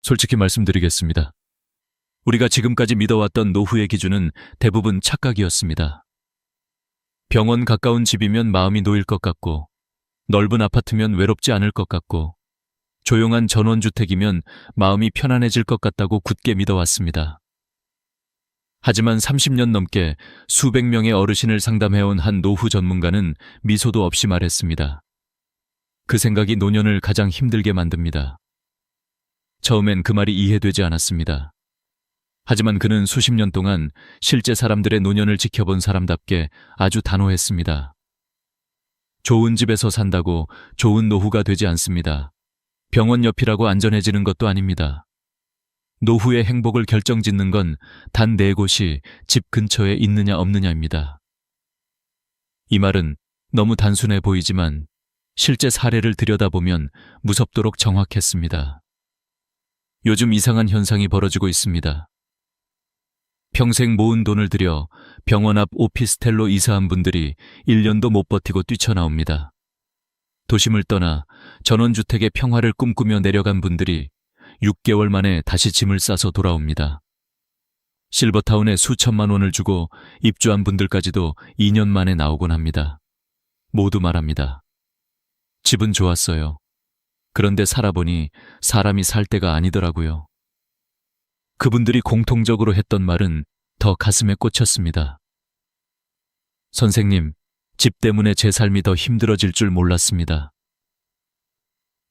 솔직히 말씀드리겠습니다. 우리가 지금까지 믿어왔던 노후의 기준은 대부분 착각이었습니다. 병원 가까운 집이면 마음이 놓일 것 같고, 넓은 아파트면 외롭지 않을 것 같고, 조용한 전원주택이면 마음이 편안해질 것 같다고 굳게 믿어왔습니다. 하지만 30년 넘게 수백 명의 어르신을 상담해온 한 노후 전문가는 미소도 없이 말했습니다. 그 생각이 노년을 가장 힘들게 만듭니다. 처음엔 그 말이 이해되지 않았습니다. 하지만 그는 수십 년 동안 실제 사람들의 노년을 지켜본 사람답게 아주 단호했습니다. 좋은 집에서 산다고 좋은 노후가 되지 않습니다. 병원 옆이라고 안전해지는 것도 아닙니다. 노후의 행복을 결정짓는 건 단 4곳이 집 근처에 있느냐 없느냐입니다. 이 말은 너무 단순해 보이지만 실제 사례를 들여다보면 무섭도록 정확했습니다. 요즘 이상한 현상이 벌어지고 있습니다. 평생 모은 돈을 들여 병원 앞 오피스텔로 이사한 분들이 1년도 못 버티고 뛰쳐나옵니다. 도심을 떠나 전원주택의 평화를 꿈꾸며 내려간 분들이 6개월 만에 다시 짐을 싸서 돌아옵니다. 실버타운에 수천만 원을 주고 입주한 분들까지도 2년 만에 나오곤 합니다. 모두 말합니다. 집은 좋았어요. 그런데 살아보니 사람이 살 때가 아니더라고요. 그분들이 공통적으로 했던 말은 더 가슴에 꽂혔습니다. 선생님, 집 때문에 제 삶이 더 힘들어질 줄 몰랐습니다.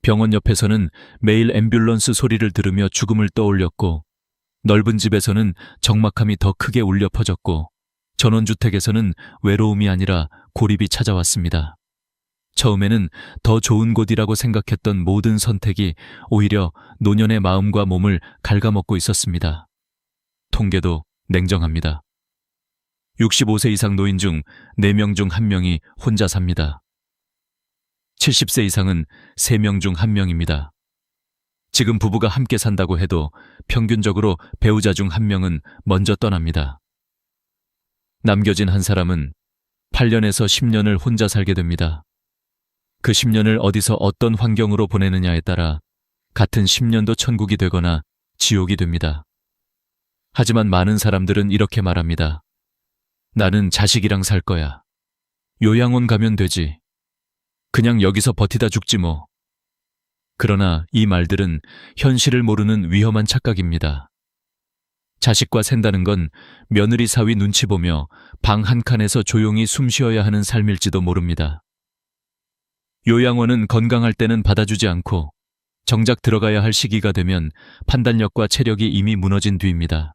병원 옆에서는 매일 앰뷸런스 소리를 들으며 죽음을 떠올렸고, 넓은 집에서는 적막함이 더 크게 울려 퍼졌고, 전원주택에서는 외로움이 아니라 고립이 찾아왔습니다. 처음에는 더 좋은 곳이라고 생각했던 모든 선택이 오히려 노년의 마음과 몸을 갉아먹고 있었습니다. 통계도 냉정합니다. 65세 이상 노인 중 4명 중 1명이 혼자 삽니다. 70세 이상은 3명 중 1명입니다. 지금 부부가 함께 산다고 해도 평균적으로 배우자 중 1명은 먼저 떠납니다. 남겨진 한 사람은 8년에서 10년을 혼자 살게 됩니다. 그 10년을 어디서 어떤 환경으로 보내느냐에 따라 같은 10년도 천국이 되거나 지옥이 됩니다. 하지만 많은 사람들은 이렇게 말합니다. 나는 자식이랑 살 거야. 요양원 가면 되지. 그냥 여기서 버티다 죽지 뭐. 그러나 이 말들은 현실을 모르는 위험한 착각입니다. 자식과 산다는 건 며느리 사위 눈치 보며 방 한 칸에서 조용히 숨 쉬어야 하는 삶일지도 모릅니다. 요양원은 건강할 때는 받아주지 않고 정작 들어가야 할 시기가 되면 판단력과 체력이 이미 무너진 뒤입니다.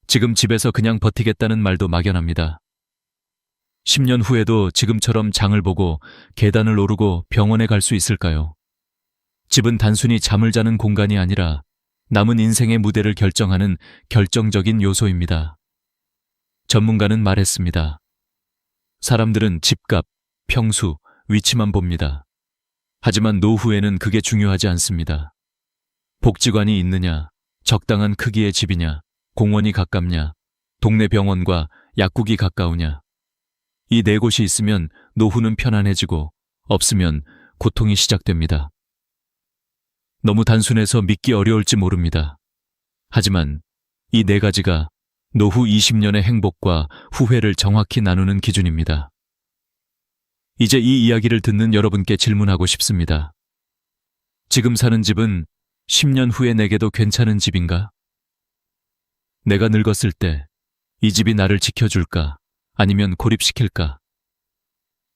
지금 집에서 그냥 버티겠다는 말도 막연합니다. 10년 후에도 지금처럼 장을 보고 계단을 오르고 병원에 갈 수 있을까요? 집은 단순히 잠을 자는 공간이 아니라 남은 인생의 무대를 결정하는 결정적인 요소입니다. 전문가는 말했습니다. 사람들은 집값, 평수, 위치만 봅니다. 하지만 노후에는 그게 중요하지 않습니다. 복지관이 있느냐, 적당한 크기의 집이냐, 공원이 가깝냐, 동네 병원과 약국이 가까우냐. 이 4곳이 있으면 노후는 편안해지고 없으면 고통이 시작됩니다. 너무 단순해서 믿기 어려울지 모릅니다. 하지만 이 4가지가 노후 20년의 행복과 후회를 정확히 나누는 기준입니다. 이제 이 이야기를 듣는 여러분께 질문하고 싶습니다. 지금 사는 집은 10년 후에 내게도 괜찮은 집인가? 내가 늙었을 때 이 집이 나를 지켜줄까? 아니면 고립시킬까?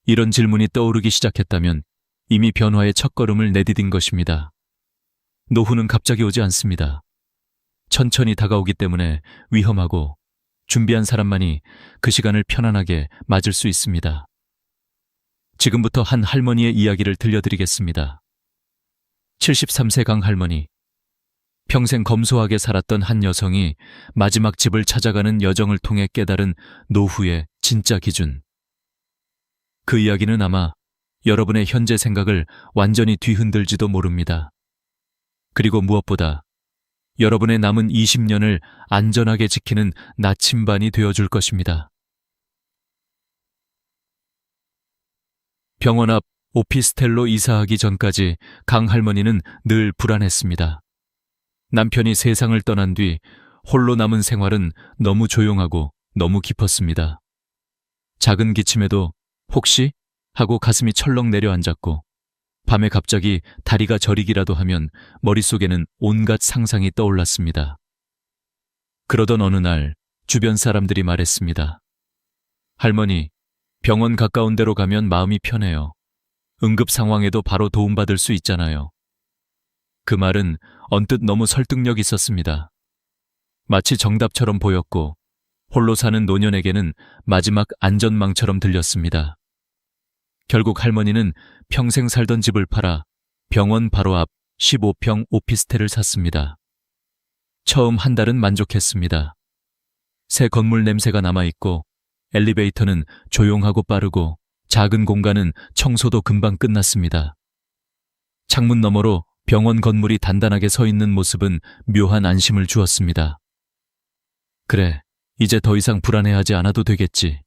이런 질문이 떠오르기 시작했다면 이미 변화의 첫걸음을 내디딘 것입니다. 노후는 갑자기 오지 않습니다. 천천히 다가오기 때문에 위험하고 준비한 사람만이 그 시간을 편안하게 맞을 수 있습니다. 지금부터 한 할머니의 이야기를 들려드리겠습니다. 73세 강 할머니. 평생 검소하게 살았던 한 여성이 마지막 집을 찾아가는 여정을 통해 깨달은 노후의 진짜 기준. 그 이야기는 아마 여러분의 현재 생각을 완전히 뒤흔들지도 모릅니다. 그리고 무엇보다 여러분의 남은 20년을 안전하게 지키는 나침반이 되어줄 것입니다. 병원 앞 오피스텔로 이사하기 전까지 강 할머니는 늘 불안했습니다. 남편이 세상을 떠난 뒤 홀로 남은 생활은 너무 조용하고 너무 깊었습니다. 작은 기침에도 혹시? 하고 가슴이 철렁 내려앉았고, 밤에 갑자기 다리가 저리기라도 하면 머릿속에는 온갖 상상이 떠올랐습니다. 그러던 어느 날 주변 사람들이 말했습니다. 할머니, 병원 가까운 데로 가면 마음이 편해요. 응급 상황에도 바로 도움받을 수 있잖아요. 그 말은 언뜻 너무 설득력 있었습니다. 마치 정답처럼 보였고, 홀로 사는 노년에게는 마지막 안전망처럼 들렸습니다. 결국 할머니는 평생 살던 집을 팔아 병원 바로 앞 15평 오피스텔을 샀습니다. 처음 한 달은 만족했습니다. 새 건물 냄새가 남아있고, 엘리베이터는 조용하고 빠르고, 작은 공간은 청소도 금방 끝났습니다. 창문 너머로 병원 건물이 단단하게 서 있는 모습은 묘한 안심을 주었습니다. 그래, 이제 더 이상 불안해하지 않아도 되겠지.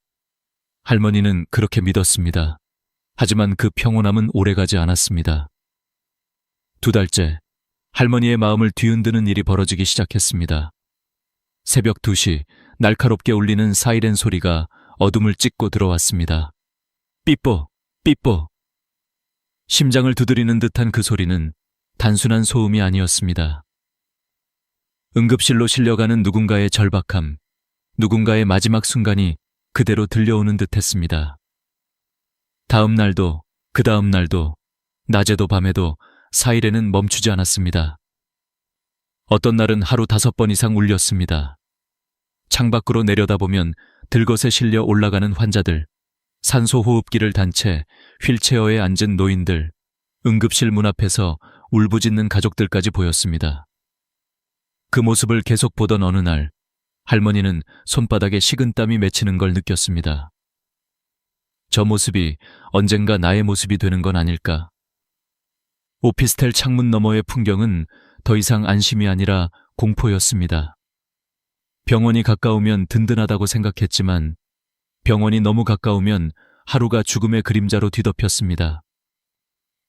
할머니는 그렇게 믿었습니다. 하지만 그 평온함은 오래가지 않았습니다. 2달째, 할머니의 마음을 뒤흔드는 일이 벌어지기 시작했습니다. 새벽 2시, 날카롭게 울리는 사이렌 소리가 어둠을 찢고 들어왔습니다. 삐뽀, 삐뽀. 심장을 두드리는 듯한 그 소리는 단순한 소음이 아니었습니다. 응급실로 실려가는 누군가의 절박함, 누군가의 마지막 순간이 그대로 들려오는 듯했습니다. 다음 날도, 그 다음 날도, 낮에도 밤에도 사이렌은 멈추지 않았습니다. 어떤 날은 하루 5번 이상 울렸습니다. 창밖으로 내려다보면 들것에 실려 올라가는 환자들, 산소호흡기를 단 채 휠체어에 앉은 노인들, 응급실 문 앞에서 울부짖는 가족들까지 보였습니다. 그 모습을 계속 보던 어느 날, 할머니는 손바닥에 식은땀이 맺히는 걸 느꼈습니다. 저 모습이 언젠가 나의 모습이 되는 건 아닐까. 오피스텔 창문 너머의 풍경은 더 이상 안심이 아니라 공포였습니다. 병원이 가까우면 든든하다고 생각했지만, 병원이 너무 가까우면 하루가 죽음의 그림자로 뒤덮였습니다.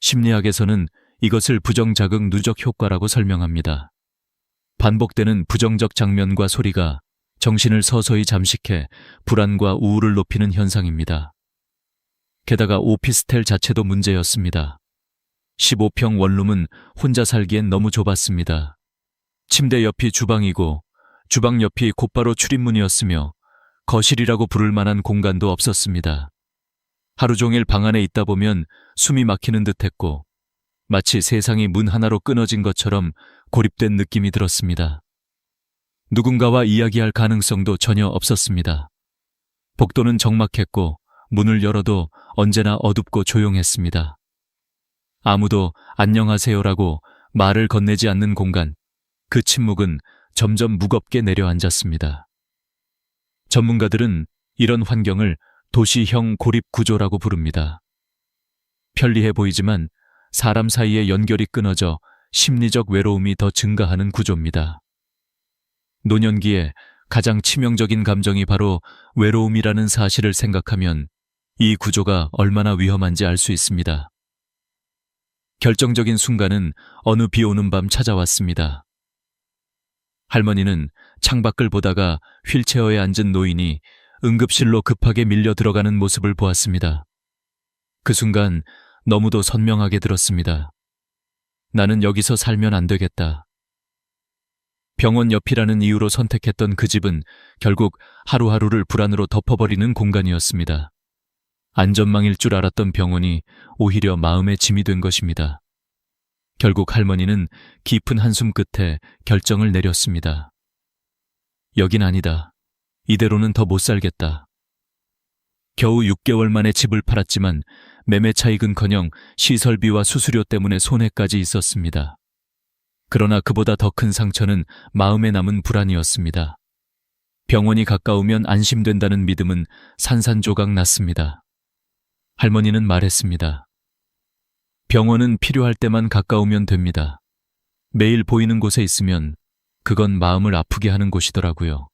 심리학에서는 이것을 부정자극 누적 효과라고 설명합니다. 반복되는 부정적 장면과 소리가 정신을 서서히 잠식해 불안과 우울을 높이는 현상입니다. 게다가 오피스텔 자체도 문제였습니다. 15평 원룸은 혼자 살기엔 너무 좁았습니다. 침대 옆이 주방이고, 주방 옆이 곧바로 출입문이었으며, 거실이라고 부를 만한 공간도 없었습니다. 하루 종일 방 안에 있다 보면 숨이 막히는 듯했고, 마치 세상이 문 하나로 끊어진 것처럼 고립된 느낌이 들었습니다. 누군가와 이야기할 가능성도 전혀 없었습니다. 복도는 적막했고, 문을 열어도 언제나 어둡고 조용했습니다. 아무도 안녕하세요라고 말을 건네지 않는 공간, 그 침묵은 점점 무겁게 내려앉았습니다. 전문가들은 이런 환경을 도시형 고립 구조라고 부릅니다. 편리해 보이지만 사람 사이의 연결이 끊어져 심리적 외로움이 더 증가하는 구조입니다. 노년기에 가장 치명적인 감정이 바로 외로움이라는 사실을 생각하면 이 구조가 얼마나 위험한지 알 수 있습니다. 결정적인 순간은 어느 비 오는 밤 찾아왔습니다. 할머니는 창밖을 보다가 휠체어에 앉은 노인이 응급실로 급하게 밀려 들어가는 모습을 보았습니다. 그 순간 너무도 선명하게 들었습니다. 나는 여기서 살면 안 되겠다. 병원 옆이라는 이유로 선택했던 그 집은 결국 하루하루를 불안으로 덮어버리는 공간이었습니다. 안전망일 줄 알았던 병원이 오히려 마음의 짐이 된 것입니다. 결국 할머니는 깊은 한숨 끝에 결정을 내렸습니다. 여긴 아니다. 이대로는 더 못 살겠다. 겨우 6개월 만에 집을 팔았지만 매매 차익은커녕 시설비와 수수료 때문에 손해까지 있었습니다. 그러나 그보다 더 큰 상처는 마음에 남은 불안이었습니다. 병원이 가까우면 안심된다는 믿음은 산산조각 났습니다. 할머니는 말했습니다. 병원은 필요할 때만 가까우면 됩니다. 매일 보이는 곳에 있으면 그건 마음을 아프게 하는 곳이더라고요.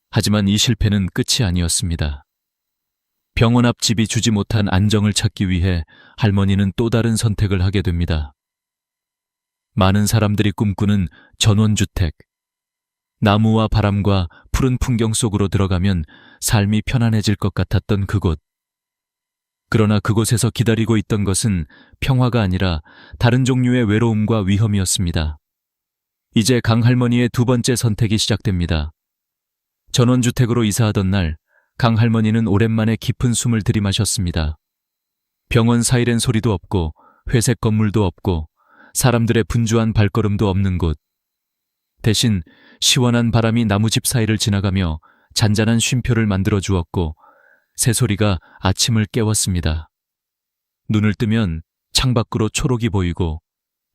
하지만 이 실패는 끝이 아니었습니다. 병원 앞 집이 주지 못한 안정을 찾기 위해 할머니는 또 다른 선택을 하게 됩니다. 많은 사람들이 꿈꾸는 전원주택. 나무와 바람과 푸른 풍경 속으로 들어가면 삶이 편안해질 것 같았던 그곳. 그러나 그곳에서 기다리고 있던 것은 평화가 아니라 다른 종류의 외로움과 위험이었습니다. 이제 강 할머니의 두 번째 선택이 시작됩니다. 전원주택으로 이사하던 날, 강 할머니는 오랜만에 깊은 숨을 들이마셨습니다. 병원 사이렌 소리도 없고 회색 건물도 없고 사람들의 분주한 발걸음도 없는 곳. 대신 시원한 바람이 나무집 사이를 지나가며 잔잔한 쉼표를 만들어 주었고 새소리가 아침을 깨웠습니다. 눈을 뜨면 창밖으로 초록이 보이고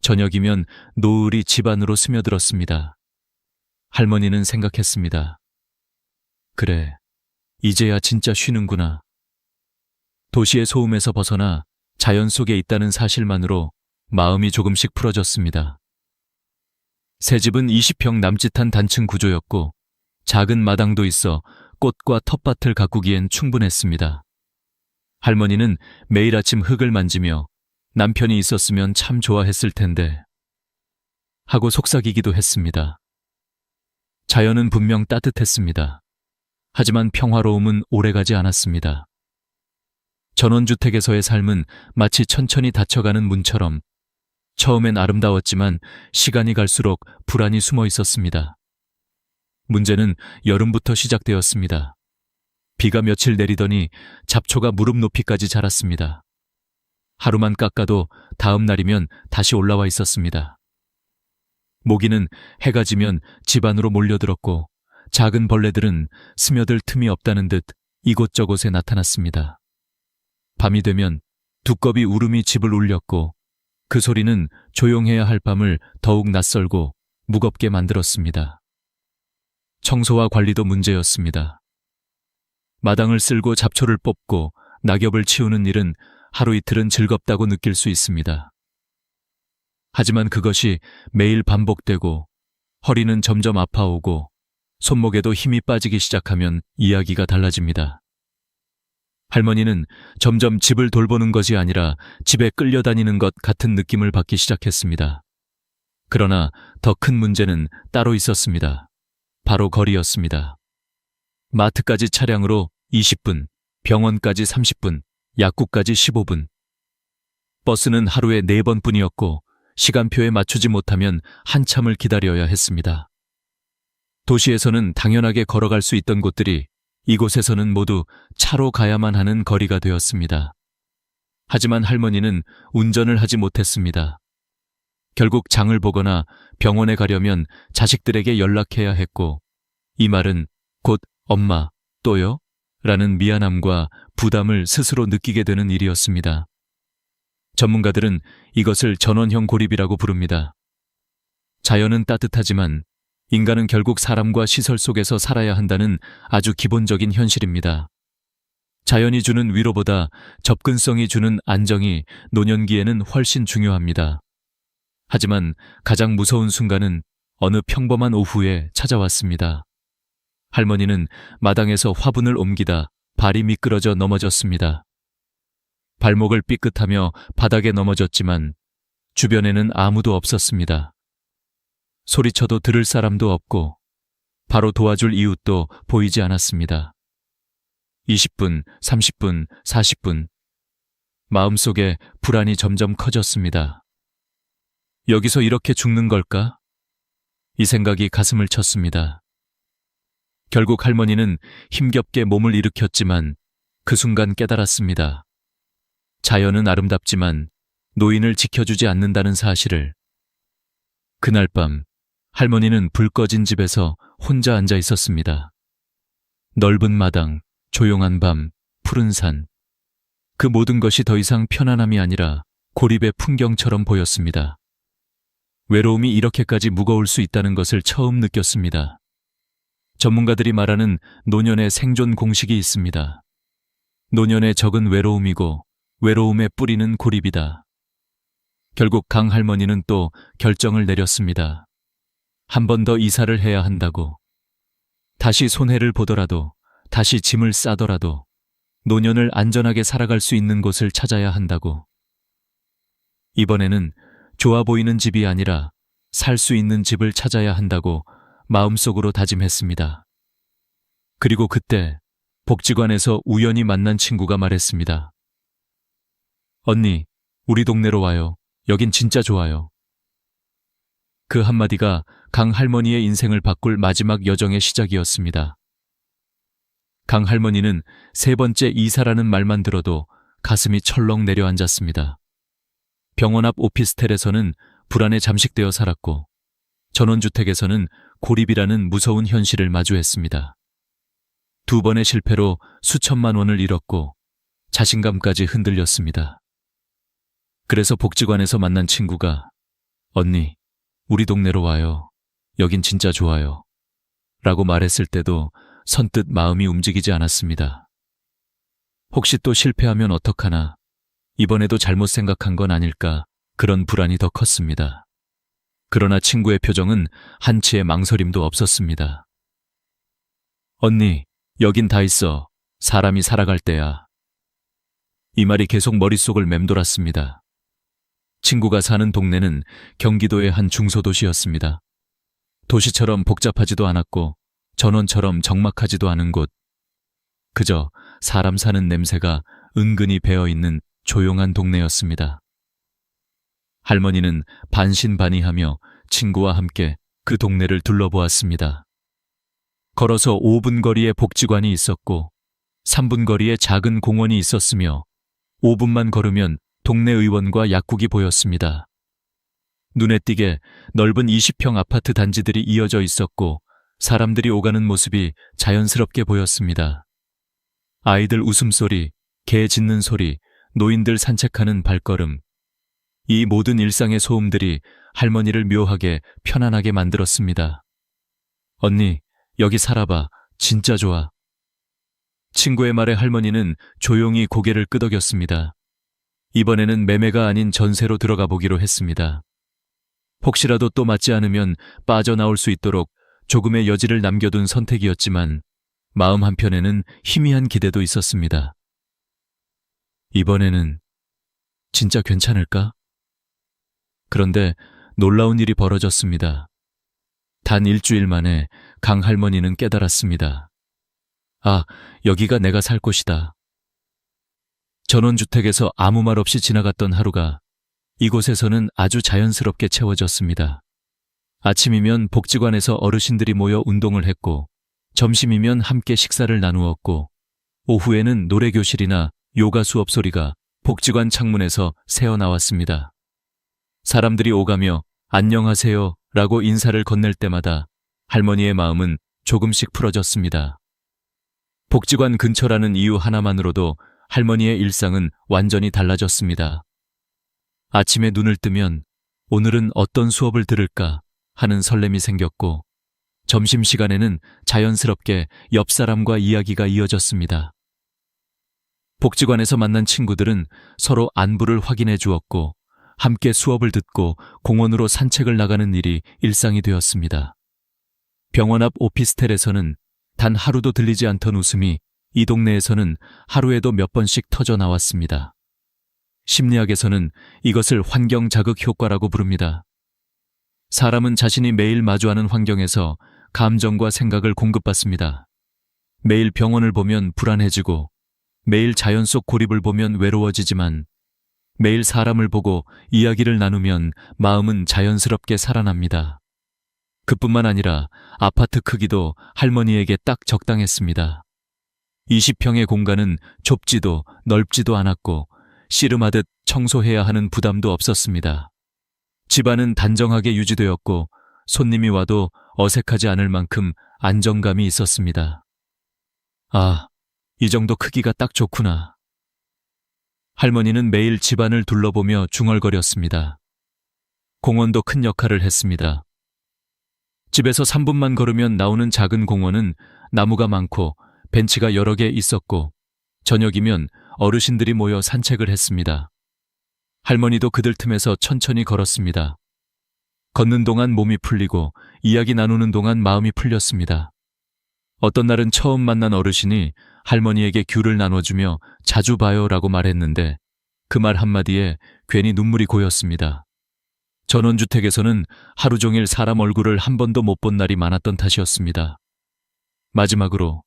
저녁이면 노을이 집 안으로 스며들었습니다. 할머니는 생각했습니다. 그래, 이제야 진짜 쉬는구나. 도시의 소음에서 벗어나 자연 속에 있다는 사실만으로 마음이 조금씩 풀어졌습니다. 새 집은 20평 남짓한 단층 구조였고 작은 마당도 있어 꽃과 텃밭을 가꾸기엔 충분했습니다. 할머니는 매일 아침 흙을 만지며 남편이 있었으면 참 좋아했을 텐데 하고 속삭이기도 했습니다. 자연은 분명 따뜻했습니다. 하지만 평화로움은 오래가지 않았습니다. 전원주택에서의 삶은 마치 천천히 닫혀가는 문처럼 처음엔 아름다웠지만 시간이 갈수록 불안이 숨어 있었습니다. 문제는 여름부터 시작되었습니다. 비가 며칠 내리더니 잡초가 무릎 높이까지 자랐습니다. 하루만 깎아도 다음 날이면 다시 올라와 있었습니다. 모기는 해가 지면 집 안으로 몰려들었고 작은 벌레들은 스며들 틈이 없다는 듯 이곳저곳에 나타났습니다. 밤이 되면 두꺼비 울음이 집을 울렸고 그 소리는 조용해야 할 밤을 더욱 낯설고 무겁게 만들었습니다. 청소와 관리도 문제였습니다. 마당을 쓸고 잡초를 뽑고 낙엽을 치우는 일은 하루 이틀은 즐겁다고 느낄 수 있습니다. 하지만 그것이 매일 반복되고 허리는 점점 아파오고 손목에도 힘이 빠지기 시작하면 이야기가 달라집니다. 할머니는 점점 집을 돌보는 것이 아니라 집에 끌려다니는 것 같은 느낌을 받기 시작했습니다. 그러나 더 큰 문제는 따로 있었습니다. 바로 거리였습니다. 마트까지 차량으로 20분, 병원까지 30분, 약국까지 15분. 버스는 하루에 4번뿐이었고 시간표에 맞추지 못하면 한참을 기다려야 했습니다. 도시에서는 당연하게 걸어갈 수 있던 곳들이 이곳에서는 모두 차로 가야만 하는 거리가 되었습니다. 하지만 할머니는 운전을 하지 못했습니다. 결국 장을 보거나 병원에 가려면 자식들에게 연락해야 했고 이 말은 곧 엄마, 또요? 라는 미안함과 부담을 스스로 느끼게 되는 일이었습니다. 전문가들은 이것을 전원형 고립이라고 부릅니다. 자연은 따뜻하지만 인간은 결국 사람과 시설 속에서 살아야 한다는 아주 기본적인 현실입니다. 자연이 주는 위로보다 접근성이 주는 안정이 노년기에는 훨씬 중요합니다. 하지만 가장 무서운 순간은 어느 평범한 오후에 찾아왔습니다. 할머니는 마당에서 화분을 옮기다 발이 미끄러져 넘어졌습니다. 발목을 삐끗하며 바닥에 넘어졌지만 주변에는 아무도 없었습니다. 소리쳐도 들을 사람도 없고 바로 도와줄 이웃도 보이지 않았습니다. 20분, 30분, 40분. 마음속에 불안이 점점 커졌습니다. 여기서 이렇게 죽는 걸까? 이 생각이 가슴을 쳤습니다. 결국 할머니는 힘겹게 몸을 일으켰지만 그 순간 깨달았습니다. 자연은 아름답지만 노인을 지켜주지 않는다는 사실을. 그날 밤 할머니는 불 꺼진 집에서 혼자 앉아 있었습니다. 넓은 마당, 조용한 밤, 푸른 산. 그 모든 것이 더 이상 편안함이 아니라 고립의 풍경처럼 보였습니다. 외로움이 이렇게까지 무거울 수 있다는 것을 처음 느꼈습니다. 전문가들이 말하는 노년의 생존 공식이 있습니다. 노년의 적은 외로움이고 외로움의 뿌리는 고립이다. 결국 강 할머니는 또 결정을 내렸습니다. 한 번 더 이사를 해야 한다고. 다시 손해를 보더라도, 다시 짐을 싸더라도 노년을 안전하게 살아갈 수 있는 곳을 찾아야 한다고. 이번에는 좋아 보이는 집이 아니라 살 수 있는 집을 찾아야 한다고 마음속으로 다짐했습니다. 그리고 그때 복지관에서 우연히 만난 친구가 말했습니다. 언니, 우리 동네로 와요. 여긴 진짜 좋아요. 그 한마디가 강 할머니의 인생을 바꿀 마지막 여정의 시작이었습니다. 강 할머니는 세 번째 이사라는 말만 들어도 가슴이 철렁 내려앉았습니다. 병원 앞 오피스텔에서는 불안에 잠식되어 살았고 전원주택에서는 고립이라는 무서운 현실을 마주했습니다. 두 번의 실패로 수천만 원을 잃었고 자신감까지 흔들렸습니다. 그래서 복지관에서 만난 친구가 언니, 우리 동네로 와요. 여긴 진짜 좋아요. 라고 말했을 때도 선뜻 마음이 움직이지 않았습니다. 혹시 또 실패하면 어떡하나, 이번에도 잘못 생각한 건 아닐까, 그런 불안이 더 컸습니다. 그러나 친구의 표정은 한치의 망설임도 없었습니다. 언니, 여긴 다 있어. 사람이 살아갈 때야. 이 말이 계속 머릿속을 맴돌았습니다. 친구가 사는 동네는 경기도의 한 중소도시였습니다. 도시처럼 복잡하지도 않았고 전원처럼 적막하지도 않은 곳. 그저 사람 사는 냄새가 은근히 배어있는 조용한 동네였습니다. 할머니는 반신반의하며 친구와 함께 그 동네를 둘러보았습니다. 걸어서 5분 거리에 복지관이 있었고 3분 거리에 작은 공원이 있었으며 5분만 걸으면 동네 의원과 약국이 보였습니다. 눈에 띄게 넓은 20평 아파트 단지들이 이어져 있었고 사람들이 오가는 모습이 자연스럽게 보였습니다. 아이들 웃음소리, 개 짖는 소리, 노인들 산책하는 발걸음. 이 모든 일상의 소음들이 할머니를 묘하게 편안하게 만들었습니다. 언니, 여기 살아봐. 진짜 좋아. 친구의 말에 할머니는 조용히 고개를 끄덕였습니다. 이번에는 매매가 아닌 전세로 들어가 보기로 했습니다. 혹시라도 또 맞지 않으면 빠져나올 수 있도록 조금의 여지를 남겨둔 선택이었지만 마음 한편에는 희미한 기대도 있었습니다. 이번에는 진짜 괜찮을까? 그런데 놀라운 일이 벌어졌습니다. 단 일주일 만에 강 할머니는 깨달았습니다. 아, 여기가 내가 살 곳이다. 전원주택에서 아무 말 없이 지나갔던 하루가 이곳에서는 아주 자연스럽게 채워졌습니다. 아침이면 복지관에서 어르신들이 모여 운동을 했고 점심이면 함께 식사를 나누었고 오후에는 노래교실이나 요가 수업 소리가 복지관 창문에서 새어나왔습니다. 사람들이 오가며 안녕하세요 라고 인사를 건넬 때마다 할머니의 마음은 조금씩 풀어졌습니다. 복지관 근처라는 이유 하나만으로도 할머니의 일상은 완전히 달라졌습니다. 아침에 눈을 뜨면 오늘은 어떤 수업을 들을까 하는 설렘이 생겼고 점심시간에는 자연스럽게 옆 사람과 이야기가 이어졌습니다. 복지관에서 만난 친구들은 서로 안부를 확인해 주었고 함께 수업을 듣고 공원으로 산책을 나가는 일이 일상이 되었습니다. 병원 앞 오피스텔에서는 단 하루도 들리지 않던 웃음이 이 동네에서는 하루에도 몇 번씩 터져 나왔습니다. 심리학에서는 이것을 환경 자극 효과라고 부릅니다. 사람은 자신이 매일 마주하는 환경에서 감정과 생각을 공급받습니다. 매일 병원을 보면 불안해지고 매일 자연 속 고립을 보면 외로워지지만 매일 사람을 보고 이야기를 나누면 마음은 자연스럽게 살아납니다. 그뿐만 아니라 아파트 크기도 할머니에게 딱 적당했습니다. 20평의 공간은 좁지도 넓지도 않았고 씨름하듯 청소해야 하는 부담도 없었습니다. 집안은 단정하게 유지되었고 손님이 와도 어색하지 않을 만큼 안정감이 있었습니다. 아, 이 정도 크기가 딱 좋구나. 할머니는 매일 집안을 둘러보며 중얼거렸습니다. 공원도 큰 역할을 했습니다. 집에서 3분만 걸으면 나오는 작은 공원은 나무가 많고 벤치가 여러 개 있었고 저녁이면 어르신들이 모여 산책을 했습니다. 할머니도 그들 틈에서 천천히 걸었습니다. 걷는 동안 몸이 풀리고 이야기 나누는 동안 마음이 풀렸습니다. 어떤 날은 처음 만난 어르신이 할머니에게 귤을 나눠주며 자주 봐요라고 말했는데 그 말 한마디에 괜히 눈물이 고였습니다. 전원주택에서는 하루 종일 사람 얼굴을 한 번도 못 본 날이 많았던 탓이었습니다. 마지막으로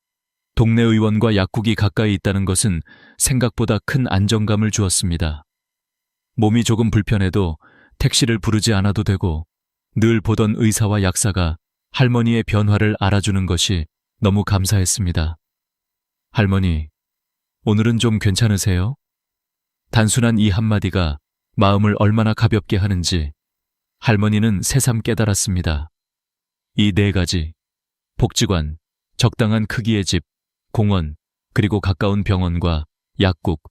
동네 의원과 약국이 가까이 있다는 것은 생각보다 큰 안정감을 주었습니다. 몸이 조금 불편해도 택시를 부르지 않아도 되고 늘 보던 의사와 약사가 할머니의 변화를 알아주는 것이 너무 감사했습니다. 할머니, 오늘은 좀 괜찮으세요? 단순한 이 한마디가 마음을 얼마나 가볍게 하는지 할머니는 새삼 깨달았습니다. 이 네 가지, 복지관, 적당한 크기의 집, 공원, 그리고 가까운 병원과 약국,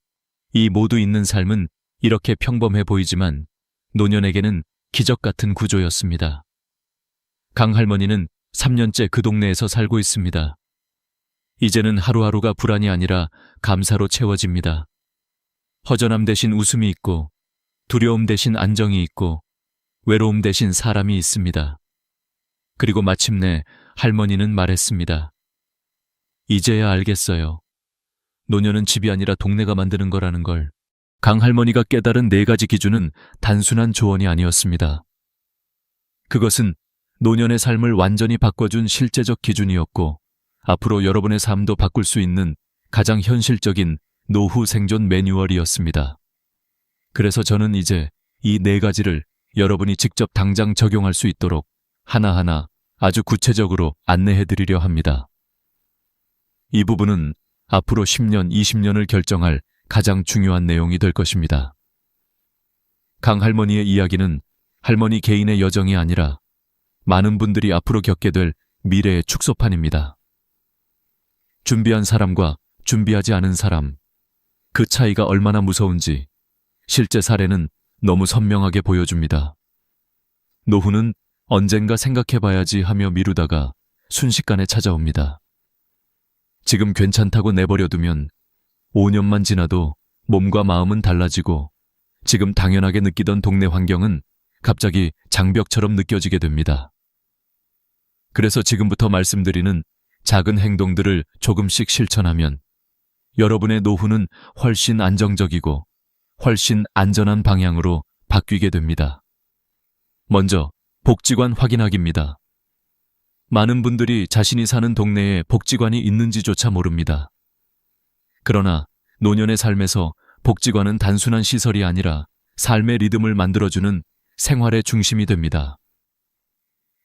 이 모두 있는 삶은 이렇게 평범해 보이지만 노년에게는 기적 같은 구조였습니다. 강 할머니는 3년째 그 동네에서 살고 있습니다. 이제는 하루하루가 불안이 아니라 감사로 채워집니다. 허전함 대신 웃음이 있고, 두려움 대신 안정이 있고, 외로움 대신 사람이 있습니다. 그리고 마침내 할머니는 말했습니다. 이제야 알겠어요. 노년은 집이 아니라 동네가 만드는 거라는 걸. 강 할머니가 깨달은 네 가지 기준은 단순한 조언이 아니었습니다. 그것은 노년의 삶을 완전히 바꿔준 실제적 기준이었고, 앞으로 여러분의 삶도 바꿀 수 있는 가장 현실적인 노후 생존 매뉴얼이었습니다. 그래서 저는 이제 이 네 가지를 여러분이 직접 당장 적용할 수 있도록 하나하나 아주 구체적으로 안내해 드리려 합니다. 이 부분은 앞으로 10년, 20년을 결정할 가장 중요한 내용이 될 것입니다. 강 할머니의 이야기는 할머니 개인의 여정이 아니라 많은 분들이 앞으로 겪게 될 미래의 축소판입니다. 준비한 사람과 준비하지 않은 사람, 그 차이가 얼마나 무서운지 실제 사례는 너무 선명하게 보여줍니다. 노후는 언젠가 생각해봐야지 하며 미루다가 순식간에 찾아옵니다. 지금 괜찮다고 내버려두면 5년만 지나도 몸과 마음은 달라지고 지금 당연하게 느끼던 동네 환경은 갑자기 장벽처럼 느껴지게 됩니다. 그래서 지금부터 말씀드리는 작은 행동들을 조금씩 실천하면 여러분의 노후는 훨씬 안정적이고 훨씬 안전한 방향으로 바뀌게 됩니다. 먼저 복지관 확인하기입니다. 많은 분들이 자신이 사는 동네에 복지관이 있는지조차 모릅니다. 그러나 노년의 삶에서 복지관은 단순한 시설이 아니라 삶의 리듬을 만들어주는 생활의 중심이 됩니다.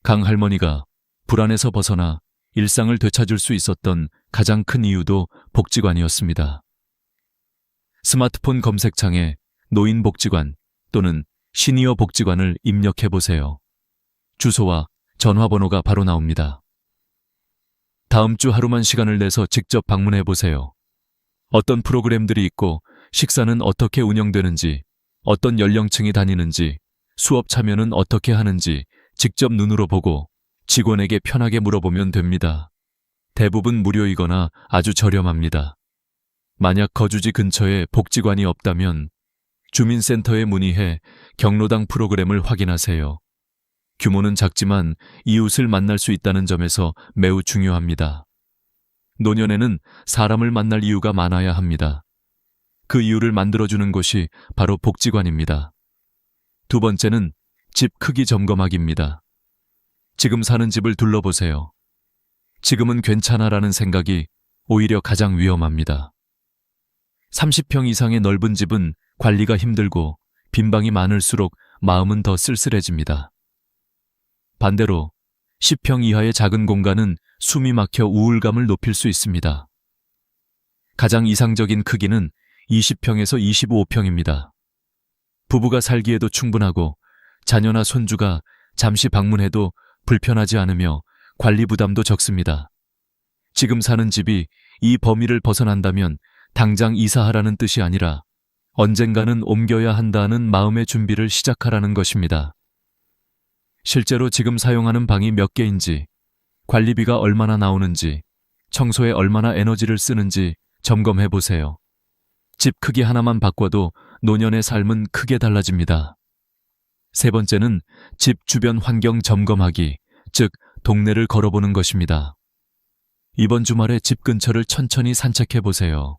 강 할머니가 불안에서 벗어나 일상을 되찾을 수 있었던 가장 큰 이유도 복지관이었습니다. 스마트폰 검색창에 노인복지관 또는 시니어 복지관을 입력해보세요. 주소와 전화번호가 바로 나옵니다. 다음 주 하루만 시간을 내서 직접 방문해보세요. 어떤 프로그램들이 있고 식사는 어떻게 운영되는지, 어떤 연령층이 다니는지, 수업 참여는 어떻게 하는지 직접 눈으로 보고 직원에게 편하게 물어보면 됩니다. 대부분 무료이거나 아주 저렴합니다. 만약 거주지 근처에 복지관이 없다면 주민센터에 문의해 경로당 프로그램을 확인하세요. 규모는 작지만 이웃을 만날 수 있다는 점에서 매우 중요합니다. 노년에는 사람을 만날 이유가 많아야 합니다. 그 이유를 만들어주는 곳이 바로 복지관입니다. 두 번째는 집 크기 점검하기입니다. 지금 사는 집을 둘러보세요. 지금은 괜찮아라는 생각이 오히려 가장 위험합니다. 30평 이상의 넓은 집은 관리가 힘들고 빈방이 많을수록 마음은 더 쓸쓸해집니다. 반대로 10평 이하의 작은 공간은 숨이 막혀 우울감을 높일 수 있습니다. 가장 이상적인 크기는 20평에서 25평입니다. 부부가 살기에도 충분하고 자녀나 손주가 잠시 방문해도 불편하지 않으며 관리 부담도 적습니다. 지금 사는 집이 이 범위를 벗어난다면 당장 이사하라는 뜻이 아니라 언젠가는 옮겨야 한다는 마음의 준비를 시작하라는 것입니다. 실제로 지금 사용하는 방이 몇 개인지, 관리비가 얼마나 나오는지, 청소에 얼마나 에너지를 쓰는지 점검해 보세요. 집 크기 하나만 바꿔도 노년의 삶은 크게 달라집니다. 세 번째는 집 주변 환경 점검하기, 즉 동네를 걸어보는 것입니다. 이번 주말에 집 근처를 천천히 산책해 보세요.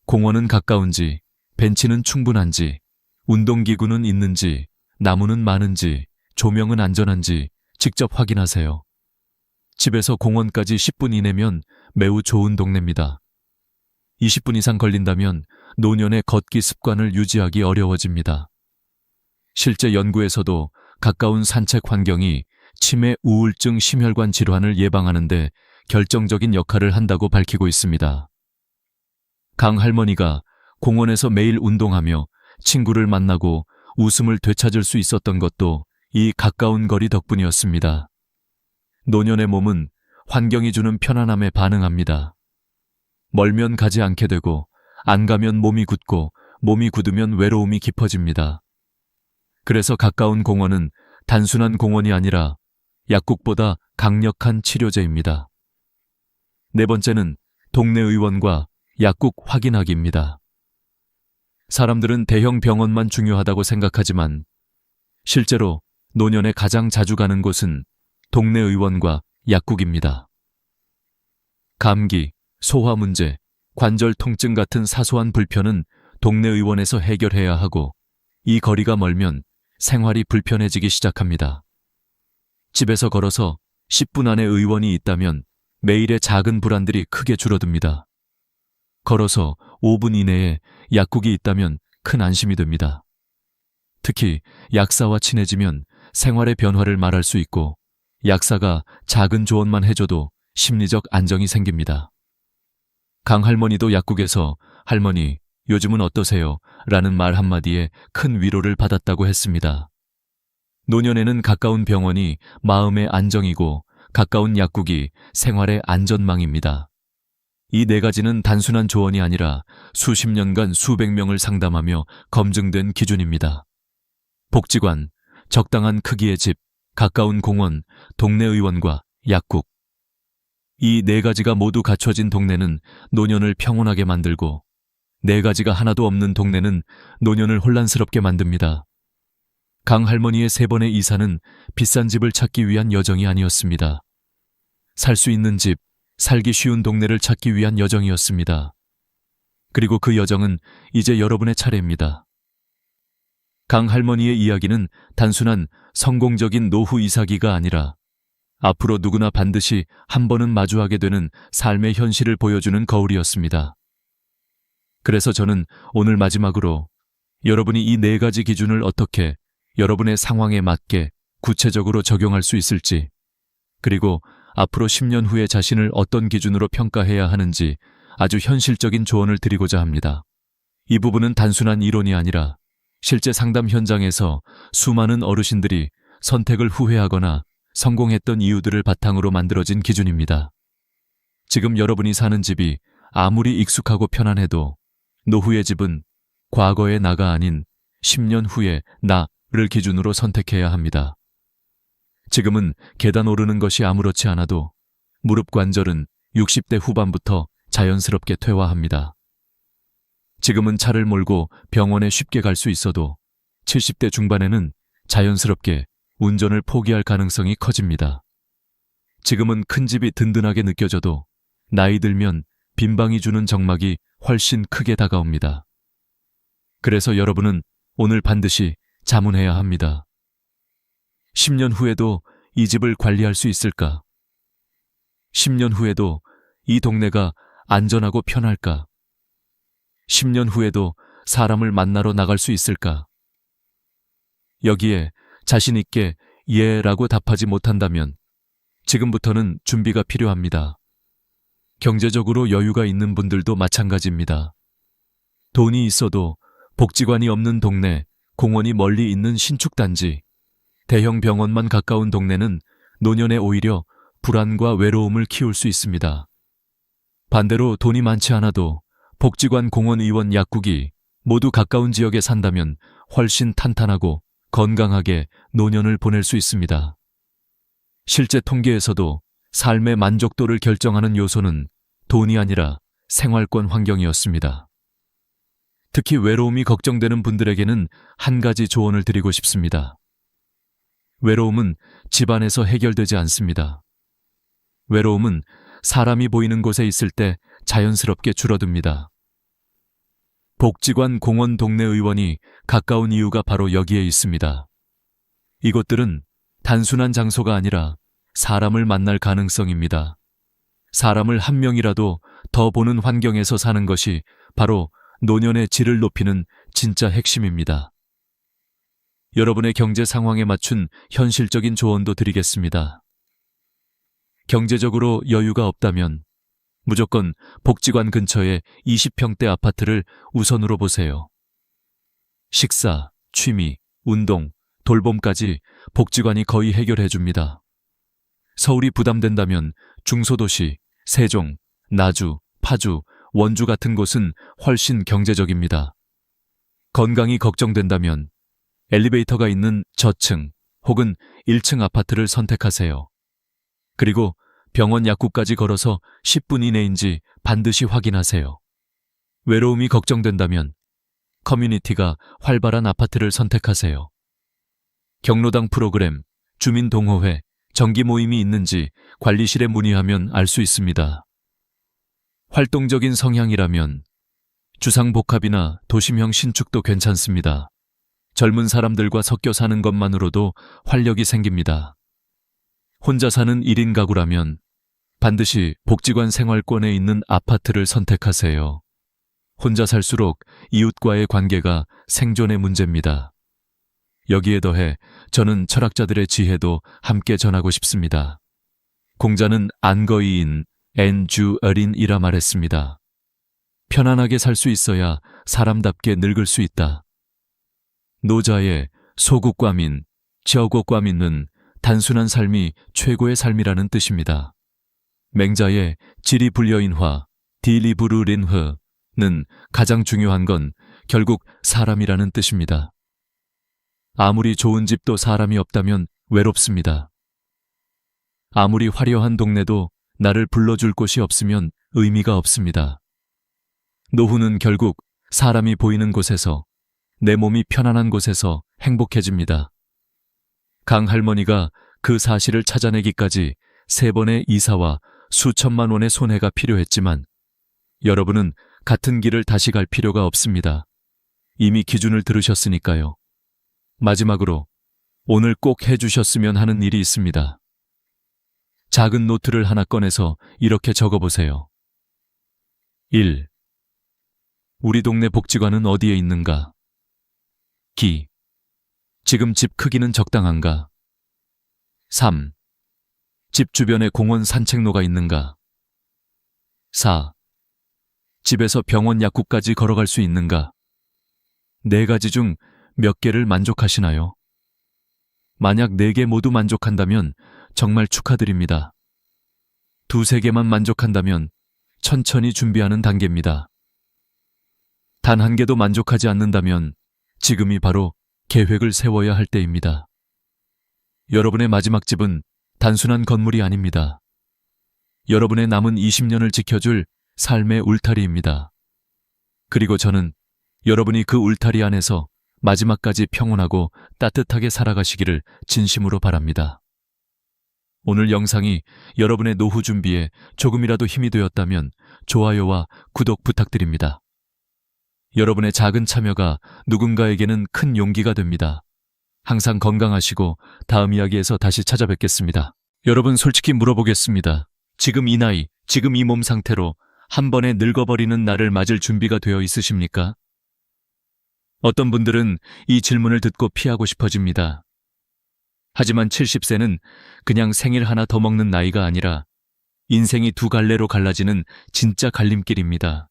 공원은 가까운지, 벤치는 충분한지, 운동기구는 있는지, 나무는 많은지, 조명은 안전한지 직접 확인하세요. 집에서 공원까지 10분 이내면 매우 좋은 동네입니다. 20분 이상 걸린다면 노년의 걷기 습관을 유지하기 어려워집니다. 실제 연구에서도 가까운 산책 환경이 치매, 우울증, 심혈관 질환을 예방하는 데 결정적인 역할을 한다고 밝히고 있습니다. 강 할머니가 공원에서 매일 운동하며 친구를 만나고 웃음을 되찾을 수 있었던 것도 이 가까운 거리 덕분이었습니다. 노년의 몸은 환경이 주는 편안함에 반응합니다. 멀면 가지 않게 되고 안 가면 몸이 굳고 몸이 굳으면 외로움이 깊어집니다. 그래서 가까운 공원은 단순한 공원이 아니라 약국보다 강력한 치료제입니다. 네 번째는 동네 의원과 약국 확인하기입니다. 사람들은 대형 병원만 중요하다고 생각하지만 실제로 노년에 가장 자주 가는 곳은 동네 의원과 약국입니다. 감기, 소화 문제, 관절 통증 같은 사소한 불편은 동네 의원에서 해결해야 하고 이 거리가 멀면 생활이 불편해지기 시작합니다. 집에서 걸어서 10분 안에 의원이 있다면 매일의 작은 불안들이 크게 줄어듭니다. 걸어서 5분 이내에 약국이 있다면 큰 안심이 됩니다. 특히 약사와 친해지면 생활의 변화를 말할 수 있고 약사가 작은 조언만 해줘도 심리적 안정이 생깁니다. 강 할머니도 약국에서 할머니, 요즘은 어떠세요? 라는 말 한마디에 큰 위로를 받았다고 했습니다. 노년에는 가까운 병원이 마음의 안정이고 가까운 약국이 생활의 안전망입니다. 이 네 가지는 단순한 조언이 아니라 수십 년간 수백 명을 상담하며 검증된 기준입니다. 복지관, 적당한 크기의 집, 가까운 공원, 동네 의원과 약국. 이 네 가지가 모두 갖춰진 동네는 노년을 평온하게 만들고 네 가지가 하나도 없는 동네는 노년을 혼란스럽게 만듭니다. 강 할머니의 3번의 이사는 비싼 집을 찾기 위한 여정이 아니었습니다. 살 수 있는 집, 살기 쉬운 동네를 찾기 위한 여정이었습니다. 그리고 그 여정은 이제 여러분의 차례입니다. 강 할머니의 이야기는 단순한 성공적인 노후 이사기가 아니라 앞으로 누구나 반드시 한 번은 마주하게 되는 삶의 현실을 보여주는 거울이었습니다. 그래서 저는 오늘 마지막으로 여러분이 이 네 가지 기준을 어떻게 여러분의 상황에 맞게 구체적으로 적용할 수 있을지, 그리고 앞으로 10년 후에 자신을 어떤 기준으로 평가해야 하는지 아주 현실적인 조언을 드리고자 합니다. 이 부분은 단순한 이론이 아니라 실제 상담 현장에서 수많은 어르신들이 선택을 후회하거나 성공했던 이유들을 바탕으로 만들어진 기준입니다. 지금 여러분이 사는 집이 아무리 익숙하고 편안해도 노후의 집은 과거의 나가 아닌 10년 후의 나를 기준으로 선택해야 합니다. 지금은 계단 오르는 것이 아무렇지 않아도 무릎 관절은 60대 후반부터 자연스럽게 퇴화합니다. 지금은 차를 몰고 병원에 쉽게 갈 수 있어도 70대 중반에는 자연스럽게 운전을 포기할 가능성이 커집니다. 지금은 큰 집이 든든하게 느껴져도 나이 들면 빈방이 주는 적막이 훨씬 크게 다가옵니다. 그래서 여러분은 오늘 반드시 자문해야 합니다. 10년 후에도 이 집을 관리할 수 있을까? 10년 후에도 이 동네가 안전하고 편할까? 10년 후에도 사람을 만나러 나갈 수 있을까? 여기에 자신 있게 예라고 답하지 못한다면 지금부터는 준비가 필요합니다. 경제적으로 여유가 있는 분들도 마찬가지입니다. 돈이 있어도 복지관이 없는 동네, 공원이 멀리 있는 신축단지, 대형 병원만 가까운 동네는 노년에 오히려 불안과 외로움을 키울 수 있습니다. 반대로 돈이 많지 않아도 복지관, 공원, 의원, 약국이 모두 가까운 지역에 산다면 훨씬 탄탄하고 건강하게 노년을 보낼 수 있습니다. 실제 통계에서도 삶의 만족도를 결정하는 요소는 돈이 아니라 생활권 환경이었습니다. 특히 외로움이 걱정되는 분들에게는 한 가지 조언을 드리고 싶습니다. 외로움은 집안에서 해결되지 않습니다. 외로움은 사람이 보이는 곳에 있을 때 자연스럽게 줄어듭니다. 복지관, 공원, 동네 의원이 가까운 이유가 바로 여기에 있습니다. 이곳들은 단순한 장소가 아니라 사람을 만날 가능성입니다. 사람을 한 명이라도 더 보는 환경에서 사는 것이 바로 노년의 질을 높이는 진짜 핵심입니다. 여러분의 경제 상황에 맞춘 현실적인 조언도 드리겠습니다. 경제적으로 여유가 없다면 무조건 복지관 근처의 20평대 아파트를 우선으로 보세요. 식사, 취미, 운동, 돌봄까지 복지관이 거의 해결해 줍니다. 서울이 부담된다면 중소도시, 세종, 나주, 파주, 원주 같은 곳은 훨씬 경제적입니다. 건강이 걱정된다면 엘리베이터가 있는 저층 혹은 1층 아파트를 선택하세요. 그리고 병원 약국까지 걸어서 10분 이내인지 반드시 확인하세요. 외로움이 걱정된다면 커뮤니티가 활발한 아파트를 선택하세요. 경로당 프로그램, 주민동호회, 정기 모임이 있는지 관리실에 문의하면 알 수 있습니다. 활동적인 성향이라면 주상복합이나 도심형 신축도 괜찮습니다. 젊은 사람들과 섞여 사는 것만으로도 활력이 생깁니다. 혼자 사는 1인 가구라면 반드시 복지관 생활권에 있는 아파트를 선택하세요. 혼자 살수록 이웃과의 관계가 생존의 문제입니다. 여기에 더해 저는 철학자들의 지혜도 함께 전하고 싶습니다. 공자는 안거이인 엔주어린이라 말했습니다. 편안하게 살 수 있어야 사람답게 늙을 수 있다. 노자의 소국과민, 저곡과민은 단순한 삶이 최고의 삶이라는 뜻입니다. 맹자의 지리불여인화, 딜리부르린흐는 가장 중요한 건 결국 사람이라는 뜻입니다. 아무리 좋은 집도 사람이 없다면 외롭습니다. 아무리 화려한 동네도 나를 불러줄 곳이 없으면 의미가 없습니다. 노후는 결국 사람이 보이는 곳에서, 내 몸이 편안한 곳에서 행복해집니다. 강 할머니가 그 사실을 찾아내기까지 3번의 이사와 수천만 원의 손해가 필요했지만 여러분은 같은 길을 다시 갈 필요가 없습니다. 이미 기준을 들으셨으니까요. 마지막으로 오늘 꼭 해주셨으면 하는 일이 있습니다. 작은 노트를 하나 꺼내서 이렇게 적어보세요. 1. 우리 동네 복지관은 어디에 있는가? 기. 지금 집 크기는 적당한가? 3. 집 주변에 공원 산책로가 있는가? 4. 집에서 병원 약국까지 걸어갈 수 있는가? 4가지 중 몇 개를 만족하시나요? 만약 4개 모두 만족한다면 정말 축하드립니다. 2-3개만 만족한다면 천천히 준비하는 단계입니다. 단 1개도 만족하지 않는다면 지금이 바로 계획을 세워야 할 때입니다. 여러분의 마지막 집은 단순한 건물이 아닙니다. 여러분의 남은 20년을 지켜줄 삶의 울타리입니다. 그리고 저는 여러분이 그 울타리 안에서 마지막까지 평온하고 따뜻하게 살아가시기를 진심으로 바랍니다. 오늘 영상이 여러분의 노후 준비에 조금이라도 힘이 되었다면 좋아요와 구독 부탁드립니다. 여러분의 작은 참여가 누군가에게는 큰 용기가 됩니다. 항상 건강하시고 다음 이야기에서 다시 찾아뵙겠습니다. 여러분, 솔직히 물어보겠습니다. 지금 이 나이, 지금 이 몸 상태로 한 번에 늙어버리는 날을 맞을 준비가 되어 있으십니까? 어떤 분들은 이 질문을 듣고 피하고 싶어집니다. 하지만 70세는 그냥 생일 하나 더 먹는 나이가 아니라 인생이 2갈래로 갈라지는 진짜 갈림길입니다.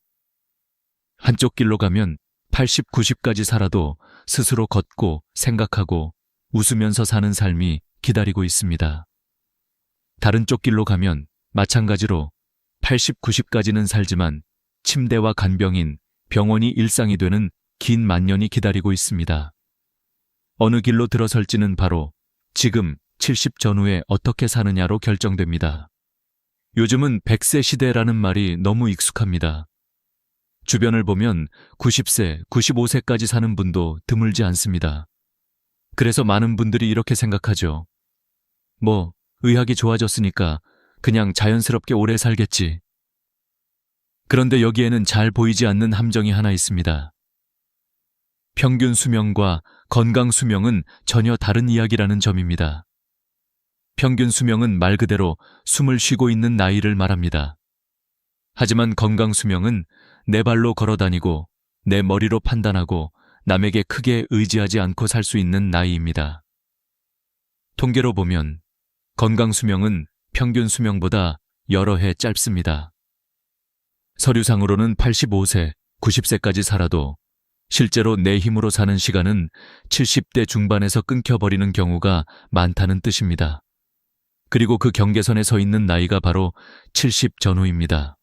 한쪽 길로 가면 80, 90까지 살아도 스스로 걷고 생각하고 웃으면서 사는 삶이 기다리고 있습니다. 다른 쪽 길로 가면 마찬가지로 80, 90까지는 살지만 침대와 간병인, 병원이 일상이 되는 긴 만년이 기다리고 있습니다. 어느 길로 들어설지는 바로 지금 70 전후에 어떻게 사느냐로 결정됩니다. 요즘은 100세 시대라는 말이 너무 익숙합니다. 주변을 보면 90세, 95세까지 사는 분도 드물지 않습니다. 그래서 많은 분들이 이렇게 생각하죠. 뭐, 의학이 좋아졌으니까 그냥 자연스럽게 오래 살겠지. 그런데 여기에는 잘 보이지 않는 함정이 하나 있습니다. 평균 수명과 건강 수명은 전혀 다른 이야기라는 점입니다. 평균 수명은 말 그대로 숨을 쉬고 있는 나이를 말합니다. 하지만 건강 수명은 내 발로 걸어 다니고 내 머리로 판단하고 남에게 크게 의지하지 않고 살 수 있는 나이입니다. 통계로 보면 건강 수명은 평균 수명보다 여러 해 짧습니다. 서류상으로는 85세, 90세까지 살아도 실제로 내 힘으로 사는 시간은 70대 중반에서 끊겨버리는 경우가 많다는 뜻입니다. 그리고 그 경계선에 서 있는 나이가 바로 70 전후입니다.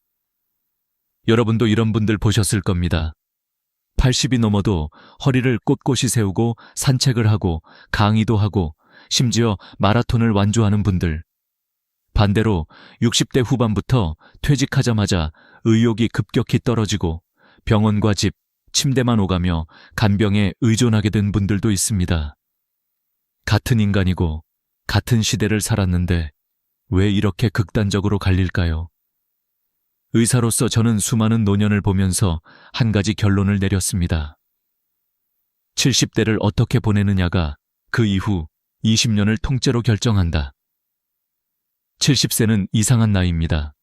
여러분도 이런 분들 보셨을 겁니다. 80이 넘어도 허리를 꼿꼿이 세우고 산책을 하고 강의도 하고 심지어 마라톤을 완주하는 분들. 반대로 60대 후반부터 퇴직하자마자 의욕이 급격히 떨어지고 병원과 집, 침대만 오가며 간병에 의존하게 된 분들도 있습니다. 같은 인간이고 같은 시대를 살았는데 왜 이렇게 극단적으로 갈릴까요? 의사로서 저는 수많은 노년을 보면서 한 가지 결론을 내렸습니다. 70대를 어떻게 보내느냐가 그 이후 20년을 통째로 결정한다. 70세는 이상한 나이입니다.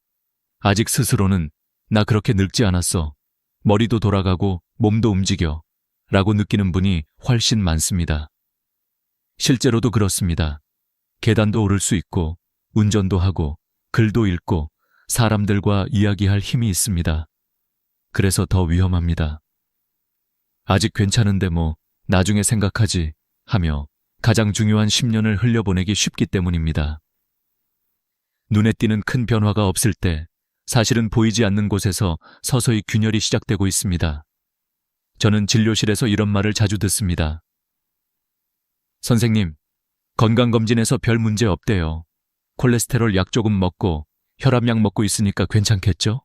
아직 스스로는 나 그렇게 늙지 않았어. 머리도 돌아가고 몸도 움직여. 라고 느끼는 분이 훨씬 많습니다. 실제로도 그렇습니다. 계단도 오를 수 있고 운전도 하고 글도 읽고 사람들과 이야기할 힘이 있습니다. 그래서 더 위험합니다. 아직 괜찮은데 뭐 나중에 생각하지 하며 가장 중요한 10년을 흘려보내기 쉽기 때문입니다. 눈에 띄는 큰 변화가 없을 때 사실은 보이지 않는 곳에서 서서히 균열이 시작되고 있습니다. 저는 진료실에서 이런 말을 자주 듣습니다. 선생님, 건강검진에서 별 문제 없대요. 콜레스테롤 약 조금 먹고 혈압약 먹고 있으니까 괜찮겠죠?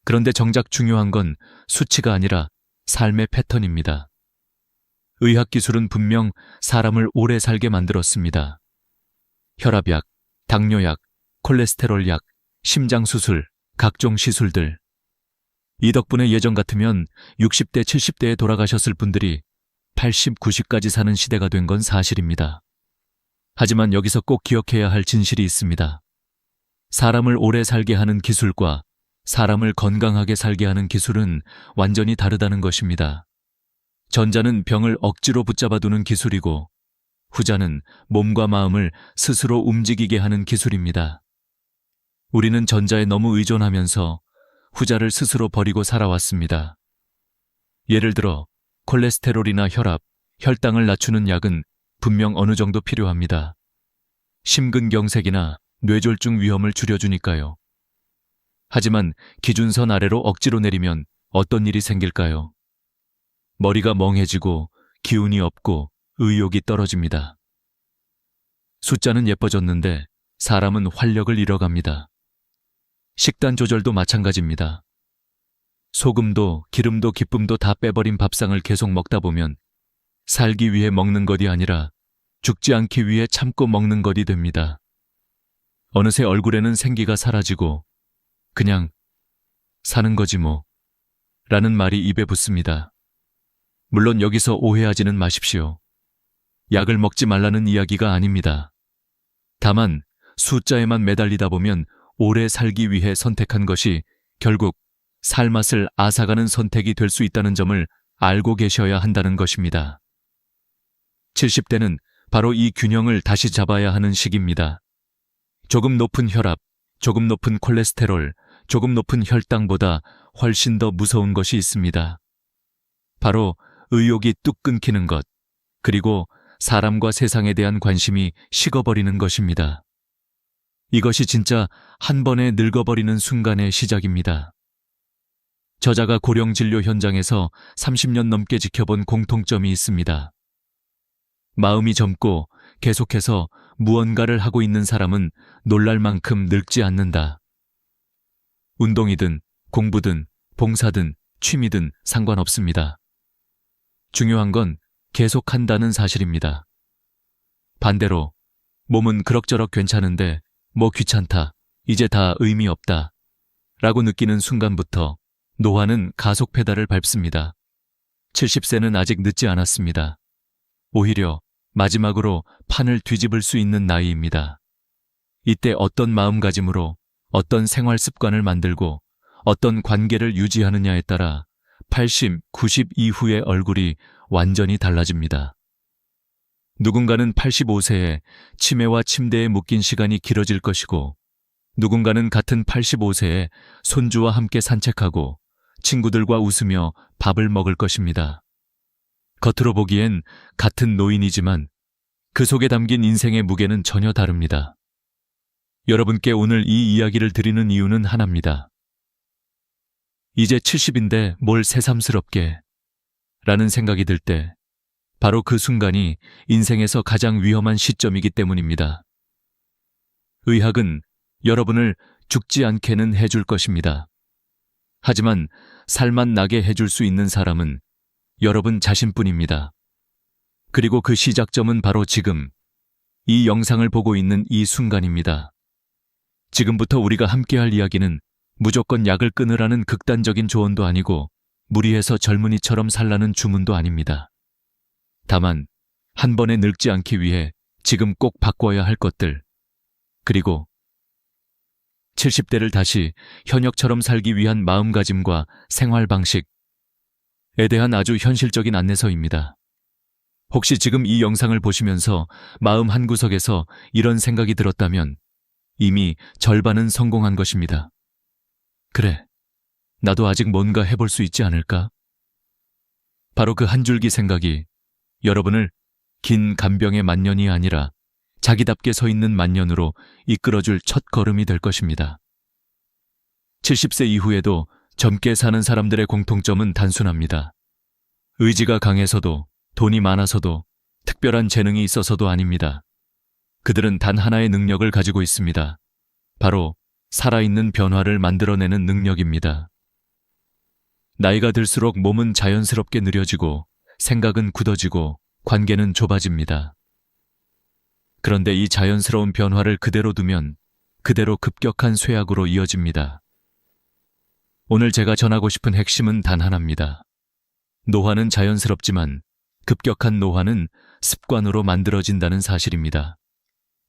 그런데 정작 중요한 건 수치가 아니라 삶의 패턴입니다. 의학기술은 분명 사람을 오래 살게 만들었습니다. 혈압약, 당뇨약, 콜레스테롤약, 심장수술, 각종 시술들. 이 덕분에 예전 같으면 60대, 70대에 돌아가셨을 분들이 80, 90까지 사는 시대가 된 건 사실입니다. 하지만 여기서 꼭 기억해야 할 진실이 있습니다. 사람을 오래 살게 하는 기술과 사람을 건강하게 살게 하는 기술은 완전히 다르다는 것입니다. 전자는 병을 억지로 붙잡아두는 기술이고 후자는 몸과 마음을 스스로 움직이게 하는 기술입니다. 우리는 전자에 너무 의존하면서 후자를 스스로 버리고 살아왔습니다. 예를 들어 콜레스테롤이나 혈압, 혈당을 낮추는 약은 분명 어느 정도 필요합니다. 심근경색이나 뇌졸중 위험을 줄여주니까요. 하지만 기준선 아래로 억지로 내리면 어떤 일이 생길까요? 머리가 멍해지고 기운이 없고 의욕이 떨어집니다. 숫자는 예뻐졌는데 사람은 활력을 잃어갑니다. 식단 조절도 마찬가지입니다. 소금도 기름도 기쁨도 다 빼버린 밥상을 계속 먹다 보면 살기 위해 먹는 것이 아니라 죽지 않기 위해 참고 먹는 것이 됩니다. 어느새 얼굴에는 생기가 사라지고 그냥 사는 거지 뭐 라는 말이 입에 붙습니다. 물론 여기서 오해하지는 마십시오. 약을 먹지 말라는 이야기가 아닙니다. 다만 숫자에만 매달리다 보면 오래 살기 위해 선택한 것이 결국 살맛을 앗아가는 선택이 될 수 있다는 점을 알고 계셔야 한다는 것입니다. 70대는 바로 이 균형을 다시 잡아야 하는 시기입니다. 조금 높은 혈압, 조금 높은 콜레스테롤, 조금 높은 혈당보다 훨씬 더 무서운 것이 있습니다. 바로 의욕이 뚝 끊기는 것, 그리고 사람과 세상에 대한 관심이 식어버리는 것입니다. 이것이 진짜 한 번에 늙어버리는 순간의 시작입니다. 저자가 고령진료 현장에서 30년 넘게 지켜본 공통점이 있습니다. 마음이 젊고 계속해서 무언가를 하고 있는 사람은 놀랄 만큼 늙지 않는다. 운동이든 공부든 봉사든 취미든 상관없습니다. 중요한 건 계속한다는 사실입니다. 반대로 몸은 그럭저럭 괜찮은데 뭐 귀찮다, 이제 다 의미 없다 라고 느끼는 순간부터 노화는 가속 페달을 밟습니다. 70세는 아직 늦지 않았습니다. 오히려 마지막으로 판을 뒤집을 수 있는 나이입니다. 이때 어떤 마음가짐으로 어떤 생활 습관을 만들고 어떤 관계를 유지하느냐에 따라 80, 90 이후의 얼굴이 완전히 달라집니다. 누군가는 85세에 치매와 침대에 묶인 시간이 길어질 것이고, 누군가는 같은 85세에 손주와 함께 산책하고 친구들과 웃으며 밥을 먹을 것입니다. 겉으로 보기엔 같은 노인이지만 그 속에 담긴 인생의 무게는 전혀 다릅니다. 여러분께 오늘 이 이야기를 드리는 이유는 하나입니다. 이제 70인데 뭘 새삼스럽게 라는 생각이 들 때 바로 그 순간이 인생에서 가장 위험한 시점이기 때문입니다. 의학은 여러분을 죽지 않게는 해줄 것입니다. 하지만 살만 나게 해줄 수 있는 사람은 여러분 자신뿐입니다. 그리고 그 시작점은 바로 지금, 이 영상을 보고 있는 이 순간입니다. 지금부터 우리가 함께할 이야기는 무조건 약을 끊으라는 극단적인 조언도 아니고 무리해서 젊은이처럼 살라는 주문도 아닙니다. 다만 한 번에 늙지 않기 위해 지금 꼭 바꿔야 할 것들, 그리고 70대를 다시 현역처럼 살기 위한 마음가짐과 생활 방식에 대한 아주 현실적인 안내서입니다. 혹시 지금 이 영상을 보시면서 마음 한구석에서 이런 생각이 들었다면 이미 절반은 성공한 것입니다. 그래, 나도 아직 뭔가 해볼 수 있지 않을까? 바로 그 한 줄기 생각이 여러분을 긴 간병의 만년이 아니라 자기답게 서 있는 만년으로 이끌어줄 첫 걸음이 될 것입니다. 70세 이후에도 젊게 사는 사람들의 공통점은 단순합니다. 의지가 강해서도, 돈이 많아서도, 특별한 재능이 있어서도 아닙니다. 그들은 단 하나의 능력을 가지고 있습니다. 바로 살아있는 변화를 만들어내는 능력입니다. 나이가 들수록 몸은 자연스럽게 느려지고 생각은 굳어지고 관계는 좁아집니다. 그런데 이 자연스러운 변화를 그대로 두면 그대로 급격한 쇠약으로 이어집니다. 오늘 제가 전하고 싶은 핵심은 단 하나입니다. 노화는 자연스럽지만 급격한 노화는 습관으로 만들어진다는 사실입니다.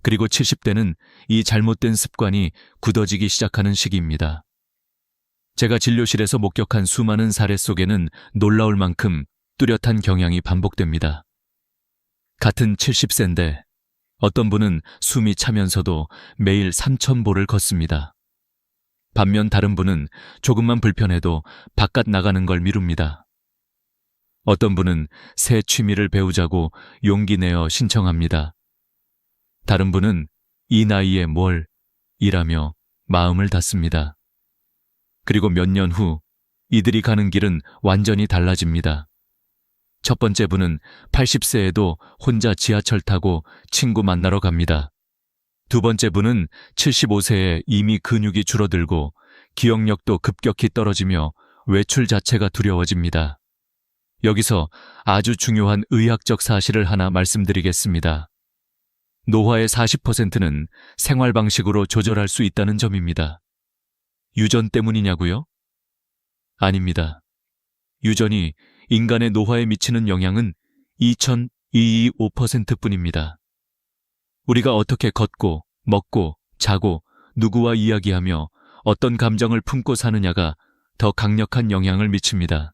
그리고 70대는 이 잘못된 습관이 굳어지기 시작하는 시기입니다. 제가 진료실에서 목격한 수많은 사례 속에는 놀라울 만큼 뚜렷한 경향이 반복됩니다. 같은 70세인데 어떤 분은 숨이 차면서도 매일 3,000보를 걷습니다. 반면 다른 분은 조금만 불편해도 바깥 나가는 걸 미룹니다. 어떤 분은 새 취미를 배우자고 용기 내어 신청합니다. 다른 분은 이 나이에 뭘 이라며 마음을 닫습니다. 그리고 몇 년 후 이들이 가는 길은 완전히 달라집니다. 첫 번째 분은 80세에도 혼자 지하철 타고 친구 만나러 갑니다. 두 번째 분은 75세에 이미 근육이 줄어들고 기억력도 급격히 떨어지며 외출 자체가 두려워집니다. 여기서 아주 중요한 의학적 사실을 하나 말씀드리겠습니다. 노화의 40%는 생활 방식으로 조절할 수 있다는 점입니다. 유전 때문이냐고요? 아닙니다. 유전이 인간의 노화에 미치는 영향은 2,225%뿐입니다. 우리가 어떻게 걷고, 먹고, 자고, 누구와 이야기하며 어떤 감정을 품고 사느냐가 더 강력한 영향을 미칩니다.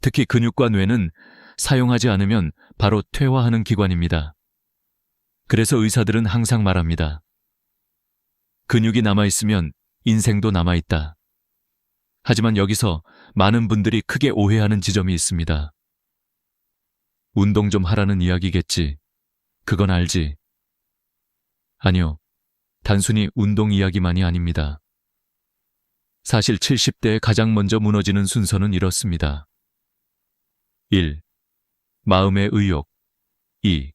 특히 근육과 뇌는 사용하지 않으면 바로 퇴화하는 기관입니다. 그래서 의사들은 항상 말합니다. 근육이 남아있으면 인생도 남아있다. 하지만 여기서 많은 분들이 크게 오해하는 지점이 있습니다. 운동 좀 하라는 이야기겠지. 그건 알지. 아니요. 단순히 운동 이야기만이 아닙니다. 사실 70대에 가장 먼저 무너지는 순서는 이렇습니다. 1. 마음의 의욕. 2.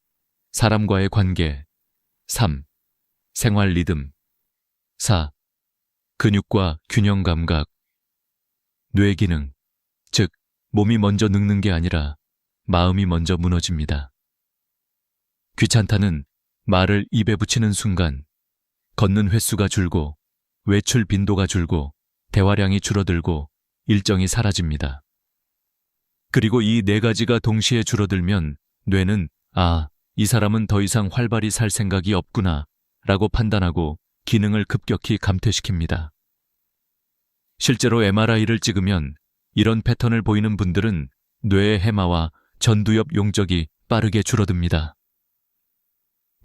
사람과의 관계. 3. 생활 리듬. 4. 근육과 균형 감각. 뇌 기능, 즉 몸이 먼저 늙는 게 아니라 마음이 먼저 무너집니다. 귀찮다는 말을 입에 붙이는 순간 걷는 횟수가 줄고 외출 빈도가 줄고 대화량이 줄어들고 일정이 사라집니다. 그리고 이 네 가지가 동시에 줄어들면 뇌는 이 사람은 더 이상 활발히 살 생각이 없구나 라고 판단하고 기능을 급격히 감퇴시킵니다. 실제로 MRI를 찍으면 이런 패턴을 보이는 분들은 뇌의 해마와 전두엽 용적이 빠르게 줄어듭니다.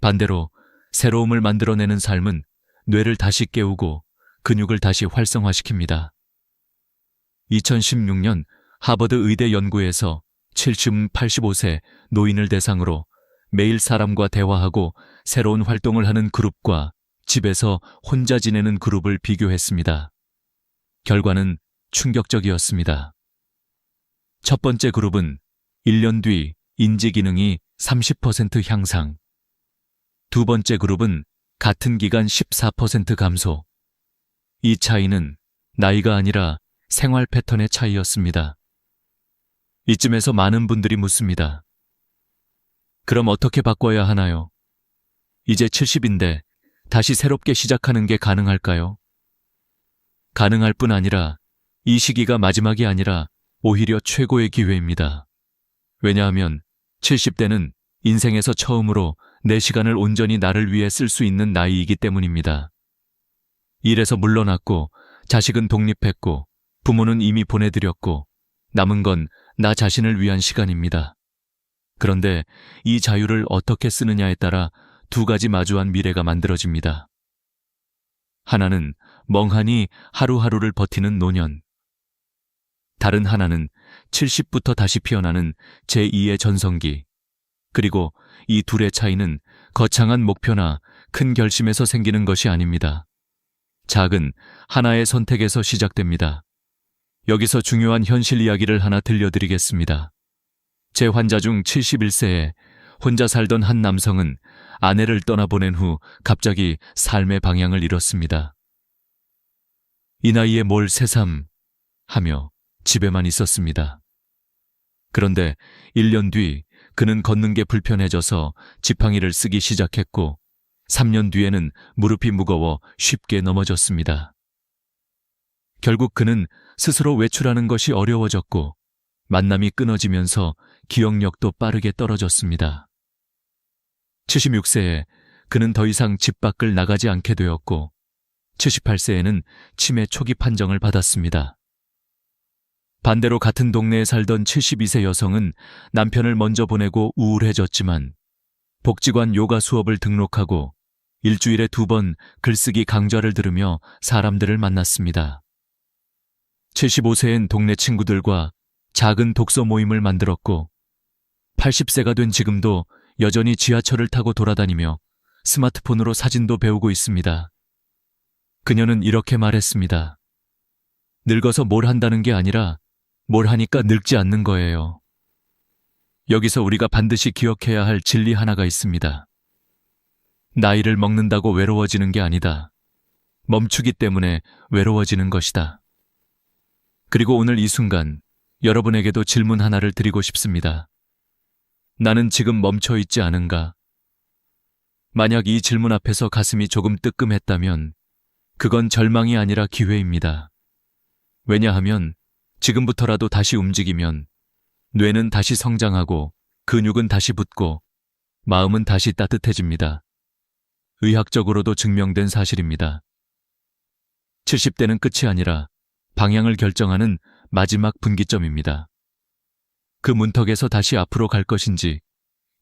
반대로 새로움을 만들어내는 삶은 뇌를 다시 깨우고 근육을 다시 활성화시킵니다. 2016년 하버드 의대 연구에서 70, 85세 노인을 대상으로 매일 사람과 대화하고 새로운 활동을 하는 그룹과 집에서 혼자 지내는 그룹을 비교했습니다. 결과는 충격적이었습니다. 첫 번째 그룹은 1년 뒤 인지 기능이 30% 향상, 두 번째 그룹은 같은 기간 14% 감소. 이 차이는 나이가 아니라 생활 패턴의 차이였습니다. 이쯤에서 많은 분들이 묻습니다. 그럼 어떻게 바꿔야 하나요? 이제 70인데 다시 새롭게 시작하는 게 가능할까요? 가능할 뿐 아니라 이 시기가 마지막이 아니라 오히려 최고의 기회입니다. 왜냐하면 70대는 인생에서 처음으로 내 시간을 온전히 나를 위해 쓸 수 있는 나이이기 때문입니다. 일에서 물러났고 자식은 독립했고 부모는 이미 보내드렸고 남은 건 나 자신을 위한 시간입니다. 그런데 이 자유를 어떻게 쓰느냐에 따라 두 가지 마주한 미래가 만들어집니다. 하나는 멍하니 하루하루를 버티는 노년. 다른 하나는 70부터 다시 피어나는 제2의 전성기. 그리고 이 둘의 차이는 거창한 목표나 큰 결심에서 생기는 것이 아닙니다. 작은 하나의 선택에서 시작됩니다. 여기서 중요한 현실 이야기를 하나 들려드리겠습니다. 제 환자 중 71세에 혼자 살던 한 남성은 아내를 떠나보낸 후 갑자기 삶의 방향을 잃었습니다. 이 나이에 뭘 새삼 하며 집에만 있었습니다. 그런데 1년 뒤 그는 걷는 게 불편해져서 지팡이를 쓰기 시작했고 3년 뒤에는 무릎이 무거워 쉽게 넘어졌습니다. 결국 그는 스스로 외출하는 것이 어려워졌고 만남이 끊어지면서 기억력도 빠르게 떨어졌습니다. 76세에 그는 더 이상 집 밖을 나가지 않게 되었고 78세에는 치매 초기 판정을 받았습니다. 반대로 같은 동네에 살던 72세 여성은 남편을 먼저 보내고 우울해졌지만 복지관 요가 수업을 등록하고 일주일에 2번 글쓰기 강좌를 들으며 사람들을 만났습니다. 75세엔 동네 친구들과 작은 독서 모임을 만들었고 80세가 된 지금도 여전히 지하철을 타고 돌아다니며 스마트폰으로 사진도 배우고 있습니다. 그녀는 이렇게 말했습니다. 늙어서 뭘 한다는 게 아니라 뭘 하니까 늙지 않는 거예요. 여기서 우리가 반드시 기억해야 할 진리 하나가 있습니다. 나이를 먹는다고 외로워지는 게 아니다. 멈추기 때문에 외로워지는 것이다. 그리고 오늘 이 순간 여러분에게도 질문 하나를 드리고 싶습니다. 나는 지금 멈춰 있지 않은가? 만약 이 질문 앞에서 가슴이 조금 뜨끔했다면 그건 절망이 아니라 기회입니다. 왜냐하면 지금부터라도 다시 움직이면 뇌는 다시 성장하고 근육은 다시 붙고 마음은 다시 따뜻해집니다. 의학적으로도 증명된 사실입니다. 70대는 끝이 아니라 방향을 결정하는 마지막 분기점입니다. 그 문턱에서 다시 앞으로 갈 것인지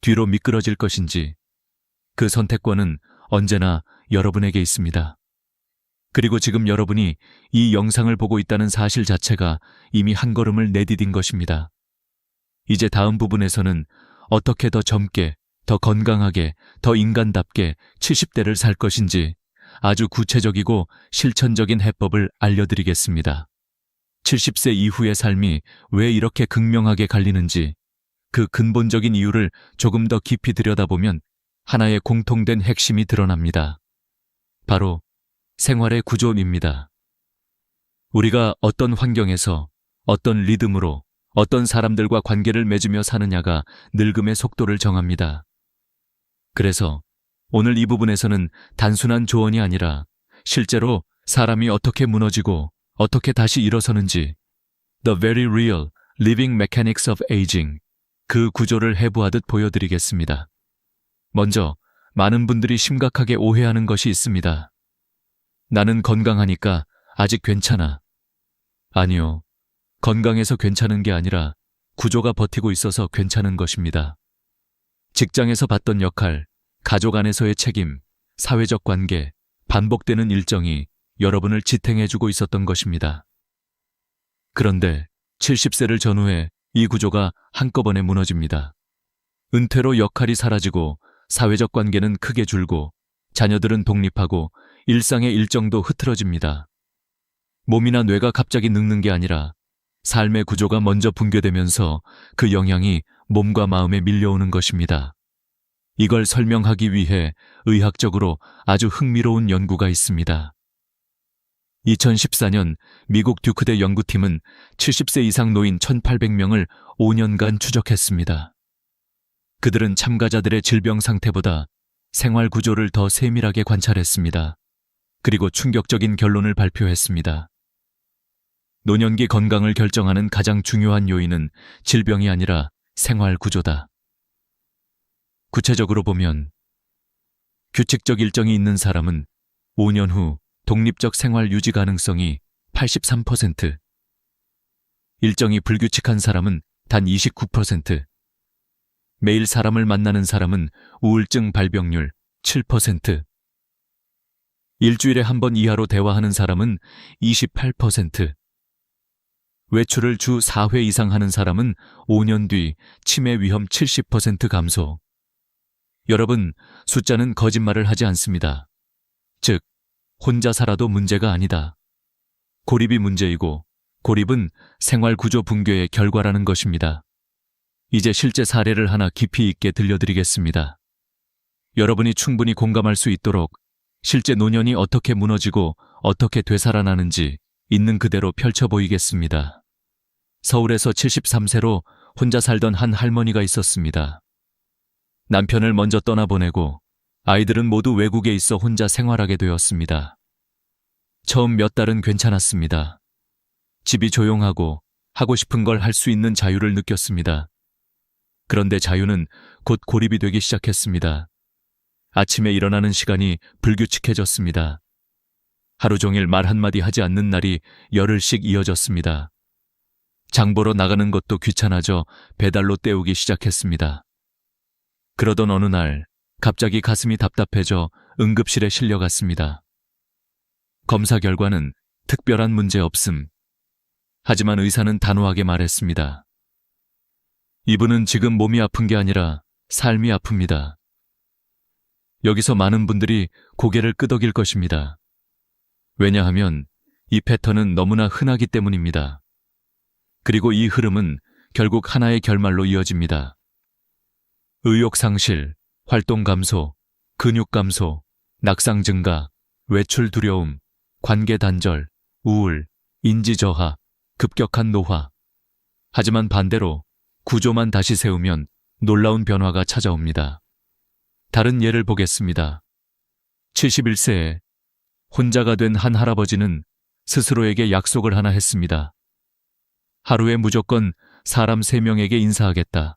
뒤로 미끄러질 것인지 그 선택권은 언제나 여러분에게 있습니다. 그리고 지금 여러분이 이 영상을 보고 있다는 사실 자체가 이미 한 걸음을 내디딘 것입니다. 이제 다음 부분에서는 어떻게 더 젊게, 더 건강하게, 더 인간답게 70대를 살 것인지 아주 구체적이고 실천적인 해법을 알려드리겠습니다. 70세 이후의 삶이 왜 이렇게 극명하게 갈리는지 그 근본적인 이유를 조금 더 깊이 들여다보면 하나의 공통된 핵심이 드러납니다. 바로 생활의 구조입니다. 우리가 어떤 환경에서, 어떤 리듬으로, 어떤 사람들과 관계를 맺으며 사느냐가 늙음의 속도를 정합니다. 그래서 오늘 이 부분에서는 단순한 조언이 아니라 실제로 사람이 어떻게 무너지고 어떻게 다시 일어서는지 The very real, Living Mechanics of Aging, 그 구조를 해부하듯 보여드리겠습니다. 먼저 많은 분들이 심각하게 오해하는 것이 있습니다. 나는 건강하니까 아직 괜찮아. 아니요. 건강해서 괜찮은 게 아니라 구조가 버티고 있어서 괜찮은 것입니다. 직장에서 받던 역할, 가족 안에서의 책임, 사회적 관계, 반복되는 일정이 여러분을 지탱해주고 있었던 것입니다. 그런데 70세를 전후해 이 구조가 한꺼번에 무너집니다. 은퇴로 역할이 사라지고 사회적 관계는 크게 줄고 자녀들은 독립하고 일상의 일정도 흐트러집니다. 몸이나 뇌가 갑자기 늙는 게 아니라 삶의 구조가 먼저 붕괴되면서 그 영향이 몸과 마음에 밀려오는 것입니다. 이걸 설명하기 위해 의학적으로 아주 흥미로운 연구가 있습니다. 2014년 미국 듀크대 연구팀은 70세 이상 노인 1,800명을 5년간 추적했습니다. 그들은 참가자들의 질병 상태보다 생활 구조를 더 세밀하게 관찰했습니다. 그리고 충격적인 결론을 발표했습니다. 노년기 건강을 결정하는 가장 중요한 요인은 질병이 아니라 생활 구조다. 구체적으로 보면 규칙적 일정이 있는 사람은 5년 후 독립적 생활 유지 가능성이 83%, 일정이 불규칙한 사람은 단 29%, 매일 사람을 만나는 사람은 우울증 발병률 7%, 일주일에 한 번 이하로 대화하는 사람은 28%, 외출을 주 4회 이상 하는 사람은 5년 뒤 치매 위험 70% 감소. 여러분, 숫자는 거짓말을 하지 않습니다. 즉, 혼자 살아도 문제가 아니다. 고립이 문제이고 고립은 생활 구조 붕괴의 결과라는 것입니다. 이제 실제 사례를 하나 깊이 있게 들려드리겠습니다. 여러분이 충분히 공감할 수 있도록 실제 노년이 어떻게 무너지고 어떻게 되살아나는지 있는 그대로 펼쳐 보이겠습니다. 서울에서 73세로 혼자 살던 한 할머니가 있었습니다. 남편을 먼저 떠나보내고 아이들은 모두 외국에 있어 혼자 생활하게 되었습니다. 처음 몇 달은 괜찮았습니다. 집이 조용하고 하고 싶은 걸 할 수 있는 자유를 느꼈습니다. 그런데 자유는 곧 고립이 되기 시작했습니다. 아침에 일어나는 시간이 불규칙해졌습니다. 하루 종일 말 한마디 하지 않는 날이 열흘씩 이어졌습니다. 장보러 나가는 것도 귀찮아져 배달로 때우기 시작했습니다. 그러던 어느 날 갑자기 가슴이 답답해져 응급실에 실려갔습니다. 검사 결과는 특별한 문제 없음. 하지만 의사는 단호하게 말했습니다. 이분은 지금 몸이 아픈 게 아니라 삶이 아픕니다. 여기서 많은 분들이 고개를 끄덕일 것입니다. 왜냐하면 이 패턴은 너무나 흔하기 때문입니다. 그리고 이 흐름은 결국 하나의 결말로 이어집니다. 의욕 상실, 활동 감소, 근육 감소, 낙상 증가, 외출 두려움, 관계 단절, 우울, 인지 저하, 급격한 노화. 하지만 반대로 구조만 다시 세우면 놀라운 변화가 찾아옵니다. 다른 예를 보겠습니다. 71세에 혼자가 된 한 할아버지는 스스로에게 약속을 하나 했습니다. 하루에 무조건 사람 3명에게 인사하겠다.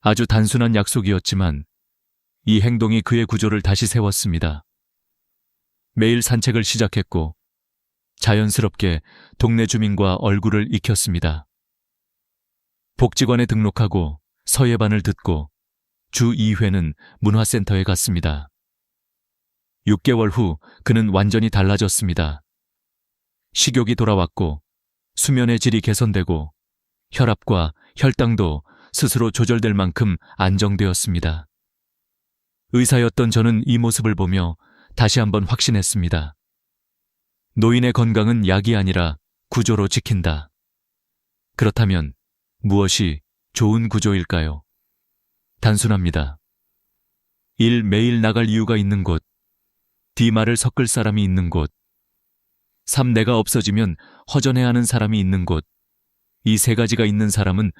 아주 단순한 약속이었지만 이 행동이 그의 구조를 다시 세웠습니다. 매일 산책을 시작했고 자연스럽게 동네 주민과 얼굴을 익혔습니다. 복지관에 등록하고 서예반을 듣고 주 2회는 문화센터에 갔습니다. 6개월 후 그는 완전히 달라졌습니다. 식욕이 돌아왔고 수면의 질이 개선되고 혈압과 혈당도 스스로 조절될 만큼 안정되었습니다. 의사였던 저는 이 모습을 보며 다시 한번 확신했습니다. 노인의 건강은 약이 아니라 구조로 지킨다. 그렇다면 무엇이 좋은 구조일까요? 단순합니다. 1. 매일 나갈 이유가 있는 곳. D. 말을 섞을 사람이 있는 곳. 3. 내가 없어지면 허전해하는 사람이 있는 곳. 이 3가지가 있는 사람은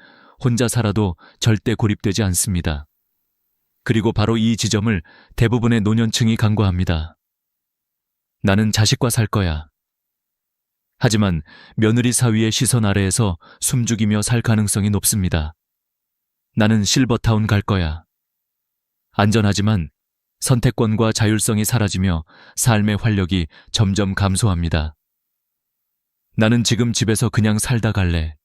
혼자 살아도 절대 고립되지 않습니다. 그리고 바로 이 지점을 대부분의 노년층이 간과합니다. 나는 자식과 살 거야. 하지만 며느리 사위의 시선 아래에서 숨죽이며 살 가능성이 높습니다. 나는 실버타운 갈 거야. 안전하지만 선택권과 자율성이 사라지며 삶의 활력이 점점 감소합니다. 나는 지금 집에서 그냥 살다 갈래.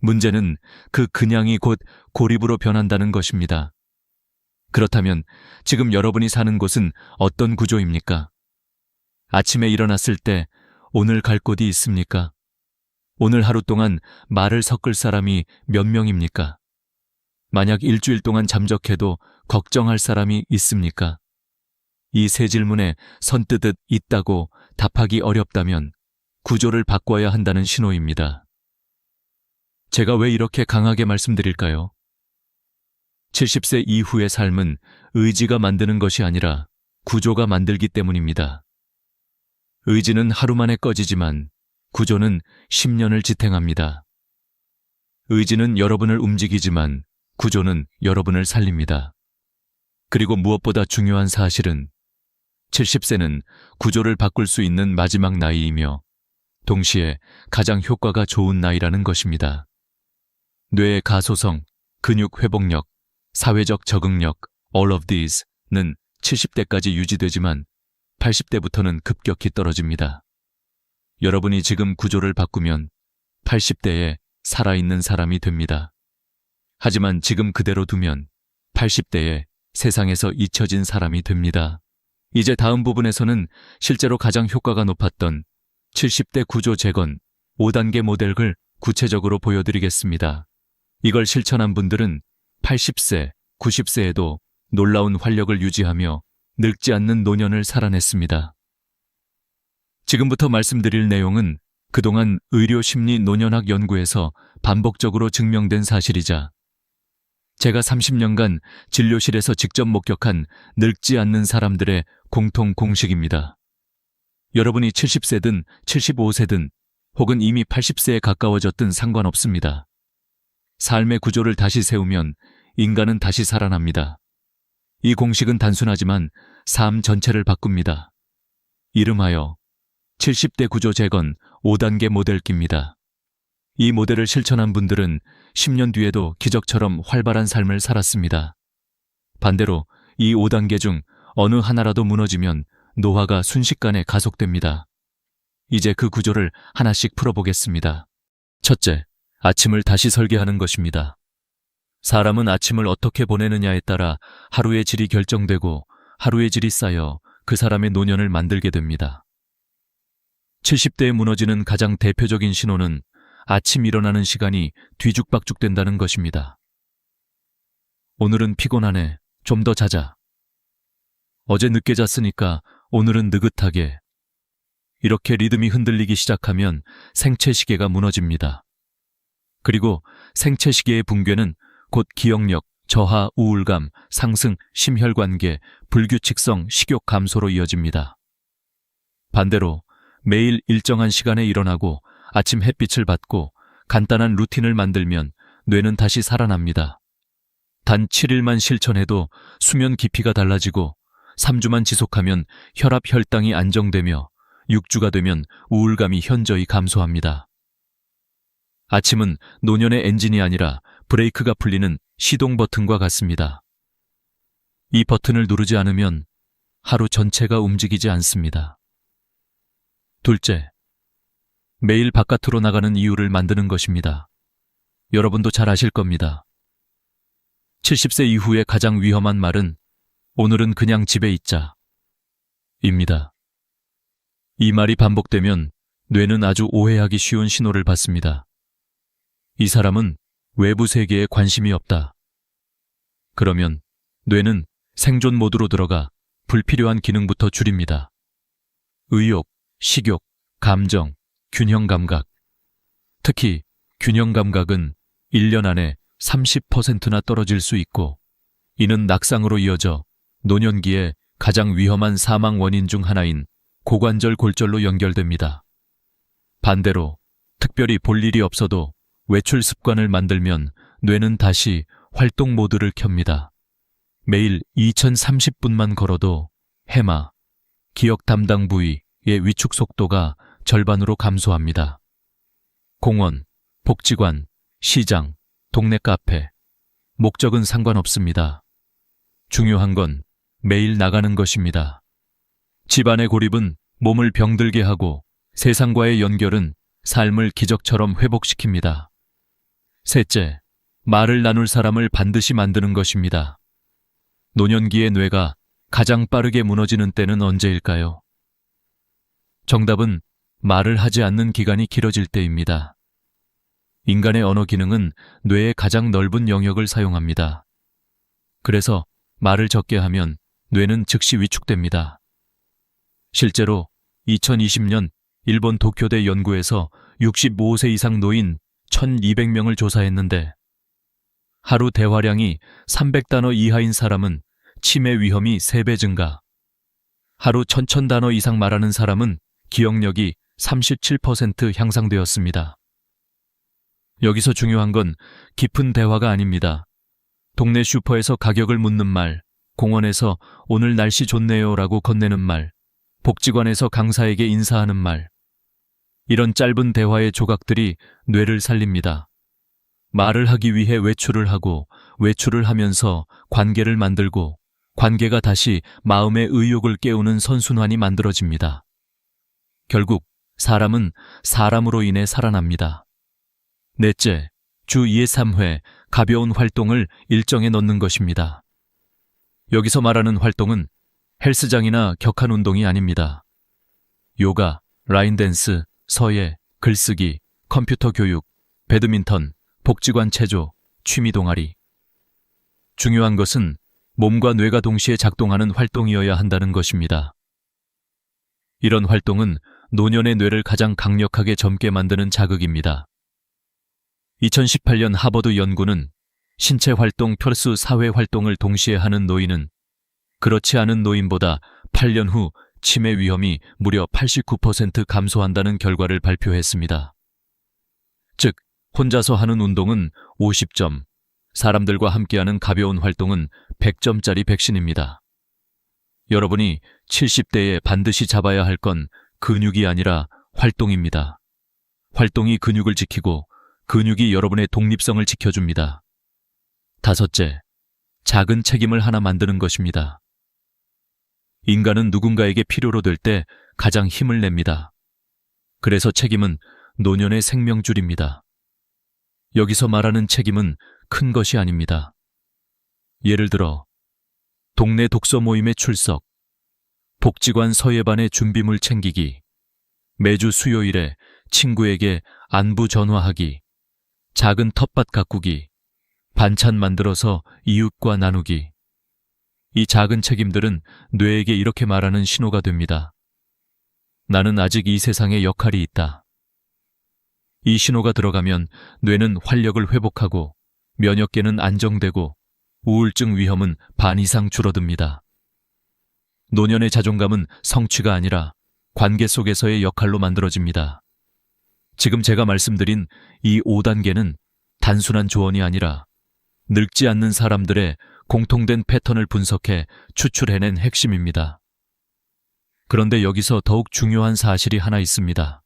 문제는 그 그냥이 곧 고립으로 변한다는 것입니다. 그렇다면 지금 여러분이 사는 곳은 어떤 구조입니까? 아침에 일어났을 때 오늘 갈 곳이 있습니까? 오늘 하루 동안 말을 섞을 사람이 몇 명입니까? 만약 일주일 동안 잠적해도 걱정할 사람이 있습니까? 이 세 질문에 선뜻 있다고 답하기 어렵다면 구조를 바꿔야 한다는 신호입니다. 제가 왜 이렇게 강하게 말씀드릴까요? 70세 이후의 삶은 의지가 만드는 것이 아니라 구조가 만들기 때문입니다. 의지는 하루 만에 꺼지지만 구조는 10년을 지탱합니다. 의지는 여러분을 움직이지만 구조는 여러분을 살립니다. 그리고 무엇보다 중요한 사실은 70세는 구조를 바꿀 수 있는 마지막 나이이며 동시에 가장 효과가 좋은 나이라는 것입니다. 뇌의 가소성, 근육 회복력, 사회적 적응력, all of these는 70대까지 유지되지만 80대부터는 급격히 떨어집니다. 여러분이 지금 구조를 바꾸면 80대에 살아있는 사람이 됩니다. 하지만 지금 그대로 두면 80대에 세상에서 잊혀진 사람이 됩니다. 이제 다음 부분에서는 실제로 가장 효과가 높았던 70대 구조 재건 5단계 모델을 구체적으로 보여드리겠습니다. 이걸 실천한 분들은 80세, 90세에도 놀라운 활력을 유지하며 늙지 않는 노년을 살아냈습니다. 지금부터 말씀드릴 내용은 그동안 의료심리 노년학 연구에서 반복적으로 증명된 사실이자 제가 30년간 진료실에서 직접 목격한 늙지 않는 사람들의 공통 공식입니다. 여러분이 70세든 75세든 혹은 이미 80세에 가까워졌든 상관없습니다. 삶의 구조를 다시 세우면 인간은 다시 살아납니다. 이 공식은 단순하지만 삶 전체를 바꿉니다. 이름하여 70대 구조 재건 5단계 모델기입니다. 이 모델을 실천한 분들은 10년 뒤에도 기적처럼 활발한 삶을 살았습니다. 반대로 이 5단계 중 어느 하나라도 무너지면 노화가 순식간에 가속됩니다. 이제 그 구조를 하나씩 풀어보겠습니다. 첫째, 아침을 다시 설계하는 것입니다. 사람은 아침을 어떻게 보내느냐에 따라 하루의 질이 결정되고 하루의 질이 쌓여 그 사람의 노년을 만들게 됩니다. 70대에 무너지는 가장 대표적인 신호는 아침 일어나는 시간이 뒤죽박죽된다는 것입니다. 오늘은 피곤하네. 좀 더 자자. 어제 늦게 잤으니까 오늘은 느긋하게. 이렇게 리듬이 흔들리기 시작하면 생체시계가 무너집니다. 그리고 생체시계의 붕괴는 곧 기억력, 저하, 우울감, 상승, 심혈관계, 불규칙성, 식욕 감소로 이어집니다. 반대로 매일 일정한 시간에 일어나고 아침 햇빛을 받고 간단한 루틴을 만들면 뇌는 다시 살아납니다. 단 7일만 실천해도 수면 깊이가 달라지고 3주만 지속하면 혈압 혈당이 안정되며 6주가 되면 우울감이 현저히 감소합니다. 아침은 노년의 엔진이 아니라 브레이크가 풀리는 시동 버튼과 같습니다. 이 버튼을 누르지 않으면 하루 전체가 움직이지 않습니다. 둘째, 매일 바깥으로 나가는 이유를 만드는 것입니다. 여러분도 잘 아실 겁니다. 70세 이후의 가장 위험한 말은 오늘은 그냥 집에 있자 입니다. 이 말이 반복되면 뇌는 아주 오해하기 쉬운 신호를 받습니다. 이 사람은 외부 세계에 관심이 없다. 그러면 뇌는 생존 모드로 들어가 불필요한 기능부터 줄입니다. 의욕, 식욕, 감정, 균형 감각. 특히 균형 감각은 1년 안에 30%나 떨어질 수 있고 이는 낙상으로 이어져 노년기에 가장 위험한 사망 원인 중 하나인 고관절 골절로 연결됩니다. 반대로 특별히 볼 일이 없어도 외출 습관을 만들면 뇌는 다시 활동 모드를 켭니다. 매일 2030분만 걸어도 해마, 기억 담당 부위의 위축 속도가 절반으로 감소합니다. 공원, 복지관, 시장, 동네 카페, 목적은 상관없습니다. 중요한 건 매일 나가는 것입니다. 집안의 고립은 몸을 병들게 하고 세상과의 연결은 삶을 기적처럼 회복시킵니다. 셋째, 말을 나눌 사람을 반드시 만드는 것입니다. 노년기의 뇌가 가장 빠르게 무너지는 때는 언제일까요? 정답은 말을 하지 않는 기간이 길어질 때입니다. 인간의 언어 기능은 뇌의 가장 넓은 영역을 사용합니다. 그래서 말을 적게 하면 뇌는 즉시 위축됩니다. 실제로 2020년 일본 도쿄대 연구에서 65세 이상 노인 1,200명을 조사했는데 하루 대화량이 300단어 이하인 사람은 치매 위험이 3배 증가, 하루 1,000단어 이상 말하는 사람은 기억력이 37% 향상되었습니다. 여기서 중요한 건 깊은 대화가 아닙니다. 동네 슈퍼에서 가격을 묻는 말, 공원에서 오늘 날씨 좋네요 라고 건네는 말, 복지관에서 강사에게 인사하는 말. 이런 짧은 대화의 조각들이 뇌를 살립니다. 말을 하기 위해 외출을 하고 외출을 하면서 관계를 만들고 관계가 다시 마음의 의욕을 깨우는 선순환이 만들어집니다. 결국 사람은 사람으로 인해 살아납니다. 넷째, 주 2회 3회 가벼운 활동을 일정에 넣는 것입니다. 여기서 말하는 활동은 헬스장이나 격한 운동이 아닙니다. 요가, 라인댄스, 서예, 글쓰기, 컴퓨터 교육, 배드민턴, 복지관 체조, 취미 동아리. 중요한 것은 몸과 뇌가 동시에 작동하는 활동이어야 한다는 것입니다. 이런 활동은 노년의 뇌를 가장 강력하게 젊게 만드는 자극입니다. 2018년 하버드 연구는 신체 활동 플러스 사회 활동을 동시에 하는 노인은 그렇지 않은 노인보다 8년 후 치매 위험이 무려 89% 감소한다는 결과를 발표했습니다. 즉, 혼자서 하는 운동은 50점, 사람들과 함께하는 가벼운 활동은 100점짜리 백신입니다. 여러분이 70대에 반드시 잡아야 할 건 근육이 아니라 활동입니다. 활동이 근육을 지키고 근육이 여러분의 독립성을 지켜줍니다. 다섯째, 작은 책임을 하나 만드는 것입니다. 인간은 누군가에게 필요로 될 때 가장 힘을 냅니다. 그래서 책임은 노년의 생명줄입니다. 여기서 말하는 책임은 큰 것이 아닙니다. 예를 들어 동네 독서 모임에 출석, 복지관 서예반의 준비물 챙기기, 매주 수요일에 친구에게 안부 전화하기, 작은 텃밭 가꾸기, 반찬 만들어서 이웃과 나누기. 이 작은 책임들은 뇌에게 이렇게 말하는 신호가 됩니다. 나는 아직 이 세상에 역할이 있다. 이 신호가 들어가면 뇌는 활력을 회복하고 면역계는 안정되고 우울증 위험은 반 이상 줄어듭니다. 노년의 자존감은 성취가 아니라 관계 속에서의 역할로 만들어집니다. 지금 제가 말씀드린 이 5단계는 단순한 조언이 아니라 늙지 않는 사람들의 공통된 패턴을 분석해 추출해낸 핵심입니다. 그런데 여기서 더욱 중요한 사실이 하나 있습니다.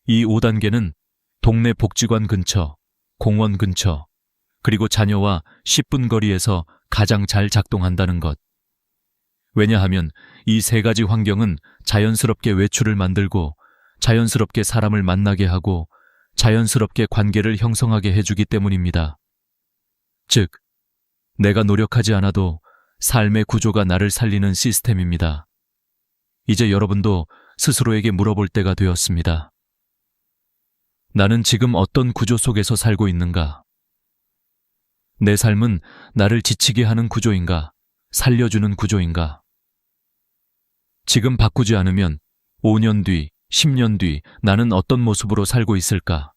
이 5단계는 동네 복지관 근처, 공원 근처, 그리고 자녀와 10분 거리에서 가장 잘 작동한다는 것. 왜냐하면 이 세 가지 환경은 자연스럽게 외출을 만들고 자연스럽게 사람을 만나게 하고 자연스럽게 관계를 형성하게 해주기 때문입니다. 즉, 내가 노력하지 않아도 삶의 구조가 나를 살리는 시스템입니다. 이제 여러분도 스스로에게 물어볼 때가 되었습니다. 나는 지금 어떤 구조 속에서 살고 있는가? 내 삶은 나를 지치게 하는 구조인가? 살려주는 구조인가? 지금 바꾸지 않으면 5년 뒤, 10년 뒤 나는 어떤 모습으로 살고 있을까?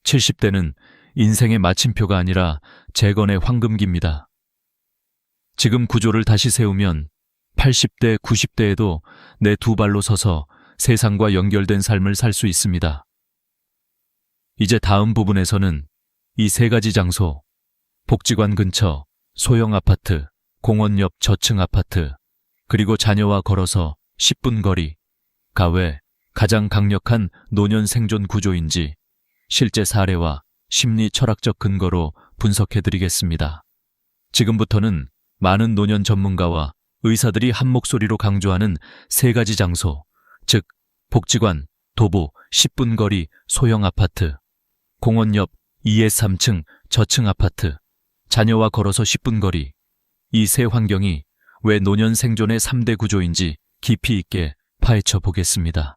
70대는 인생의 마침표가 아니라 재건의 황금기입니다. 지금 구조를 다시 세우면 80대, 90대에도 내 두 발로 서서 세상과 연결된 삶을 살 수 있습니다. 이제 다음 부분에서는 이 세 가지 장소, 복지관 근처, 소형 아파트, 공원 옆 저층 아파트, 그리고 자녀와 걸어서 10분 거리, 가외, 가장 강력한 노년 생존 구조인지 실제 사례와 심리 철학적 근거로 분석해드리겠습니다. 지금부터는 많은 노년 전문가와 의사들이 한 목소리로 강조하는 세 가지 장소, 즉 복지관, 도보, 10분 거리 소형 아파트, 공원 옆 2에서 3층 저층 아파트, 자녀와 걸어서 10분 거리, 이 세 환경이 왜 노년 생존의 3대 구조인지 깊이 있게 파헤쳐 보겠습니다.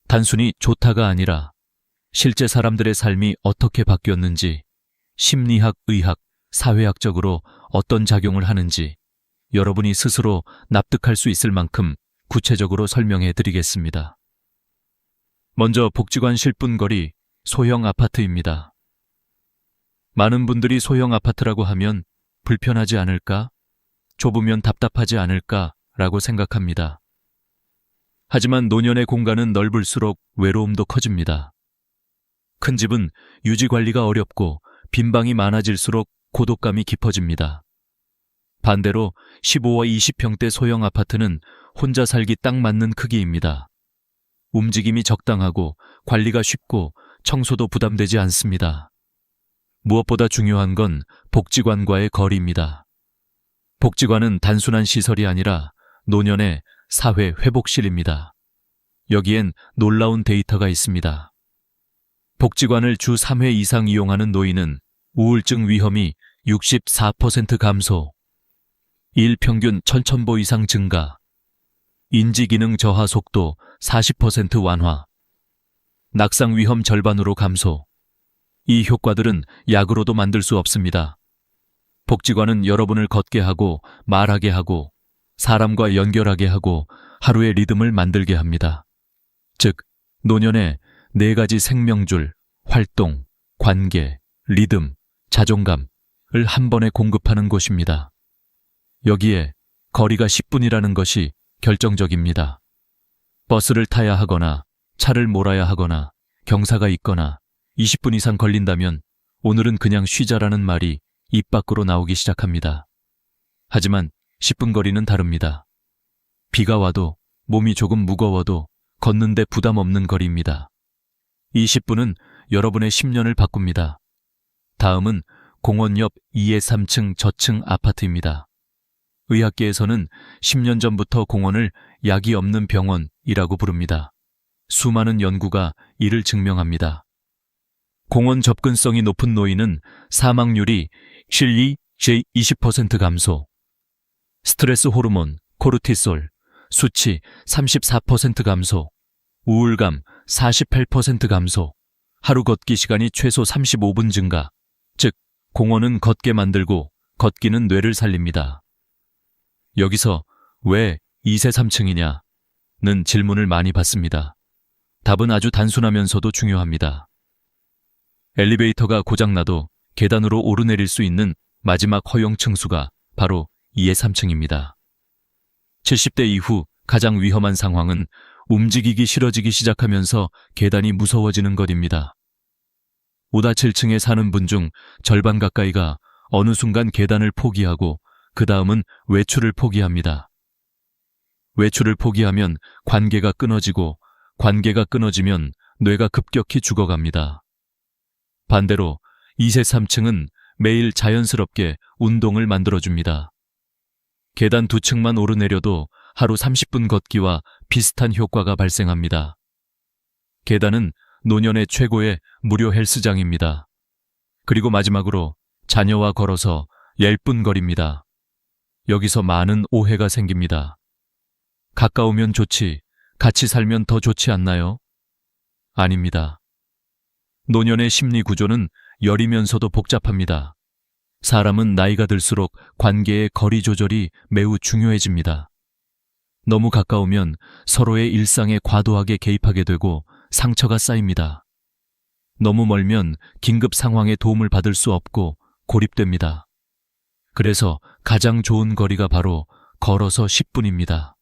단순히 좋다가 아니라 실제 사람들의 삶이 어떻게 바뀌었는지, 심리학, 의학, 사회학적으로 어떤 작용을 하는지 여러분이 스스로 납득할 수 있을 만큼 구체적으로 설명해 드리겠습니다. 먼저 복지관 10분 거리 소형 아파트입니다. 많은 분들이 소형 아파트라고 하면 불편하지 않을까? 좁으면 답답하지 않을까? 라고 생각합니다. 하지만 노년의 공간은 넓을수록 외로움도 커집니다. 큰 집은 유지 관리가 어렵고 빈방이 많아질수록 고독감이 깊어집니다. 반대로 15와 20평대 소형 아파트는 혼자 살기 딱 맞는 크기입니다. 움직임이 적당하고 관리가 쉽고 청소도 부담되지 않습니다. 무엇보다 중요한 건 복지관과의 거리입니다. 복지관은 단순한 시설이 아니라 노년의 사회 회복실입니다. 여기엔 놀라운 데이터가 있습니다. 복지관을 주 3회 이상 이용하는 노인은 우울증 위험이 64% 감소, 일 평균 1000보 이상 증가, 인지기능 저하 속도 40% 완화, 낙상 위험 절반으로 감소. 이 효과들은 약으로도 만들 수 없습니다. 복지관은 여러분을 걷게 하고 말하게 하고 사람과 연결하게 하고 하루의 리듬을 만들게 합니다. 즉, 노년의 4가지 생명줄, 활동, 관계, 리듬, 자존감을 한 번에 공급하는 곳입니다. 여기에 거리가 10분이라는 것이 결정적입니다. 버스를 타야 하거나 차를 몰아야 하거나 경사가 있거나 20분 이상 걸린다면 오늘은 그냥 쉬자라는 말이 입 밖으로 나오기 시작합니다. 하지만 10분 거리는 다릅니다. 비가 와도 몸이 조금 무거워도 걷는데 부담 없는 거리입니다. 이 10분은 여러분의 10년을 바꿉니다. 다음은 공원 옆 2에서 3층 저층 아파트입니다. 의학계에서는 10년 전부터 공원을 약이 없는 병원이라고 부릅니다. 수많은 연구가 이를 증명합니다. 공원 접근성이 높은 노인은 사망률이 실리 제20% 감소, 스트레스 호르몬, 코르티솔, 수치 34% 감소, 우울감 48% 감소, 하루 걷기 시간이 최소 35분 증가, 즉 공원은 걷게 만들고 걷기는 뇌를 살립니다. 여기서 왜 2세 3층이냐는 질문을 많이 받습니다. 답은 아주 단순하면서도 중요합니다. 엘리베이터가 고장나도 계단으로 오르내릴 수 있는 마지막 허용 층수가 바로 2의 3층입니다. 70대 이후 가장 위험한 상황은 움직이기 싫어지기 시작하면서 계단이 무서워지는 것입니다. 5다 7층에 사는 분 중 절반 가까이가 어느 순간 계단을 포기하고 그 다음은 외출을 포기합니다. 외출을 포기하면 관계가 끊어지고 관계가 끊어지면 뇌가 급격히 죽어갑니다. 반대로 2세 3층은 매일 자연스럽게 운동을 만들어줍니다. 계단 2층만 오르내려도 하루 30분 걷기와 비슷한 효과가 발생합니다. 계단은 노년의 최고의 무료 헬스장입니다. 그리고 마지막으로 자녀와 걸어서 10분 거리입니다. 여기서 많은 오해가 생깁니다. 가까우면 좋지, 같이 살면 더 좋지 않나요? 아닙니다. 노년의 심리 구조는 여리면서도 복잡합니다. 사람은 나이가 들수록 관계의 거리 조절이 매우 중요해집니다. 너무 가까우면 서로의 일상에 과도하게 개입하게 되고 상처가 쌓입니다. 너무 멀면 긴급 상황에 도움을 받을 수 없고 고립됩니다. 그래서 가장 좋은 거리가 바로 걸어서 10분입니다.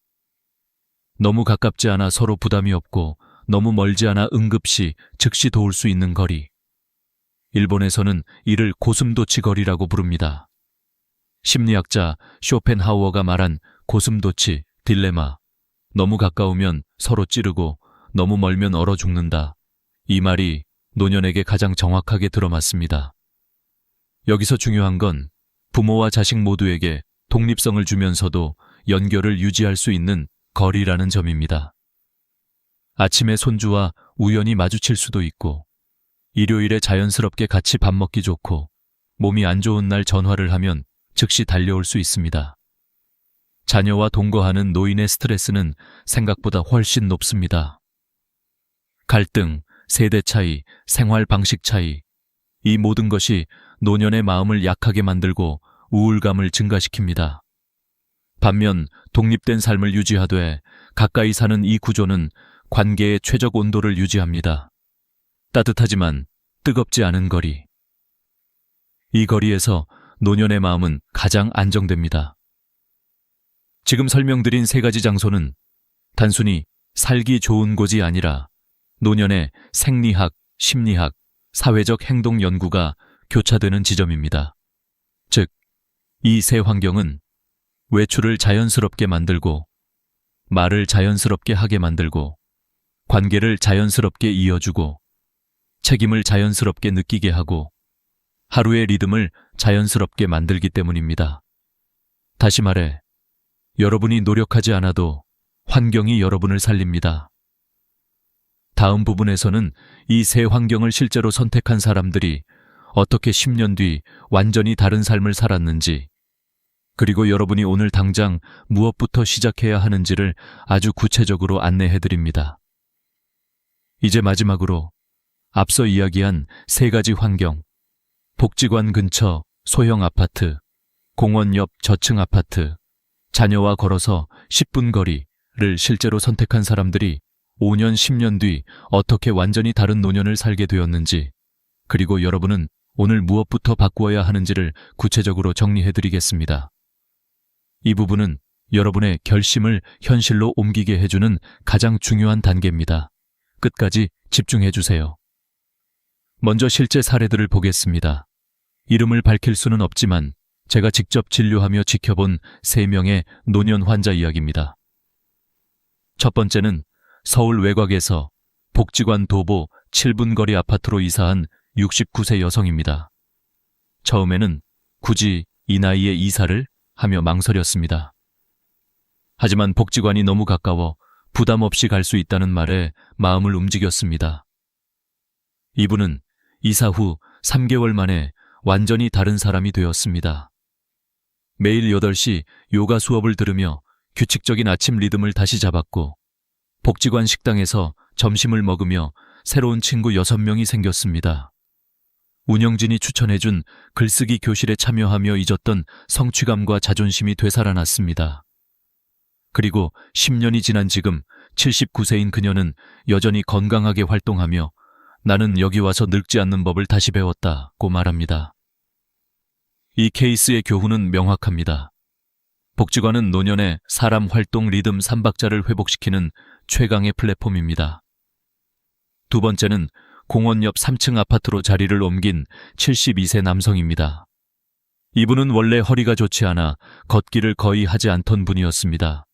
너무 가깝지 않아 서로 부담이 없고 너무 멀지 않아 응급시 즉시 도울 수 있는 거리. 일본에서는 이를 고슴도치 거리라고 부릅니다. 심리학자 쇼펜하우어가 말한 고슴도치 딜레마. 너무 가까우면 서로 찌르고 너무 멀면 얼어 죽는다. 이 말이 노년에게 가장 정확하게 들어맞습니다. 여기서 중요한 건 부모와 자식 모두에게 독립성을 주면서도 연결을 유지할 수 있는 거리라는 점입니다. 아침에 손주와 우연히 마주칠 수도 있고, 일요일에 자연스럽게 같이 밥 먹기 좋고, 몸이 안 좋은 날 전화를 하면 즉시 달려올 수 있습니다. 자녀와 동거하는 노인의 스트레스는 생각보다 훨씬 높습니다. 갈등, 세대 차이, 생활 방식 차이, 이 모든 것이 노년의 마음을 약하게 만들고 우울감을 증가시킵니다. 반면 독립된 삶을 유지하되 가까이 사는 이 구조는 관계의 최적 온도를 유지합니다. 따뜻하지만 뜨겁지 않은 거리. 이 거리에서 노년의 마음은 가장 안정됩니다. 지금 설명드린 세 가지 장소는 단순히 살기 좋은 곳이 아니라 노년의 생리학, 심리학, 사회적 행동 연구가 교차되는 지점입니다. 즉, 이 세 환경은 외출을 자연스럽게 만들고, 말을 자연스럽게 하게 만들고, 관계를 자연스럽게 이어주고, 책임을 자연스럽게 느끼게 하고, 하루의 리듬을 자연스럽게 만들기 때문입니다. 다시 말해, 여러분이 노력하지 않아도 환경이 여러분을 살립니다. 다음 부분에서는 이 세 환경을 실제로 선택한 사람들이 어떻게 10년 뒤 완전히 다른 삶을 살았는지, 그리고 여러분이 오늘 당장 무엇부터 시작해야 하는지를 아주 구체적으로 안내해드립니다. 이제 마지막으로 앞서 이야기한 세 가지 환경, 복지관 근처 소형 아파트, 공원 옆 저층 아파트, 자녀와 걸어서 10분 거리를 실제로 선택한 사람들이 5년, 10년 뒤 어떻게 완전히 다른 노년을 살게 되었는지, 그리고 여러분은 오늘 무엇부터 바꾸어야 하는지를 구체적으로 정리해드리겠습니다. 이 부분은 여러분의 결심을 현실로 옮기게 해주는 가장 중요한 단계입니다. 끝까지 집중해주세요. 먼저 실제 사례들을 보겠습니다. 이름을 밝힐 수는 없지만 제가 직접 진료하며 지켜본 3명의 노년 환자 이야기입니다. 첫 번째는 서울 외곽에서 복지관 도보 7분 거리 아파트로 이사한 69세 여성입니다. 처음에는 굳이 이 나이에 이사를 하며 망설였습니다. 하지만 복지관이 너무 가까워 부담 없이 갈 수 있다는 말에 마음을 움직였습니다. 이분은 이사 후 3개월 만에 완전히 다른 사람이 되었습니다. 매일 8시 요가 수업을 들으며 규칙적인 아침 리듬을 다시 잡았고, 복지관 식당에서 점심을 먹으며 새로운 친구 6명이 생겼습니다. 운영진이 추천해준 글쓰기 교실에 참여하며 잊었던 성취감과 자존심이 되살아났습니다. 그리고 10년이 지난 지금 79세인 그녀는 여전히 건강하게 활동하며 나는 여기 와서 늙지 않는 법을 다시 배웠다고 말합니다. 이 케이스의 교훈은 명확합니다. 복지관은 노년의 사람 활동 리듬 3박자를 회복시키는 최강의 플랫폼입니다. 두 번째는 공원 옆 3층 아파트로 자리를 옮긴 72세 남성입니다. 이분은 원래 허리가 좋지 않아 걷기를 거의 하지 않던 분이었습니다.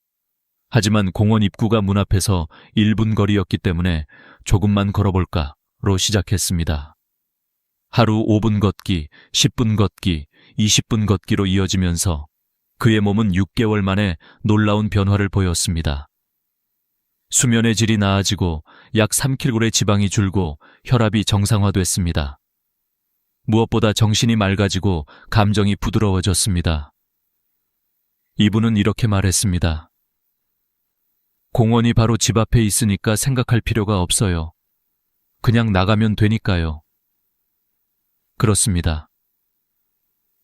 하지만 공원 입구가 문 앞에서 1분 거리였기 때문에 조금만 걸어볼까로 시작했습니다. 하루 5분 걷기, 10분 걷기, 20분 걷기로 이어지면서 그의 몸은 6개월 만에 놀라운 변화를 보였습니다. 수면의 질이 나아지고 약 3kg의 지방이 줄고 혈압이 정상화됐습니다. 무엇보다 정신이 맑아지고 감정이 부드러워졌습니다. 이분은 이렇게 말했습니다. 공원이 바로 집 앞에 있으니까 생각할 필요가 없어요. 그냥 나가면 되니까요. 그렇습니다.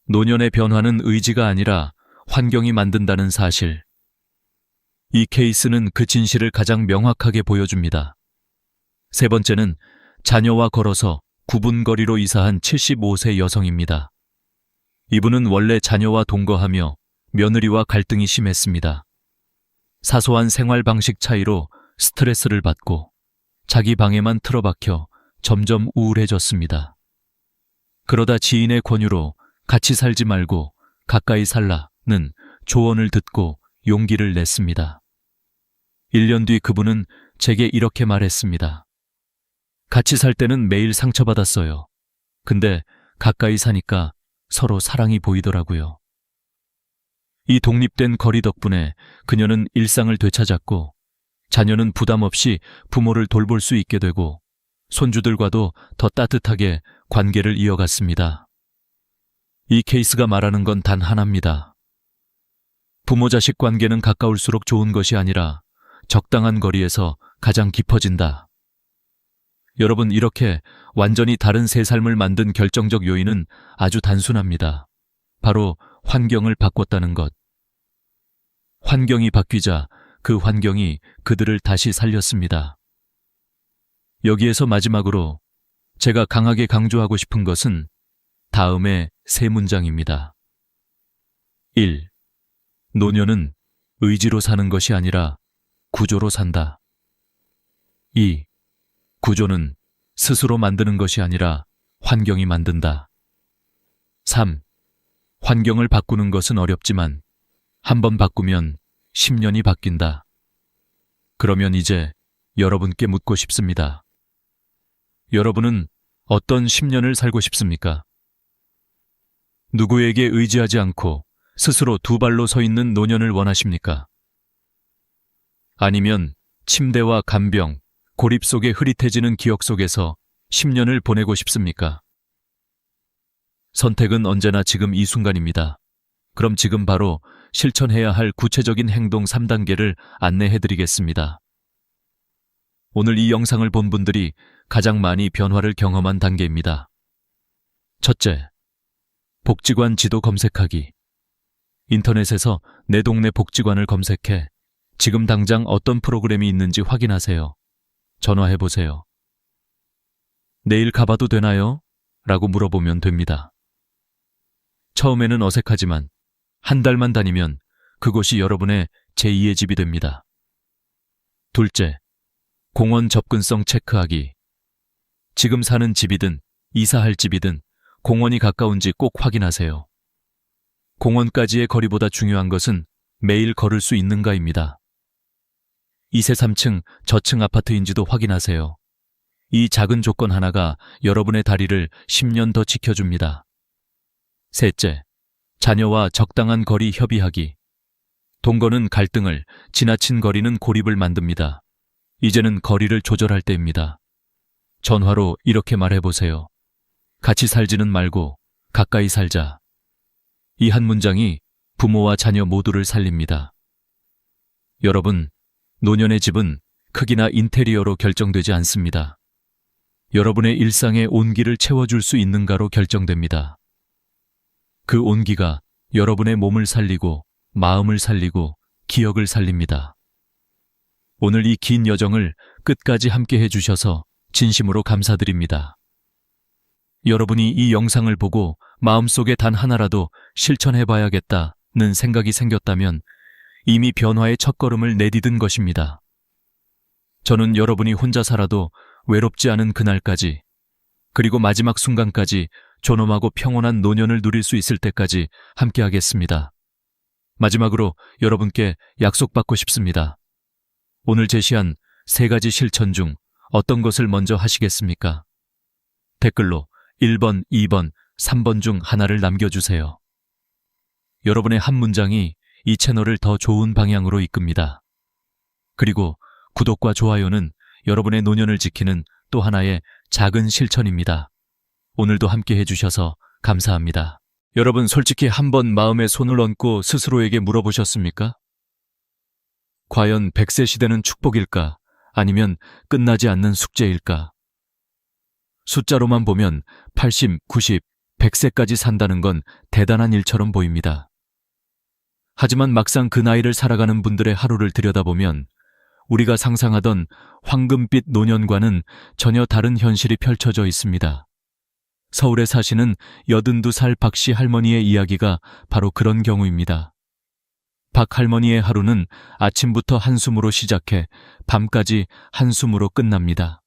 노년의 변화는 의지가 아니라 환경이 만든다는 사실. 이 케이스는 그 진실을 가장 명확하게 보여줍니다. 세 번째는 자녀와 걸어서 9분 거리로 이사한 75세 여성입니다. 이분은 원래 자녀와 동거하며 며느리와 갈등이 심했습니다. 사소한 생활 방식 차이로 스트레스를 받고 자기 방에만 틀어박혀 점점 우울해졌습니다. 그러다 지인의 권유로 같이 살지 말고 가까이 살라는 조언을 듣고 용기를 냈습니다. 1년 뒤 그분은 제게 이렇게 말했습니다. 같이 살 때는 매일 상처받았어요. 근데 가까이 사니까 서로 사랑이 보이더라고요. 이 독립된 거리 덕분에 그녀는 일상을 되찾았고 자녀는 부담 없이 부모를 돌볼 수 있게 되고 손주들과도 더 따뜻하게 관계를 이어갔습니다. 이 케이스가 말하는 건 단 하나입니다. 부모-자식 관계는 가까울수록 좋은 것이 아니라 적당한 거리에서 가장 깊어진다. 여러분, 이렇게 완전히 다른 새 삶을 만든 결정적 요인은 아주 단순합니다. 바로 환경을 바꿨다는 것. 환경이 바뀌자 그 환경이 그들을 다시 살렸습니다. 여기에서 마지막으로 제가 강하게 강조하고 싶은 것은 다음의 세 문장입니다. 1. 노년은 의지로 사는 것이 아니라 구조로 산다. 2. 구조는 스스로 만드는 것이 아니라 환경이 만든다. 3. 환경을 바꾸는 것은 어렵지만 한번 바꾸면 10년이 바뀐다. 그러면 이제 여러분께 묻고 싶습니다. 여러분은 어떤 10년을 살고 싶습니까? 누구에게 의지하지 않고 스스로 두 발로 서 있는 노년을 원하십니까? 아니면 침대와 간병, 고립 속에 흐릿해지는 기억 속에서 10년을 보내고 싶습니까? 선택은 언제나 지금 이 순간입니다. 그럼 지금 바로 실천해야 할 구체적인 행동 3단계를 안내해드리겠습니다. 오늘 이 영상을 본 분들이 가장 많이 변화를 경험한 단계입니다. 첫째, 복지관 지도 검색하기. 인터넷에서 내 동네 복지관을 검색해 지금 당장 어떤 프로그램이 있는지 확인하세요. 전화해보세요. 내일 가봐도 되나요? 라고 물어보면 됩니다. 처음에는 어색하지만 한 달만 다니면 그곳이 여러분의 제2의 집이 됩니다. 둘째, 공원 접근성 체크하기. 지금 사는 집이든 이사할 집이든 공원이 가까운지 꼭 확인하세요. 공원까지의 거리보다 중요한 것은 매일 걸을 수 있는가입니다. 2세 3층 저층 아파트인지도 확인하세요. 이 작은 조건 하나가 여러분의 다리를 10년 더 지켜줍니다. 셋째, 자녀와 적당한 거리 협의하기. 동거는 갈등을, 지나친 거리는 고립을 만듭니다. 이제는 거리를 조절할 때입니다. 전화로 이렇게 말해보세요. 같이 살지는 말고 가까이 살자. 이 한 문장이 부모와 자녀 모두를 살립니다. 여러분, 노년의 집은 크기나 인테리어로 결정되지 않습니다. 여러분의 일상의 온기를 채워줄 수 있는가로 결정됩니다. 그 온기가 여러분의 몸을 살리고 마음을 살리고 기억을 살립니다. 오늘 이 긴 여정을 끝까지 함께 해주셔서 진심으로 감사드립니다. 여러분이 이 영상을 보고 마음속에 단 하나라도 실천해봐야겠다는 생각이 생겼다면 이미 변화의 첫걸음을 내디딘 것입니다. 저는 여러분이 혼자 살아도 외롭지 않은 그날까지, 그리고 마지막 순간까지 존엄하고 평온한 노년을 누릴 수 있을 때까지 함께하겠습니다. 마지막으로 여러분께 약속받고 싶습니다. 오늘 제시한 3가지 실천 중 어떤 것을 먼저 하시겠습니까? 댓글로 1번, 2번, 3번 중 하나를 남겨주세요. 여러분의 한 문장이 이 채널을 더 좋은 방향으로 이끕니다. 그리고 구독과 좋아요는 여러분의 노년을 지키는 또 하나의 작은 실천입니다. 오늘도 함께 해주셔서 감사합니다. 여러분, 솔직히 한번 마음에 손을 얹고 스스로에게 물어보셨습니까? 과연 100세 시대는 축복일까? 아니면 끝나지 않는 숙제일까? 숫자로만 보면 80, 90, 100세까지 산다는 건 대단한 일처럼 보입니다. 하지만 막상 그 나이를 살아가는 분들의 하루를 들여다보면 우리가 상상하던 황금빛 노년과는 전혀 다른 현실이 펼쳐져 있습니다. 서울에 사시는 82살 박씨 할머니의 이야기가 바로 그런 경우입니다. 박 할머니의 하루는 아침부터 한숨으로 시작해 밤까지 한숨으로 끝납니다.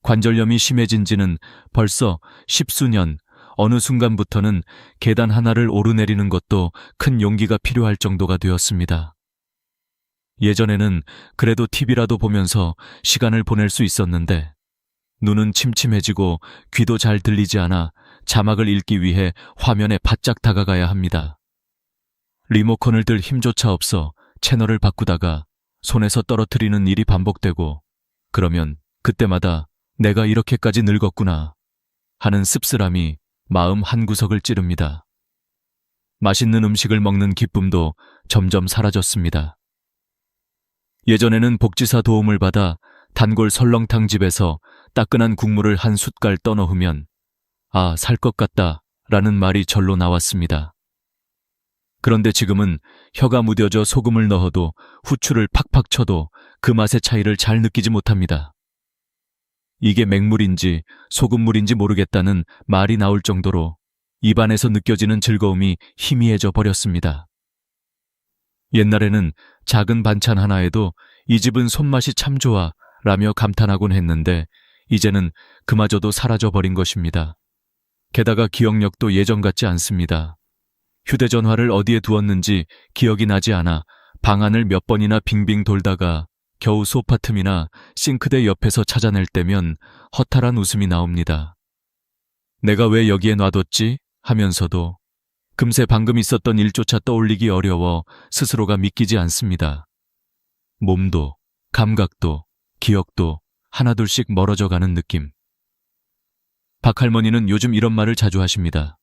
관절염이 심해진 지는 벌써 10수년, 어느 순간부터는 계단 하나를 오르내리는 것도 큰 용기가 필요할 정도가 되었습니다. 예전에는 그래도 TV라도 보면서 시간을 보낼 수 있었는데 눈은 침침해지고 귀도 잘 들리지 않아 자막을 읽기 위해 화면에 바짝 다가가야 합니다. 리모컨을 들 힘조차 없어 채널을 바꾸다가 손에서 떨어뜨리는 일이 반복되고 그러면 그때마다 내가 이렇게까지 늙었구나 하는 씁쓸함이 마음 한구석을 찌릅니다. 맛있는 음식을 먹는 기쁨도 점점 사라졌습니다. 예전에는 복지사 도움을 받아 단골 설렁탕 집에서 따끈한 국물을 한 숟갈 떠넣으면 아, 살 것 같다 라는 말이 절로 나왔습니다. 그런데 지금은 혀가 무뎌져 소금을 넣어도 후추를 팍팍 쳐도 그 맛의 차이를 잘 느끼지 못합니다. 이게 맹물인지 소금물인지 모르겠다는 말이 나올 정도로 입안에서 느껴지는 즐거움이 희미해져 버렸습니다. 옛날에는 작은 반찬 하나에도 이 집은 손맛이 참 좋아 라며 감탄하곤 했는데 이제는 그마저도 사라져버린 것입니다. 게다가 기억력도 예전 같지 않습니다. 휴대전화를 어디에 두었는지 기억이 나지 않아 방안을 몇 번이나 빙빙 돌다가 겨우 소파 틈이나 싱크대 옆에서 찾아낼 때면 허탈한 웃음이 나옵니다. 내가 왜 여기에 놔뒀지? 하면서도 금세 방금 있었던 일조차 떠올리기 어려워 스스로가 믿기지 않습니다. 몸도, 감각도, 기억도 하나둘씩 멀어져 가는 느낌. 박할머니는 요즘 이런 말을 자주 하십니다.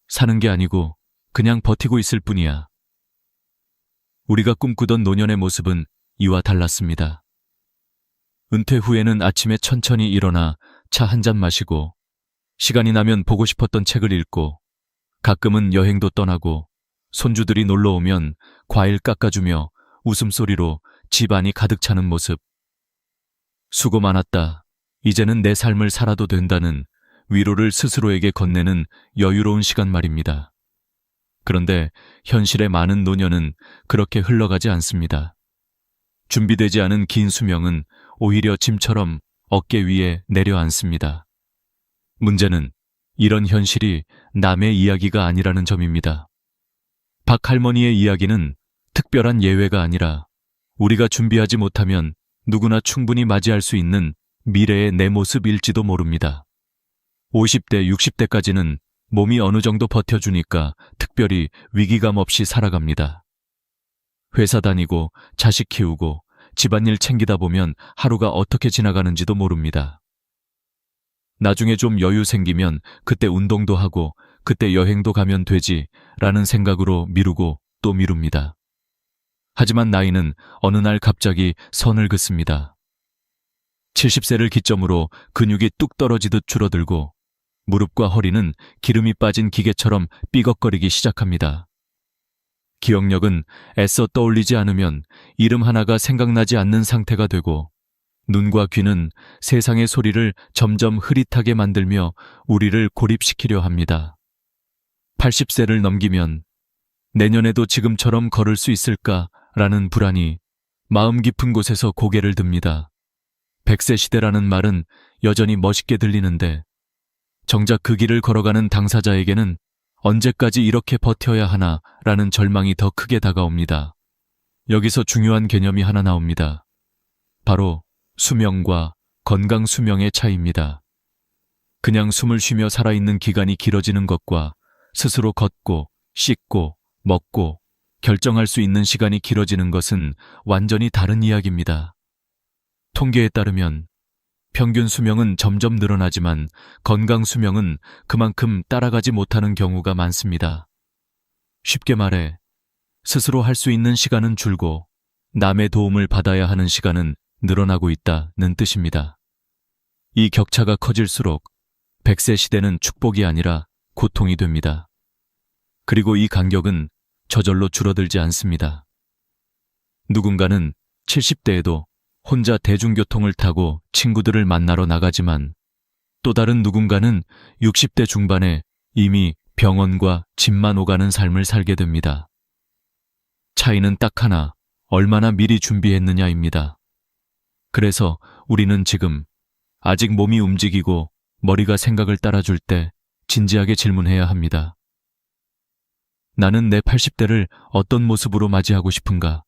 사는 게 아니고 그냥 버티고 있을 뿐이야. 우리가 꿈꾸던 노년의 모습은 이와 달랐습니다. 은퇴 후에는 아침에 천천히 일어나 차 한 잔 마시고 시간이 나면 보고 싶었던 책을 읽고 가끔은 여행도 떠나고 손주들이 놀러 오면 과일 깎아주며 웃음소리로 집안이 가득 차는 모습. 수고 많았다. 이제는 내 삶을 살아도 된다는 위로를 스스로에게 건네는 여유로운 시간 말입니다. 그런데 현실의 많은 노년은 그렇게 흘러가지 않습니다. 준비되지 않은 긴 수명은 오히려 짐처럼 어깨 위에 내려앉습니다. 문제는 이런 현실이 남의 이야기가 아니라는 점입니다. 박 할머니의 이야기는 특별한 예외가 아니라 우리가 준비하지 못하면 누구나 충분히 맞이할 수 있는 미래의 내 모습일지도 모릅니다. 50대, 60대까지는 몸이 어느 정도 버텨주니까 특별히 위기감 없이 살아갑니다. 회사 다니고 자식 키우고 집안일 챙기다 보면 하루가 어떻게 지나가는지도 모릅니다. 나중에 좀 여유 생기면 그때 운동도 하고 그때 여행도 가면 되지 라는 생각으로 미루고 또 미룹니다. 하지만 나이는 어느 날 갑자기 선을 긋습니다. 70세를 기점으로 근육이 뚝 떨어지듯 줄어들고 무릎과 허리는 기름이 빠진 기계처럼 삐걱거리기 시작합니다. 기억력은 애써 떠올리지 않으면 이름 하나가 생각나지 않는 상태가 되고 눈과 귀는 세상의 소리를 점점 흐릿하게 만들며 우리를 고립시키려 합니다. 80세를 넘기면 내년에도 지금처럼 걸을 수 있을까라는 불안이 마음 깊은 곳에서 고개를 듭니다. 100세 시대라는 말은 여전히 멋있게 들리는데 정작 그 길을 걸어가는 당사자에게는 언제까지 이렇게 버텨야 하나라는 절망이 더 크게 다가옵니다. 여기서 중요한 개념이 하나 나옵니다. 바로 수명과 건강 수명의 차이입니다. 그냥 숨을 쉬며 살아있는 기간이 길어지는 것과 스스로 걷고 씻고 먹고 결정할 수 있는 시간이 길어지는 것은 완전히 다른 이야기입니다. 통계에 따르면 평균 수명은 점점 늘어나지만 건강 수명은 그만큼 따라가지 못하는 경우가 많습니다. 쉽게 말해 스스로 할 수 있는 시간은 줄고 남의 도움을 받아야 하는 시간은 늘어나고 있다는 뜻입니다. 이 격차가 커질수록 100세 시대는 축복이 아니라 고통이 됩니다. 그리고 이 간격은 저절로 줄어들지 않습니다. 누군가는 70대에도 혼자 대중교통을 타고 친구들을 만나러 나가지만 또 다른 누군가는 60대 중반에 이미 병원과 집만 오가는 삶을 살게 됩니다. 차이는 딱 하나, 얼마나 미리 준비했느냐입니다. 그래서 우리는 지금 아직 몸이 움직이고 머리가 생각을 따라줄 때 진지하게 질문해야 합니다. 나는 내 80대를 어떤 모습으로 맞이하고 싶은가?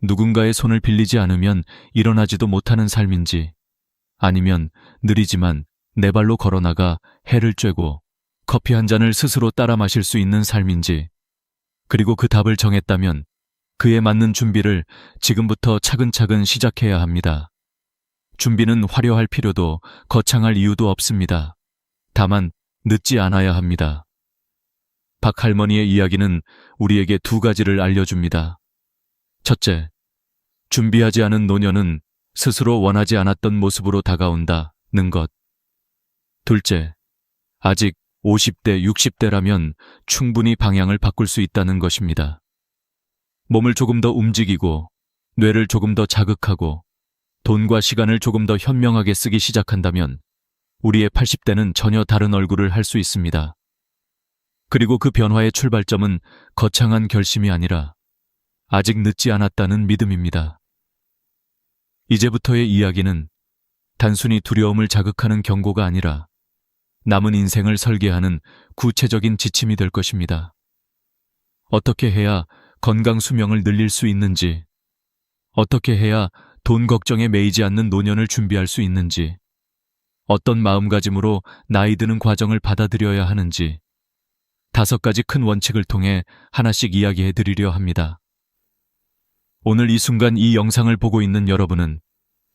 누군가의 손을 빌리지 않으면 일어나지도 못하는 삶인지, 아니면 느리지만 네 발로 걸어나가 해를 쬐고 커피 한 잔을 스스로 따라 마실 수 있는 삶인지, 그리고 그 답을 정했다면 그에 맞는 준비를 지금부터 차근차근 시작해야 합니다. 준비는 화려할 필요도 거창할 이유도 없습니다. 다만 늦지 않아야 합니다. 박 할머니의 이야기는 우리에게 두 가지를 알려줍니다. 첫째, 준비하지 않은 노년은 스스로 원하지 않았던 모습으로 다가온다는 것. 둘째, 아직 50대, 60대라면 충분히 방향을 바꿀 수 있다는 것입니다. 몸을 조금 더 움직이고, 뇌를 조금 더 자극하고, 돈과 시간을 조금 더 현명하게 쓰기 시작한다면 우리의 80대는 전혀 다른 얼굴을 할 수 있습니다. 그리고 그 변화의 출발점은 거창한 결심이 아니라 아직 늦지 않았다는 믿음입니다. 이제부터의 이야기는 단순히 두려움을 자극하는 경고가 아니라 남은 인생을 설계하는 구체적인 지침이 될 것입니다. 어떻게 해야 건강 수명을 늘릴 수 있는지, 어떻게 해야 돈 걱정에 매이지 않는 노년을 준비할 수 있는지, 어떤 마음가짐으로 나이 드는 과정을 받아들여야 하는지, 5가지 큰 원칙을 통해 하나씩 이야기해 드리려 합니다. 오늘 이 순간 이 영상을 보고 있는 여러분은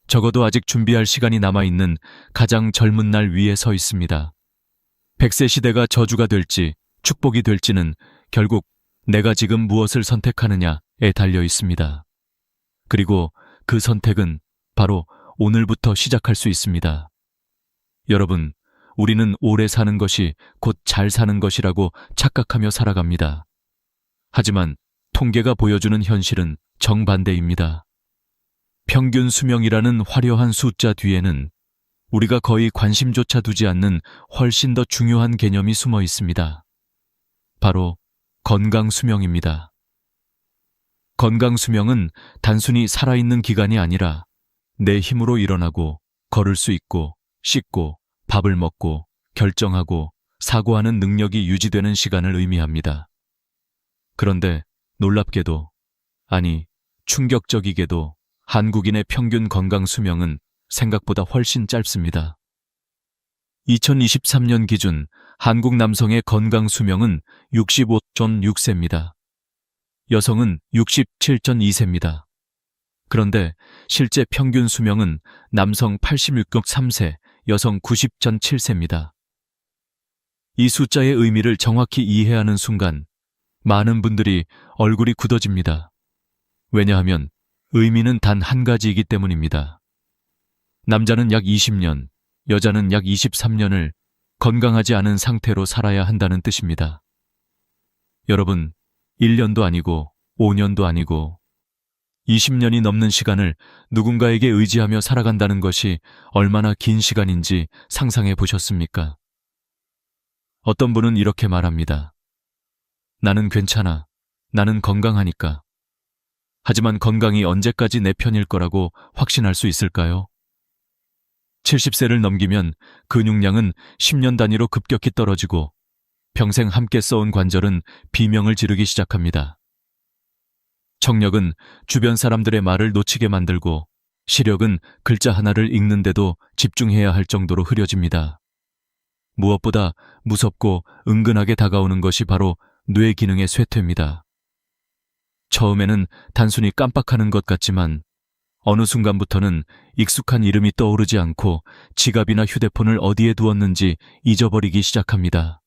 적어도 아직 준비할 시간이 남아있는 가장 젊은 날 위에 서 있습니다. 100세 시대가 저주가 될지 축복이 될지는 결국 내가 지금 무엇을 선택하느냐에 달려 있습니다. 그리고 그 선택은 바로 오늘부터 시작할 수 있습니다. 여러분, 우리는 오래 사는 것이 곧 잘 사는 것이라고 착각하며 살아갑니다. 하지만 통계가 보여주는 현실은 정반대입니다. 평균 수명이라는 화려한 숫자 뒤에는 우리가 거의 관심조차 두지 않는 훨씬 더 중요한 개념이 숨어 있습니다. 바로 건강 수명입니다. 건강 수명은 단순히 살아있는 기간이 아니라 내 힘으로 일어나고 걸을 수 있고 씻고 밥을 먹고 결정하고 사고하는 능력이 유지되는 시간을 의미합니다. 그런데 놀랍게도, 아니 충격적이게도 한국인의 평균 건강 수명은 생각보다 훨씬 짧습니다. 2023년 기준 한국 남성의 건강 수명은 65.6세입니다. 여성은 67.2세입니다. 그런데 실제 평균 수명은 남성 86.3세, 여성 90.7세입니다. 이 숫자의 의미를 정확히 이해하는 순간 많은 분들이 얼굴이 굳어집니다. 왜냐하면 의미는 단 한 가지이기 때문입니다. 남자는 약 20년, 여자는 약 23년을 건강하지 않은 상태로 살아야 한다는 뜻입니다. 여러분, 1년도 아니고 5년도 아니고 20년이 넘는 시간을 누군가에게 의지하며 살아간다는 것이 얼마나 긴 시간인지 상상해 보셨습니까? 어떤 분은 이렇게 말합니다. 나는 괜찮아. 나는 건강하니까. 하지만 건강이 언제까지 내 편일 거라고 확신할 수 있을까요? 70세를 넘기면 근육량은 10년 단위로 급격히 떨어지고 평생 함께 써온 관절은 비명을 지르기 시작합니다. 청력은 주변 사람들의 말을 놓치게 만들고 시력은 글자 하나를 읽는데도 집중해야 할 정도로 흐려집니다. 무엇보다 무섭고 은근하게 다가오는 것이 바로 뇌 기능의 쇠퇴입니다. 처음에는 단순히 깜빡하는 것 같지만 어느 순간부터는 익숙한 이름이 떠오르지 않고 지갑이나 휴대폰을 어디에 두었는지 잊어버리기 시작합니다.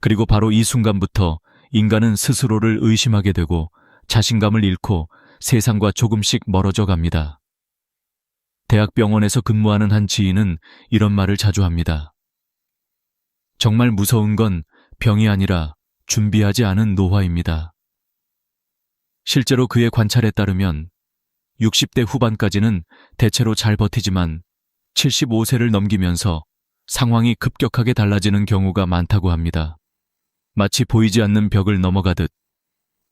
그리고 바로 이 순간부터 인간은 스스로를 의심하게 되고 자신감을 잃고 세상과 조금씩 멀어져 갑니다. 대학병원에서 근무하는 한 지인은 이런 말을 자주 합니다. 정말 무서운 건 병이 아니라 준비하지 않은 노화입니다. 실제로 그의 관찰에 따르면 60대 후반까지는 대체로 잘 버티지만 75세를 넘기면서 상황이 급격하게 달라지는 경우가 많다고 합니다. 마치 보이지 않는 벽을 넘어가듯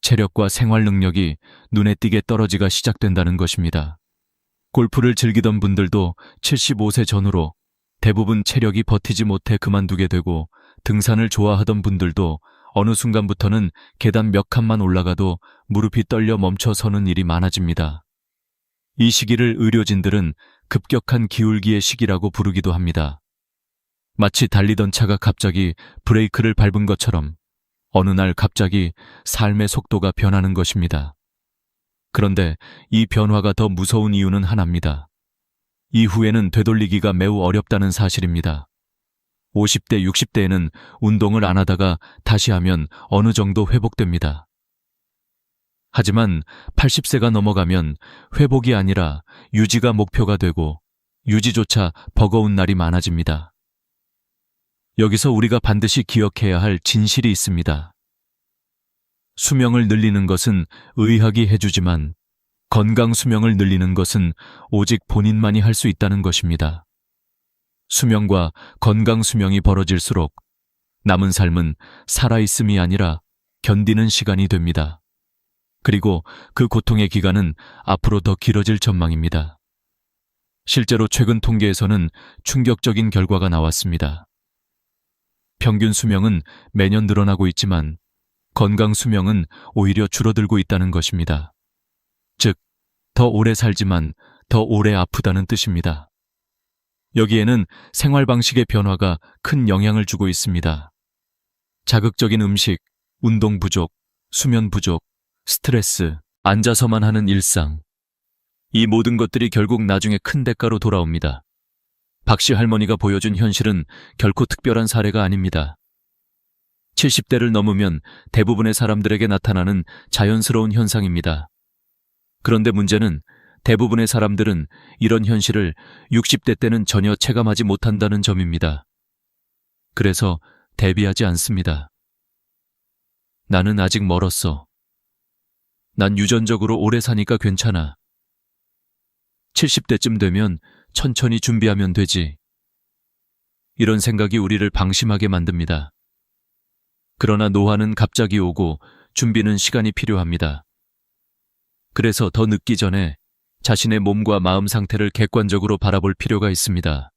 체력과 생활 능력이 눈에 띄게 떨어지기가 시작된다는 것입니다. 골프를 즐기던 분들도 75세 전후로 대부분 체력이 버티지 못해 그만두게 되고 등산을 좋아하던 분들도 어느 순간부터는 계단 몇 칸만 올라가도 무릎이 떨려 멈춰 서는 일이 많아집니다. 이 시기를 의료진들은 급격한 기울기의 시기라고 부르기도 합니다. 마치 달리던 차가 갑자기 브레이크를 밟은 것처럼 어느 날 갑자기 삶의 속도가 변하는 것입니다. 그런데 이 변화가 더 무서운 이유는 하나입니다. 이후에는 되돌리기가 매우 어렵다는 사실입니다. 50대, 60대에는 운동을 안 하다가 다시 하면 어느 정도 회복됩니다. 하지만 80세가 넘어가면 회복이 아니라 유지가 목표가 되고 유지조차 버거운 날이 많아집니다. 여기서 우리가 반드시 기억해야 할 진실이 있습니다. 수명을 늘리는 것은 의학이 해주지만 건강 수명을 늘리는 것은 오직 본인만이 할 수 있다는 것입니다. 수명과 건강 수명이 벌어질수록 남은 삶은 살아있음이 아니라 견디는 시간이 됩니다. 그리고 그 고통의 기간은 앞으로 더 길어질 전망입니다. 실제로 최근 통계에서는 충격적인 결과가 나왔습니다. 평균 수명은 매년 늘어나고 있지만 건강 수명은 오히려 줄어들고 있다는 것입니다. 즉, 더 오래 살지만 더 오래 아프다는 뜻입니다. 여기에는 생활 방식의 변화가 큰 영향을 주고 있습니다. 자극적인 음식, 운동 부족, 수면 부족, 스트레스, 앉아서만 하는 일상. 이 모든 것들이 결국 나중에 큰 대가로 돌아옵니다. 박씨 할머니가 보여준 현실은 결코 특별한 사례가 아닙니다. 70대를 넘으면 대부분의 사람들에게 나타나는 자연스러운 현상입니다. 그런데 문제는 대부분의 사람들은 이런 현실을 60대 때는 전혀 체감하지 못한다는 점입니다. 그래서 대비하지 않습니다. 나는 아직 멀었어. 난 유전적으로 오래 사니까 괜찮아. 70대쯤 되면 천천히 준비하면 되지. 이런 생각이 우리를 방심하게 만듭니다. 그러나 노화는 갑자기 오고 준비는 시간이 필요합니다. 그래서 더 늦기 전에 자신의 몸과 마음 상태를 객관적으로 바라볼 필요가 있습니다.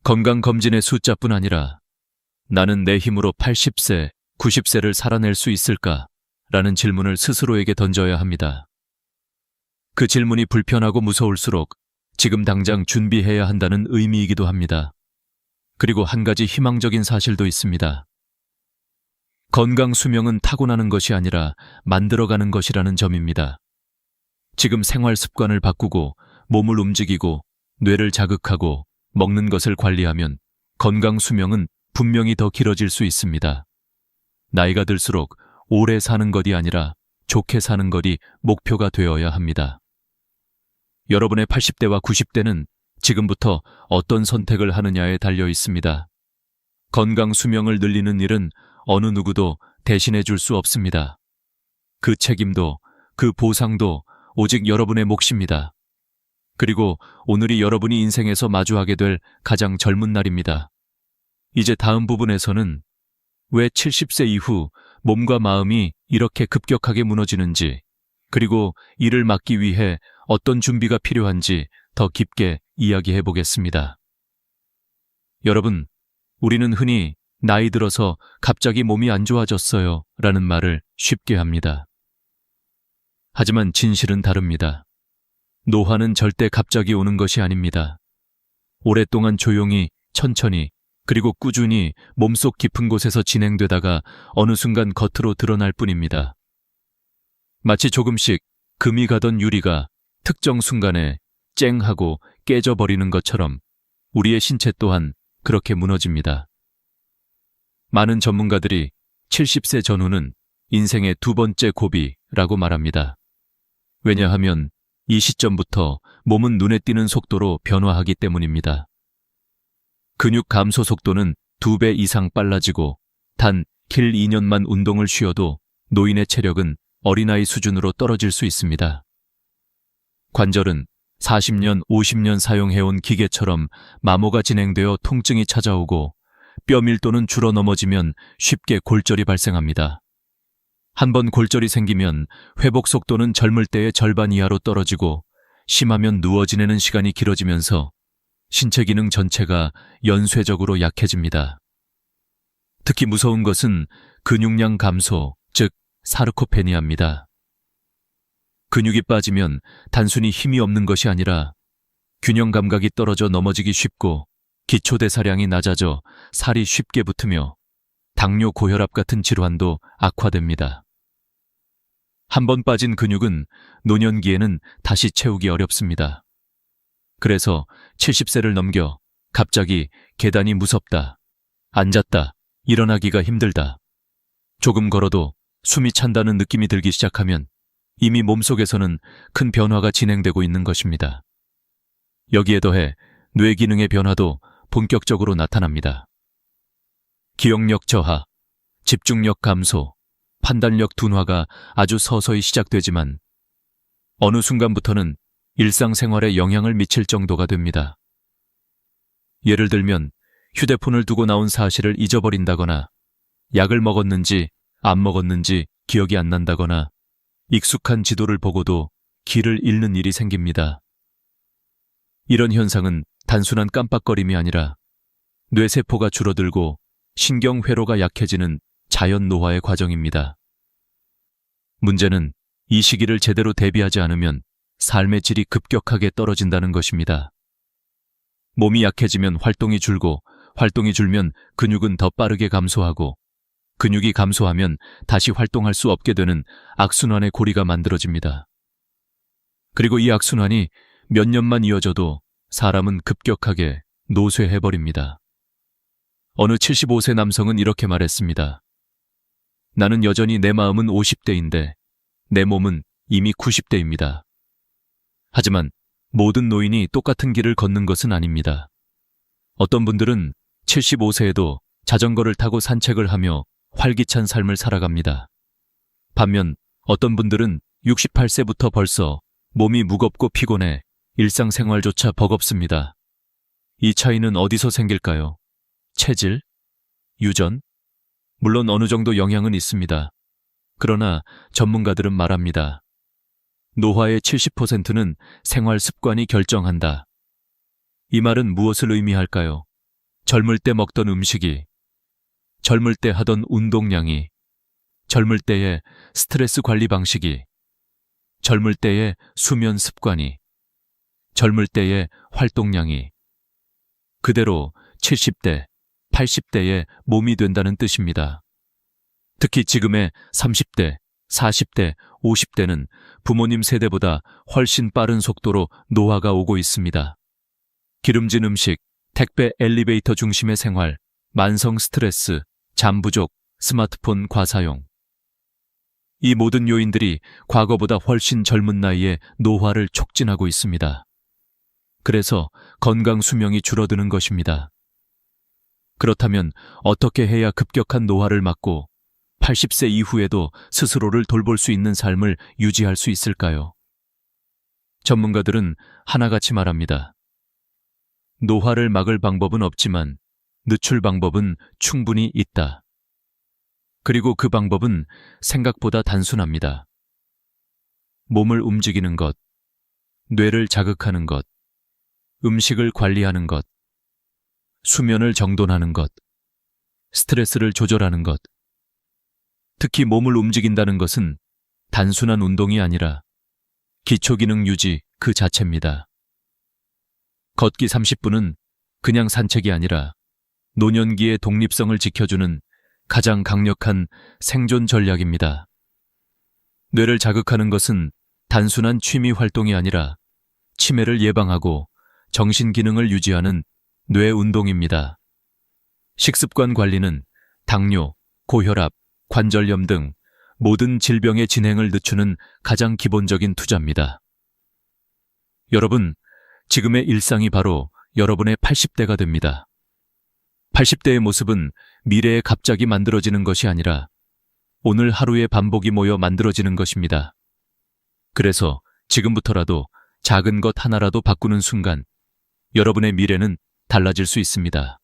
건강검진의 숫자뿐 아니라 나는 내 힘으로 80세, 90세를 살아낼 수 있을까? 라는 질문을 스스로에게 던져야 합니다. 그 질문이 불편하고 무서울수록 지금 당장 준비해야 한다는 의미이기도 합니다. 그리고 한 가지 희망적인 사실도 있습니다. 건강 수명은 타고나는 것이 아니라 만들어가는 것이라는 점입니다. 지금 생활 습관을 바꾸고 몸을 움직이고 뇌를 자극하고 먹는 것을 관리하면 건강 수명은 분명히 더 길어질 수 있습니다. 나이가 들수록 오래 사는 것이 아니라 좋게 사는 것이 목표가 되어야 합니다. 여러분의 80대와 90대는 지금부터 어떤 선택을 하느냐에 달려 있습니다. 건강 수명을 늘리는 일은 어느 누구도 대신해 줄 수 없습니다. 그 책임도 그 보상도 오직 여러분의 몫입니다. 그리고 오늘이 여러분이 인생에서 마주하게 될 가장 젊은 날입니다. 이제 다음 부분에서는 왜 70세 이후 몸과 마음이 이렇게 급격하게 무너지는지, 그리고 이를 막기 위해 어떤 준비가 필요한지 더 깊게 이야기해 보겠습니다. 여러분, 우리는 흔히 나이 들어서 갑자기 몸이 안 좋아졌어요 라는 말을 쉽게 합니다. 하지만 진실은 다릅니다. 노화는 절대 갑자기 오는 것이 아닙니다. 오랫동안 조용히, 천천히, 그리고 꾸준히 몸속 깊은 곳에서 진행되다가 어느 순간 겉으로 드러날 뿐입니다. 마치 조금씩 금이 가던 유리가 특정 순간에 쨍 하고 깨져버리는 것처럼 우리의 신체 또한 그렇게 무너집니다. 많은 전문가들이 70세 전후는 인생의 두 번째 고비라고 말합니다. 왜냐하면 이 시점부터 몸은 눈에 띄는 속도로 변화하기 때문입니다. 근육 감소 속도는 2배 이상 빨라지고 단 길 2년만 운동을 쉬어도 노인의 체력은 어린아이 수준으로 떨어질 수 있습니다. 관절은 40년, 50년 사용해온 기계처럼 마모가 진행되어 통증이 찾아오고 뼈 밀도는 줄어 넘어지면 쉽게 골절이 발생합니다. 한번 골절이 생기면 회복 속도는 젊을 때의 절반 이하로 떨어지고 심하면 누워 지내는 시간이 길어지면서 신체 기능 전체가 연쇄적으로 약해집니다. 특히 무서운 것은 근육량 감소, 즉 사르코페니아입니다. 근육이 빠지면 단순히 힘이 없는 것이 아니라 균형 감각이 떨어져 넘어지기 쉽고 기초대사량이 낮아져 살이 쉽게 붙으며 당뇨, 고혈압 같은 질환도 악화됩니다. 한번 빠진 근육은 노년기에는 다시 채우기 어렵습니다. 그래서 70세를 넘겨 갑자기 계단이 무섭다, 앉았다, 일어나기가 힘들다, 조금 걸어도 숨이 찬다는 느낌이 들기 시작하면 이미 몸속에서는 큰 변화가 진행되고 있는 것입니다. 여기에 더해 뇌 기능의 변화도 본격적으로 나타납니다. 기억력 저하, 집중력 감소, 판단력 둔화가 아주 서서히 시작되지만 어느 순간부터는 일상생활에 영향을 미칠 정도가 됩니다. 예를 들면 휴대폰을 두고 나온 사실을 잊어버린다거나 약을 먹었는지 안 먹었는지 기억이 안 난다거나 익숙한 지도를 보고도 길을 잃는 일이 생깁니다. 이런 현상은 단순한 깜빡거림이 아니라 뇌세포가 줄어들고 신경회로가 약해지는 자연 노화의 과정입니다. 문제는 이 시기를 제대로 대비하지 않으면 삶의 질이 급격하게 떨어진다는 것입니다. 몸이 약해지면 활동이 줄고 활동이 줄면 근육은 더 빠르게 감소하고 근육이 감소하면 다시 활동할 수 없게 되는 악순환의 고리가 만들어집니다. 그리고 이 악순환이 몇 년만 이어져도 사람은 급격하게 노쇠해버립니다. 어느 75세 남성은 이렇게 말했습니다. 나는 여전히 내 마음은 50대인데 내 몸은 이미 90대입니다. 하지만 모든 노인이 똑같은 길을 걷는 것은 아닙니다. 어떤 분들은 75세에도 자전거를 타고 산책을 하며 활기찬 삶을 살아갑니다. 반면 어떤 분들은 68세부터 벌써 몸이 무겁고 피곤해 일상생활조차 버겁습니다. 이 차이는 어디서 생길까요? 체질? 유전? 물론 어느 정도 영향은 있습니다. 그러나 전문가들은 말합니다. 노화의 70%는 생활 습관이 결정한다. 이 말은 무엇을 의미할까요? 젊을 때 먹던 음식이, 젊을 때 하던 운동량이, 젊을 때의 스트레스 관리 방식이, 젊을 때의 수면 습관이, 젊을 때의 활동량이 그대로 70대, 80대의 몸이 된다는 뜻입니다. 특히 지금의 30대, 40대, 50대는 부모님 세대보다 훨씬 빠른 속도로 노화가 오고 있습니다. 기름진 음식, 택배 엘리베이터 중심의 생활, 만성 스트레스, 잠 부족, 스마트폰 과사용. 이 모든 요인들이 과거보다 훨씬 젊은 나이에 노화를 촉진하고 있습니다. 그래서 건강 수명이 줄어드는 것입니다. 그렇다면 어떻게 해야 급격한 노화를 막고 80세 이후에도 스스로를 돌볼 수 있는 삶을 유지할 수 있을까요? 전문가들은 하나같이 말합니다. 노화를 막을 방법은 없지만 늦출 방법은 충분히 있다. 그리고 그 방법은 생각보다 단순합니다. 몸을 움직이는 것, 뇌를 자극하는 것, 음식을 관리하는 것, 수면을 정돈하는 것, 스트레스를 조절하는 것. 특히 몸을 움직인다는 것은 단순한 운동이 아니라 기초기능 유지 그 자체입니다. 걷기 30분은 그냥 산책이 아니라 노년기의 독립성을 지켜주는 가장 강력한 생존 전략입니다. 뇌를 자극하는 것은 단순한 취미 활동이 아니라 치매를 예방하고 정신 기능을 유지하는 뇌 운동입니다. 식습관 관리는 당뇨, 고혈압, 관절염 등 모든 질병의 진행을 늦추는 가장 기본적인 투자입니다. 여러분, 지금의 일상이 바로 여러분의 80대가 됩니다. 80대의 모습은 미래에 갑자기 만들어지는 것이 아니라 오늘 하루의 반복이 모여 만들어지는 것입니다. 그래서 지금부터라도 작은 것 하나라도 바꾸는 순간 여러분의 미래는 달라질 수 있습니다.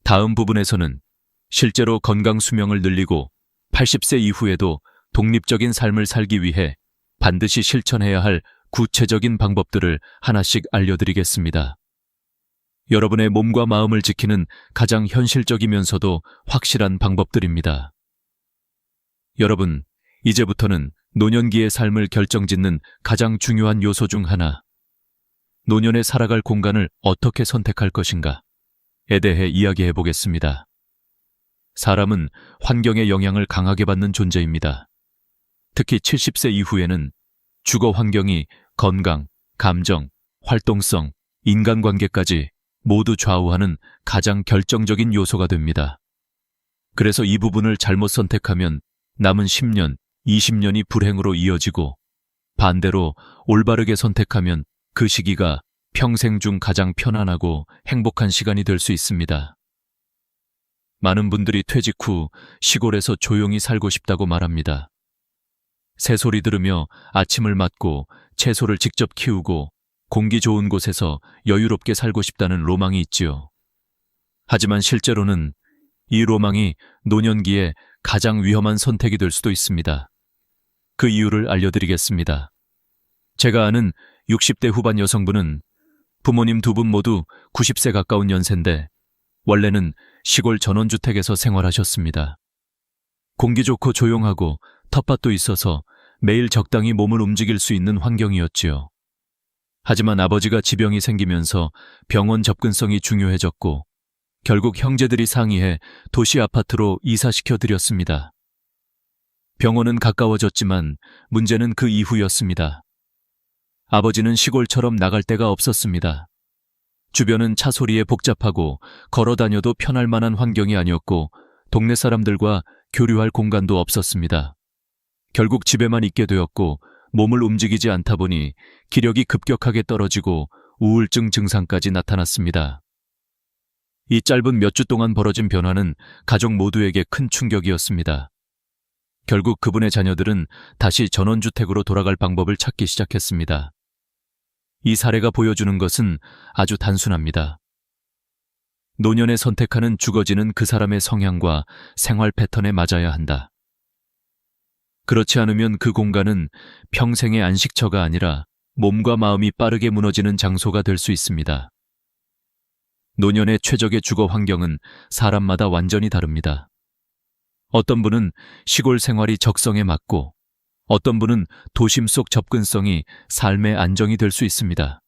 다음 부분에서는 실제로 건강 수명을 늘리고 80세 이후에도 독립적인 삶을 살기 위해 반드시 실천해야 할 구체적인 방법들을 하나씩 알려드리겠습니다. 여러분의 몸과 마음을 지키는 가장 현실적이면서도 확실한 방법들입니다. 여러분, 이제부터는 노년기의 삶을 결정짓는 가장 중요한 요소 중 하나, 노년에 살아갈 공간을 어떻게 선택할 것인가에 대해 이야기해 보겠습니다. 사람은 환경의 영향을 강하게 받는 존재입니다. 특히 70세 이후에는 주거 환경이 건강, 감정, 활동성, 인간관계까지 모두 좌우하는 가장 결정적인 요소가 됩니다. 그래서 이 부분을 잘못 선택하면 남은 10년, 20년이 불행으로 이어지고, 반대로 올바르게 선택하면 그 시기가 평생 중 가장 편안하고 행복한 시간이 될 수 있습니다. 많은 분들이 퇴직 후 시골에서 조용히 살고 싶다고 말합니다. 새소리 들으며 아침을 맞고 채소를 직접 키우고 공기 좋은 곳에서 여유롭게 살고 싶다는 로망이 있지요. 하지만 실제로는 이 로망이 노년기에 가장 위험한 선택이 될 수도 있습니다. 그 이유를 알려드리겠습니다. 제가 아는 60대 후반 여성분은 부모님 두 분 모두 90세 가까운 연세인데 원래는 시골 전원주택에서 생활하셨습니다. 공기 좋고 조용하고 텃밭도 있어서 매일 적당히 몸을 움직일 수 있는 환경이었지요. 하지만 아버지가 지병이 생기면서 병원 접근성이 중요해졌고 결국 형제들이 상의해 도시 아파트로 이사시켜 드렸습니다. 병원은 가까워졌지만 문제는 그 이후였습니다. 아버지는 시골처럼 나갈 데가 없었습니다. 주변은 차 소리에 복잡하고 걸어 다녀도 편할 만한 환경이 아니었고 동네 사람들과 교류할 공간도 없었습니다. 결국 집에만 있게 되었고 몸을 움직이지 않다 보니 기력이 급격하게 떨어지고 우울증 증상까지 나타났습니다. 이 짧은 몇 주 동안 벌어진 변화는 가족 모두에게 큰 충격이었습니다. 결국 그분의 자녀들은 다시 전원주택으로 돌아갈 방법을 찾기 시작했습니다. 이 사례가 보여주는 것은 아주 단순합니다. 노년에 선택하는 주거지는 그 사람의 성향과 생활 패턴에 맞아야 한다. 그렇지 않으면 그 공간은 평생의 안식처가 아니라 몸과 마음이 빠르게 무너지는 장소가 될 수 있습니다. 노년의 최적의 주거 환경은 사람마다 완전히 다릅니다. 어떤 분은 시골 생활이 적성에 맞고 어떤 분은 도심 속 접근성이 삶의 안정이 될 수 있습니다.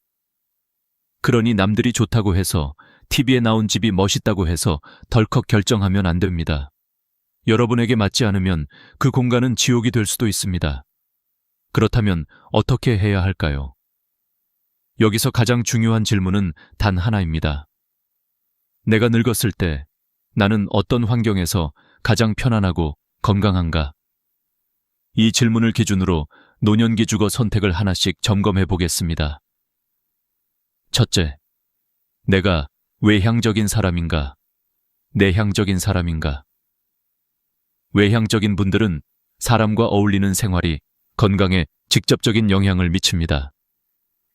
그러니 남들이 좋다고 해서 TV에 나온 집이 멋있다고 해서 덜컥 결정하면 안 됩니다. 여러분에게 맞지 않으면 그 공간은 지옥이 될 수도 있습니다. 그렇다면 어떻게 해야 할까요? 여기서 가장 중요한 질문은 단 하나입니다. 내가 늙었을 때 나는 어떤 환경에서 가장 편안하고 건강한가? 이 질문을 기준으로 노년기 주거 선택을 하나씩 점검해 보겠습니다. 첫째, 내가 외향적인 사람인가? 내향적인 사람인가? 외향적인 분들은 사람과 어울리는 생활이 건강에 직접적인 영향을 미칩니다.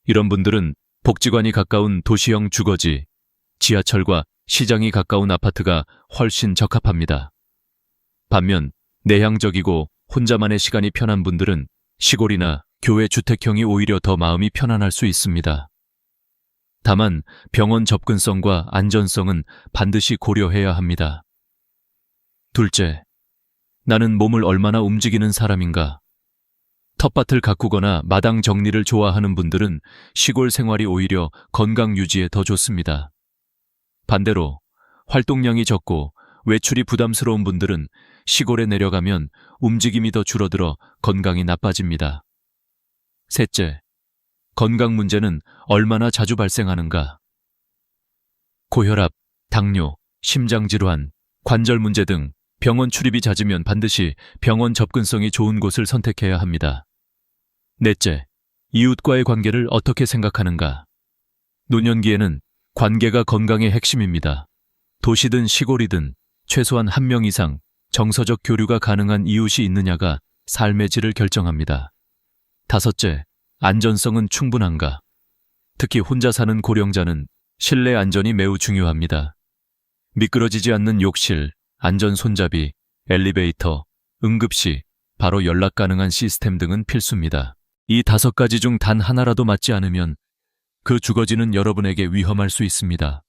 이런 분들은 복지관이 가까운 도시형 주거지, 지하철과 시장이 가까운 아파트가 훨씬 적합합니다. 반면 내향적이고 혼자만의 시간이 편한 분들은 시골이나 교외 주택형이 오히려 더 마음이 편안할 수 있습니다. 다만 병원 접근성과 안전성은 반드시 고려해야 합니다. 둘째, 나는 몸을 얼마나 움직이는 사람인가? 텃밭을 가꾸거나 마당 정리를 좋아하는 분들은 시골 생활이 오히려 건강 유지에 더 좋습니다. 반대로 활동량이 적고 외출이 부담스러운 분들은 시골에 내려가면 움직임이 더 줄어들어 건강이 나빠집니다. 셋째, 건강 문제는 얼마나 자주 발생하는가? 고혈압, 당뇨, 심장질환, 관절 문제 등 병원 출입이 잦으면 반드시 병원 접근성이 좋은 곳을 선택해야 합니다. 넷째, 이웃과의 관계를 어떻게 생각하는가? 노년기에는 관계가 건강의 핵심입니다. 도시든 시골이든 최소한 한 명 이상 정서적 교류가 가능한 이웃이 있느냐가 삶의 질을 결정합니다. 다섯째, 안전성은 충분한가? 특히 혼자 사는 고령자는 실내 안전이 매우 중요합니다. 미끄러지지 않는 욕실, 안전 손잡이, 엘리베이터, 응급시, 바로 연락 가능한 시스템 등은 필수입니다. 이 5가지 중 단 하나라도 맞지 않으면 그 주거지는 여러분에게 위험할 수 있습니다.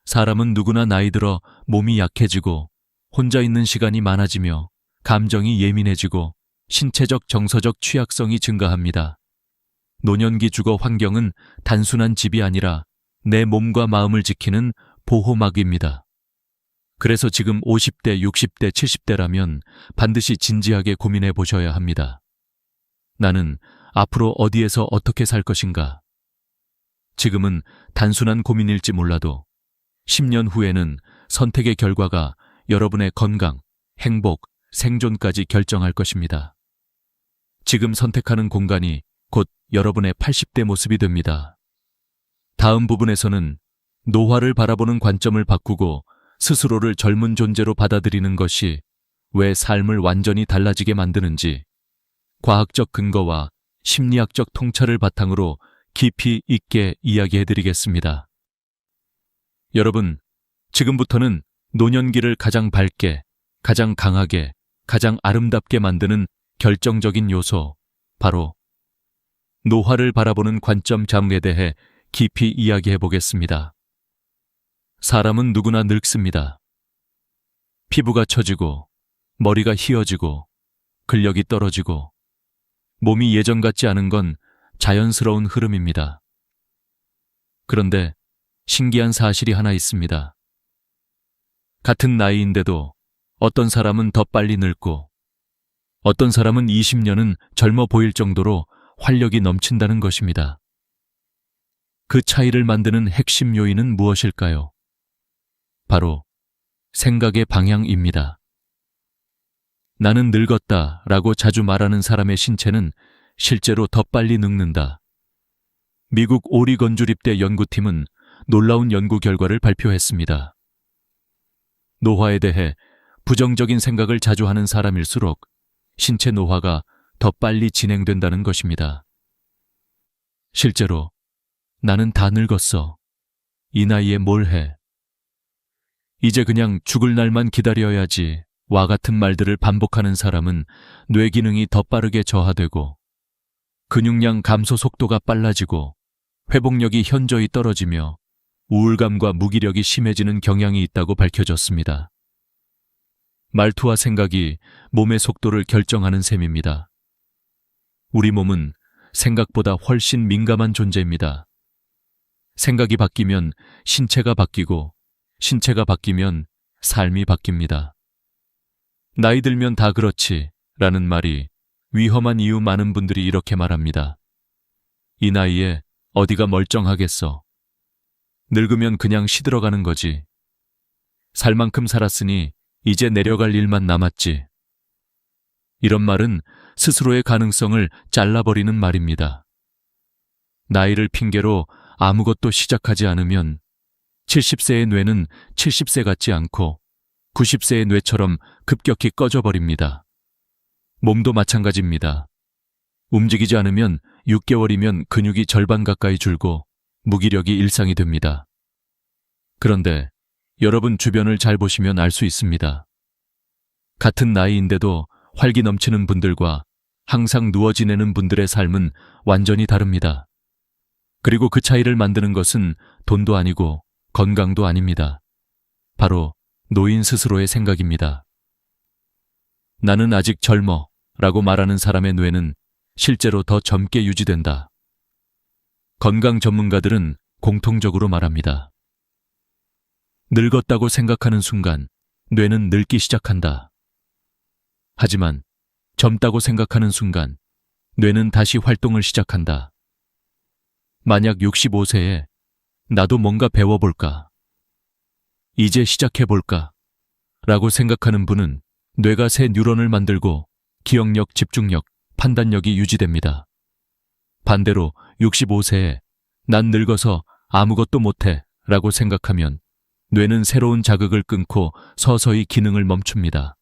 사람은 누구나 나이 들어 몸이 약해지고 혼자 있는 시간이 많아지며 감정이 예민해지고 신체적 정서적 취약성이 증가합니다. 노년기 주거 환경은 단순한 집이 아니라 내 몸과 마음을 지키는 보호막입니다. 그래서 지금 50대, 60대, 70대라면 반드시 진지하게 고민해 보셔야 합니다. 나는 앞으로 어디에서 어떻게 살 것인가? 지금은 단순한 고민일지 몰라도 10년 후에는 선택의 결과가 여러분의 건강, 행복, 생존까지 결정할 것입니다. 지금 선택하는 공간이 곧 여러분의 80대 모습이 됩니다. 다음 부분에서는 노화를 바라보는 관점을 바꾸고 스스로를 젊은 존재로 받아들이는 것이 왜 삶을 완전히 달라지게 만드는지 과학적 근거와 심리학적 통찰을 바탕으로 깊이 있게 이야기해드리겠습니다. 여러분, 지금부터는 노년기를 가장 밝게, 가장 강하게, 가장 아름답게 만드는 결정적인 요소, 바로 노화를 바라보는 관점 자문에 대해 깊이 이야기해 보겠습니다. 사람은 누구나 늙습니다. 피부가 처지고, 머리가 희어지고, 근력이 떨어지고, 몸이 예전 같지 않은 건 자연스러운 흐름입니다. 그런데 신기한 사실이 하나 있습니다. 같은 나이인데도 어떤 사람은 더 빨리 늙고, 어떤 사람은 20년은 젊어 보일 정도로 활력이 넘친다는 것입니다. 그 차이를 만드는 핵심 요인은 무엇일까요? 바로 생각의 방향입니다. 나는 늙었다 라고 자주 말하는 사람의 신체는 실제로 더 빨리 늙는다. 미국 오리건 주립대 연구팀은 놀라운 연구 결과를 발표했습니다. 노화에 대해 부정적인 생각을 자주 하는 사람일수록 신체 노화가 더 빨리 진행된다는 것입니다. 실제로 나는 다 늙었어. 이 나이에 뭘 해? 이제 그냥 죽을 날만 기다려야지 와 같은 말들을 반복하는 사람은 뇌 기능이 더 빠르게 저하되고 근육량 감소 속도가 빨라지고 회복력이 현저히 떨어지며 우울감과 무기력이 심해지는 경향이 있다고 밝혀졌습니다. 말투와 생각이 몸의 속도를 결정하는 셈입니다. 우리 몸은 생각보다 훨씬 민감한 존재입니다. 생각이 바뀌면 신체가 바뀌고 신체가 바뀌면 삶이 바뀝니다. 나이 들면 다 그렇지 라는 말이 위험한 이유 많은 분들이 이렇게 말합니다. 이 나이에 어디가 멀쩡하겠어. 늙으면 그냥 시들어가는 거지. 살 만큼 살았으니 이제 내려갈 일만 남았지. 이런 말은 스스로의 가능성을 잘라버리는 말입니다. 나이를 핑계로 아무것도 시작하지 않으면 70세의 뇌는 70세 같지 않고 90세의 뇌처럼 급격히 꺼져버립니다. 몸도 마찬가지입니다. 움직이지 않으면 6개월이면 근육이 절반 가까이 줄고 무기력이 일상이 됩니다. 그런데 여러분 주변을 잘 보시면 알 수 있습니다. 같은 나이인데도 활기 넘치는 분들과 항상 누워 지내는 분들의 삶은 완전히 다릅니다. 그리고 그 차이를 만드는 것은 돈도 아니고 건강도 아닙니다. 바로 노인 스스로의 생각입니다. 나는 아직 젊어 라고 말하는 사람의 뇌는 실제로 더 젊게 유지된다. 건강 전문가들은 공통적으로 말합니다. 늙었다고 생각하는 순간 뇌는 늙기 시작한다. 하지만 젊다고 생각하는 순간 뇌는 다시 활동을 시작한다. 만약 65세에 나도 뭔가 배워볼까? 이제 시작해볼까? 라고 생각하는 분은 뇌가 새 뉴런을 만들고 기억력, 집중력, 판단력이 유지됩니다. 반대로 65세에 난 늙어서 아무것도 못해 라고 생각하면 뇌는 새로운 자극을 끊고 서서히 기능을 멈춥니다.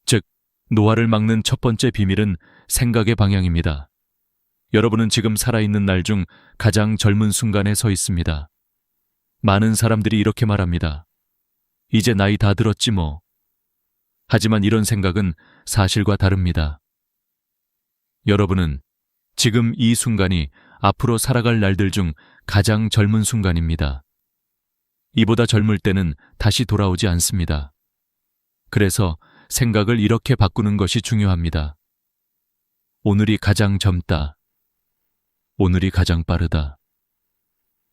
즉, 노화를 막는 첫 번째 비밀은 생각의 방향입니다. 여러분은 지금 살아있는 날 중 가장 젊은 순간에 서 있습니다. 많은 사람들이 이렇게 말합니다. 이제 나이 다 들었지 뭐. 하지만 이런 생각은 사실과 다릅니다. 여러분은 지금 이 순간이 앞으로 살아갈 날들 중 가장 젊은 순간입니다. 이보다 젊을 때는 다시 돌아오지 않습니다. 그래서 생각을 이렇게 바꾸는 것이 중요합니다. 오늘이 가장 젊다. 오늘이 가장 빠르다.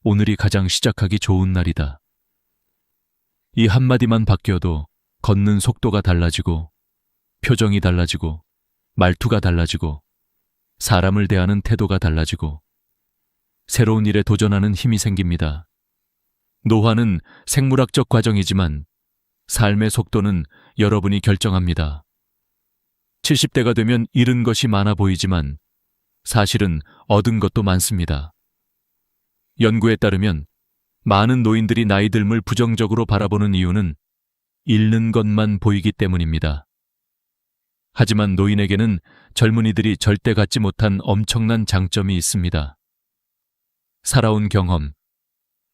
오늘이 가장 시작하기 좋은 날이다. 이 한마디만 바뀌어도 걷는 속도가 달라지고, 표정이 달라지고, 말투가 달라지고, 사람을 대하는 태도가 달라지고, 새로운 일에 도전하는 힘이 생깁니다. 노화는 생물학적 과정이지만 삶의 속도는 여러분이 결정합니다. 70대가 되면 잃은 것이 많아 보이지만 사실은 얻은 것도 많습니다. 연구에 따르면 많은 노인들이 나이 듦을 부정적으로 바라보는 이유는 잃는 것만 보이기 때문입니다. 하지만 노인에게는 젊은이들이 절대 갖지 못한 엄청난 장점이 있습니다. 살아온 경험,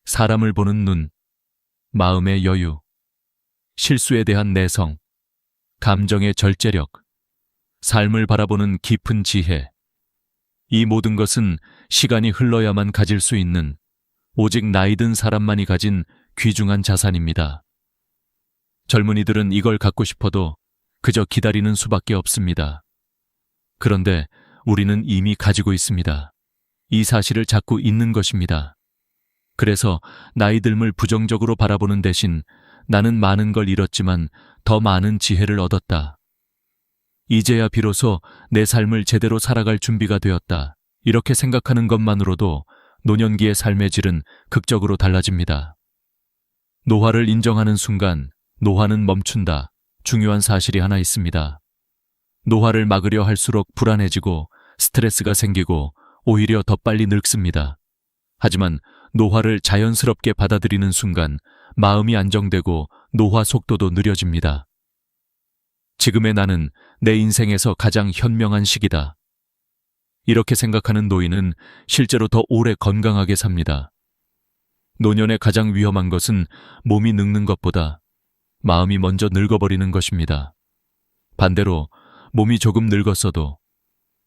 사람을 보는 눈, 마음의 여유, 실수에 대한 내성, 감정의 절제력, 삶을 바라보는 깊은 지혜. 이 모든 것은 시간이 흘러야만 가질 수 있는 오직 나이 든 사람만이 가진 귀중한 자산입니다. 젊은이들은 이걸 갖고 싶어도 그저 기다리는 수밖에 없습니다. 그런데 우리는 이미 가지고 있습니다. 이 사실을 잡고 있는 것입니다. 그래서 나이 듦을 부정적으로 바라보는 대신 나는 많은 걸 잃었지만 더 많은 지혜를 얻었다. 이제야 비로소 내 삶을 제대로 살아갈 준비가 되었다. 이렇게 생각하는 것만으로도 노년기의 삶의 질은 극적으로 달라집니다. 노화를 인정하는 순간 노화는 멈춘다. 중요한 사실이 하나 있습니다. 노화를 막으려 할수록 불안해지고 스트레스가 생기고 오히려 더 빨리 늙습니다. 하지만 노화를 자연스럽게 받아들이는 순간 마음이 안정되고 노화 속도도 느려집니다. 지금의 나는 내 인생에서 가장 현명한 시기다. 이렇게 생각하는 노인은 실제로 더 오래 건강하게 삽니다. 노년의 가장 위험한 것은 몸이 늙는 것보다 마음이 먼저 늙어버리는 것입니다. 반대로 몸이 조금 늙었어도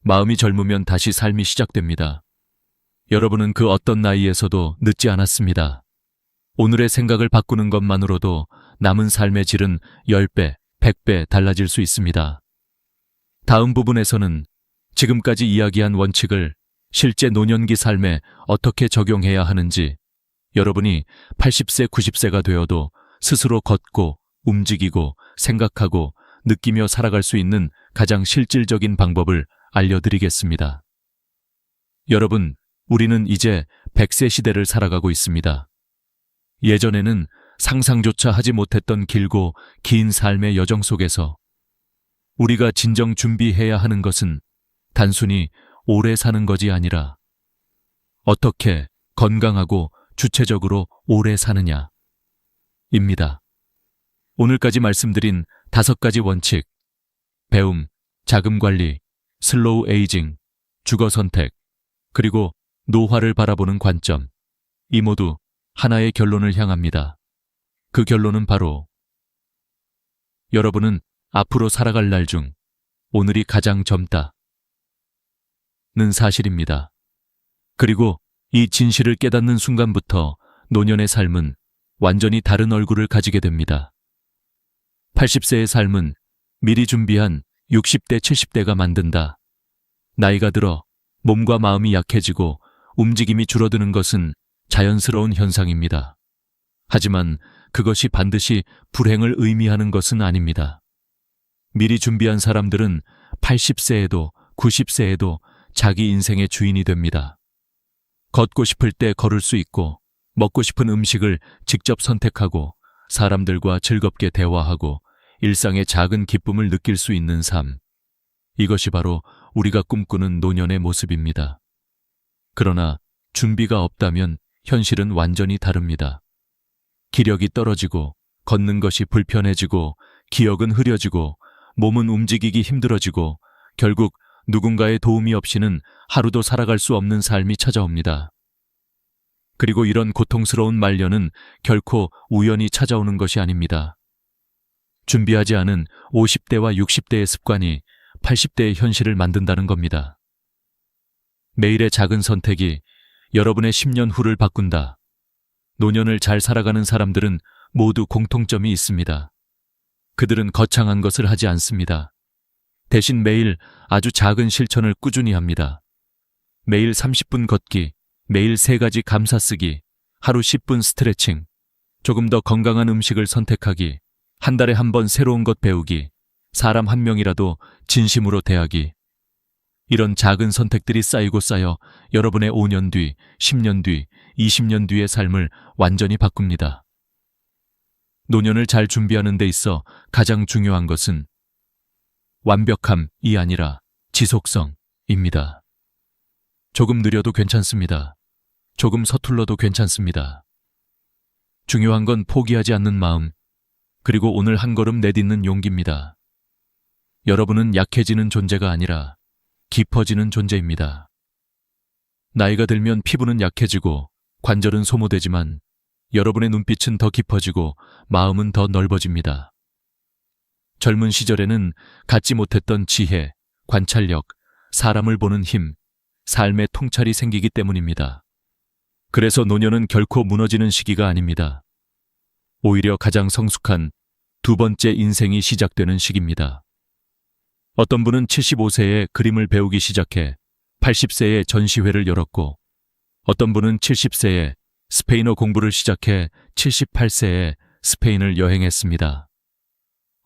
마음이 젊으면 다시 삶이 시작됩니다. 여러분은 그 어떤 나이에서도 늦지 않았습니다. 오늘의 생각을 바꾸는 것만으로도 남은 삶의 질은 10배, 100배 달라질 수 있습니다. 다음 부분에서는 지금까지 이야기한 원칙을 실제 노년기 삶에 어떻게 적용해야 하는지, 여러분이 80세, 90세가 되어도 스스로 걷고 움직이고 생각하고 느끼며 살아갈 수 있는 가장 실질적인 방법을 알려드리겠습니다. 여러분, 우리는 이제 100세 시대를 살아가고 있습니다. 예전에는 상상조차 하지 못했던 길고 긴 삶의 여정 속에서 우리가 진정 준비해야 하는 것은 단순히 오래 사는 것이 아니라 어떻게 건강하고 주체적으로 오래 사느냐 입니다. 오늘까지 말씀드린 5가지 원칙, 배움, 자금 관리, 슬로우 에이징, 주거 선택, 그리고 노화를 바라보는 관점, 이 모두 하나의 결론을 향합니다. 그 결론은 바로 여러분은 앞으로 살아갈 날 중 오늘이 가장 젊다 는 사실입니다. 그리고 이 진실을 깨닫는 순간부터 노년의 삶은 완전히 다른 얼굴을 가지게 됩니다. 80세의 삶은 미리 준비한 60대, 70대가 만든다. 나이가 들어 몸과 마음이 약해지고 움직임이 줄어드는 것은 자연스러운 현상입니다. 하지만 그것이 반드시 불행을 의미하는 것은 아닙니다. 미리 준비한 사람들은 80세에도 90세에도 자기 인생의 주인이 됩니다. 걷고 싶을 때 걸을 수 있고, 먹고 싶은 음식을 직접 선택하고, 사람들과 즐겁게 대화하고, 일상의 작은 기쁨을 느낄 수 있는 삶. 이것이 바로 우리가 꿈꾸는 노년의 모습입니다. 그러나 준비가 없다면 현실은 완전히 다릅니다. 기력이 떨어지고, 걷는 것이 불편해지고, 기억은 흐려지고, 몸은 움직이기 힘들어지고, 결국 누군가의 도움이 없이는 하루도 살아갈 수 없는 삶이 찾아옵니다. 그리고 이런 고통스러운 말년은 결코 우연히 찾아오는 것이 아닙니다. 준비하지 않은 50대와 60대의 습관이 80대의 현실을 만든다는 겁니다. 매일의 작은 선택이 여러분의 10년 후를 바꾼다. 노년을 잘 살아가는 사람들은 모두 공통점이 있습니다. 그들은 거창한 것을 하지 않습니다. 대신 매일 아주 작은 실천을 꾸준히 합니다. 매일 30분 걷기, 매일 3가지 감사 쓰기, 하루 10분 스트레칭, 조금 더 건강한 음식을 선택하기, 한 달에 한 번 새로운 것 배우기, 사람 한 명이라도 진심으로 대하기. 이런 작은 선택들이 쌓이고 쌓여 여러분의 5년 뒤, 10년 뒤, 20년 뒤의 삶을 완전히 바꿉니다. 노년을 잘 준비하는 데 있어 가장 중요한 것은 완벽함이 아니라 지속성입니다. 조금 느려도 괜찮습니다. 조금 서툴러도 괜찮습니다. 중요한 건 포기하지 않는 마음, 그리고 오늘 한 걸음 내딛는 용기입니다. 여러분은 약해지는 존재가 아니라 깊어지는 존재입니다. 나이가 들면 피부는 약해지고 관절은 소모되지만 여러분의 눈빛은 더 깊어지고 마음은 더 넓어집니다. 젊은 시절에는 갖지 못했던 지혜, 관찰력, 사람을 보는 힘, 삶의 통찰이 생기기 때문입니다. 그래서 노년은 결코 무너지는 시기가 아닙니다. 오히려 가장 성숙한 두 번째 인생이 시작되는 시기입니다. 어떤 분은 75세에 그림을 배우기 시작해 80세에 전시회를 열었고, 어떤 분은 70세에 스페인어 공부를 시작해 78세에 스페인을 여행했습니다.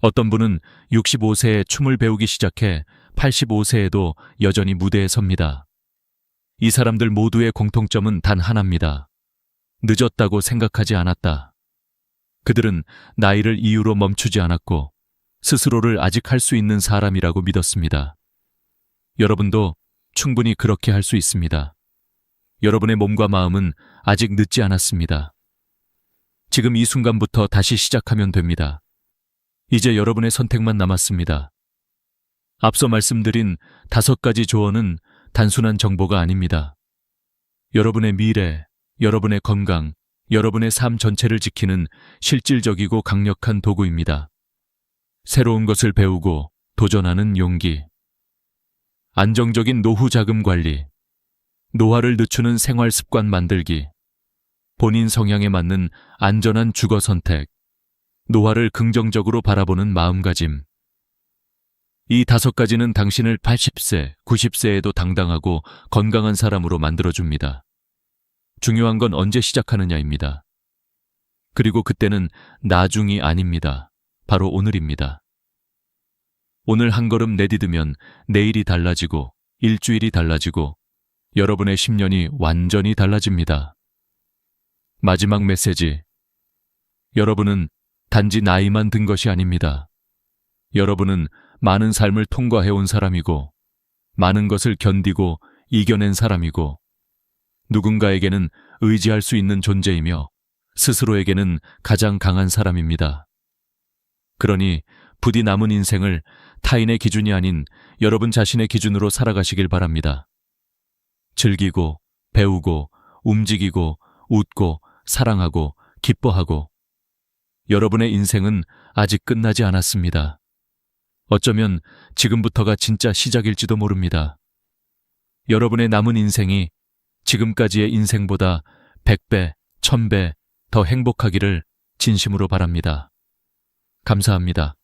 어떤 분은 65세에 춤을 배우기 시작해 85세에도 여전히 무대에 섭니다. 이 사람들 모두의 공통점은 단 하나입니다. 늦었다고 생각하지 않았다. 그들은 나이를 이유로 멈추지 않았고 스스로를 아직 할 수 있는 사람이라고 믿었습니다. 여러분도 충분히 그렇게 할 수 있습니다. 여러분의 몸과 마음은 아직 늦지 않았습니다. 지금 이 순간부터 다시 시작하면 됩니다. 이제 여러분의 선택만 남았습니다. 앞서 말씀드린 5가지 조언은 단순한 정보가 아닙니다. 여러분의 미래, 여러분의 건강, 여러분의 삶 전체를 지키는 실질적이고 강력한 도구입니다. 새로운 것을 배우고 도전하는 용기, 안정적인 노후 자금 관리, 노화를 늦추는 생활 습관 만들기, 본인 성향에 맞는 안전한 주거 선택, 노화를 긍정적으로 바라보는 마음가짐. 이 5가지는 당신을 80세, 90세에도 당당하고 건강한 사람으로 만들어줍니다. 중요한 건 언제 시작하느냐입니다. 그리고 그때는 나중이 아닙니다. 바로 오늘입니다. 오늘 한 걸음 내디디면 내일이 달라지고 일주일이 달라지고 여러분의 10년이 완전히 달라집니다. 마지막 메시지. 여러분은 단지 나이만 든 것이 아닙니다. 여러분은 많은 삶을 통과해온 사람이고, 많은 것을 견디고 이겨낸 사람이고, 누군가에게는 의지할 수 있는 존재이며 스스로에게는 가장 강한 사람입니다. 그러니 부디 남은 인생을 타인의 기준이 아닌 여러분 자신의 기준으로 살아가시길 바랍니다. 즐기고, 배우고, 움직이고, 웃고, 사랑하고, 기뻐하고. 여러분의 인생은 아직 끝나지 않았습니다. 어쩌면 지금부터가 진짜 시작일지도 모릅니다. 여러분의 남은 인생이 지금까지의 인생보다 100배, 1000배 더 행복하기를 진심으로 바랍니다. 감사합니다.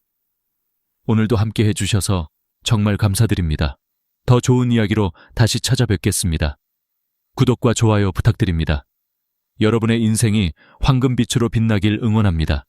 오늘도 함께 해주셔서 정말 감사드립니다. 더 좋은 이야기로 다시 찾아뵙겠습니다. 구독과 좋아요 부탁드립니다. 여러분의 인생이 황금빛으로 빛나길 응원합니다.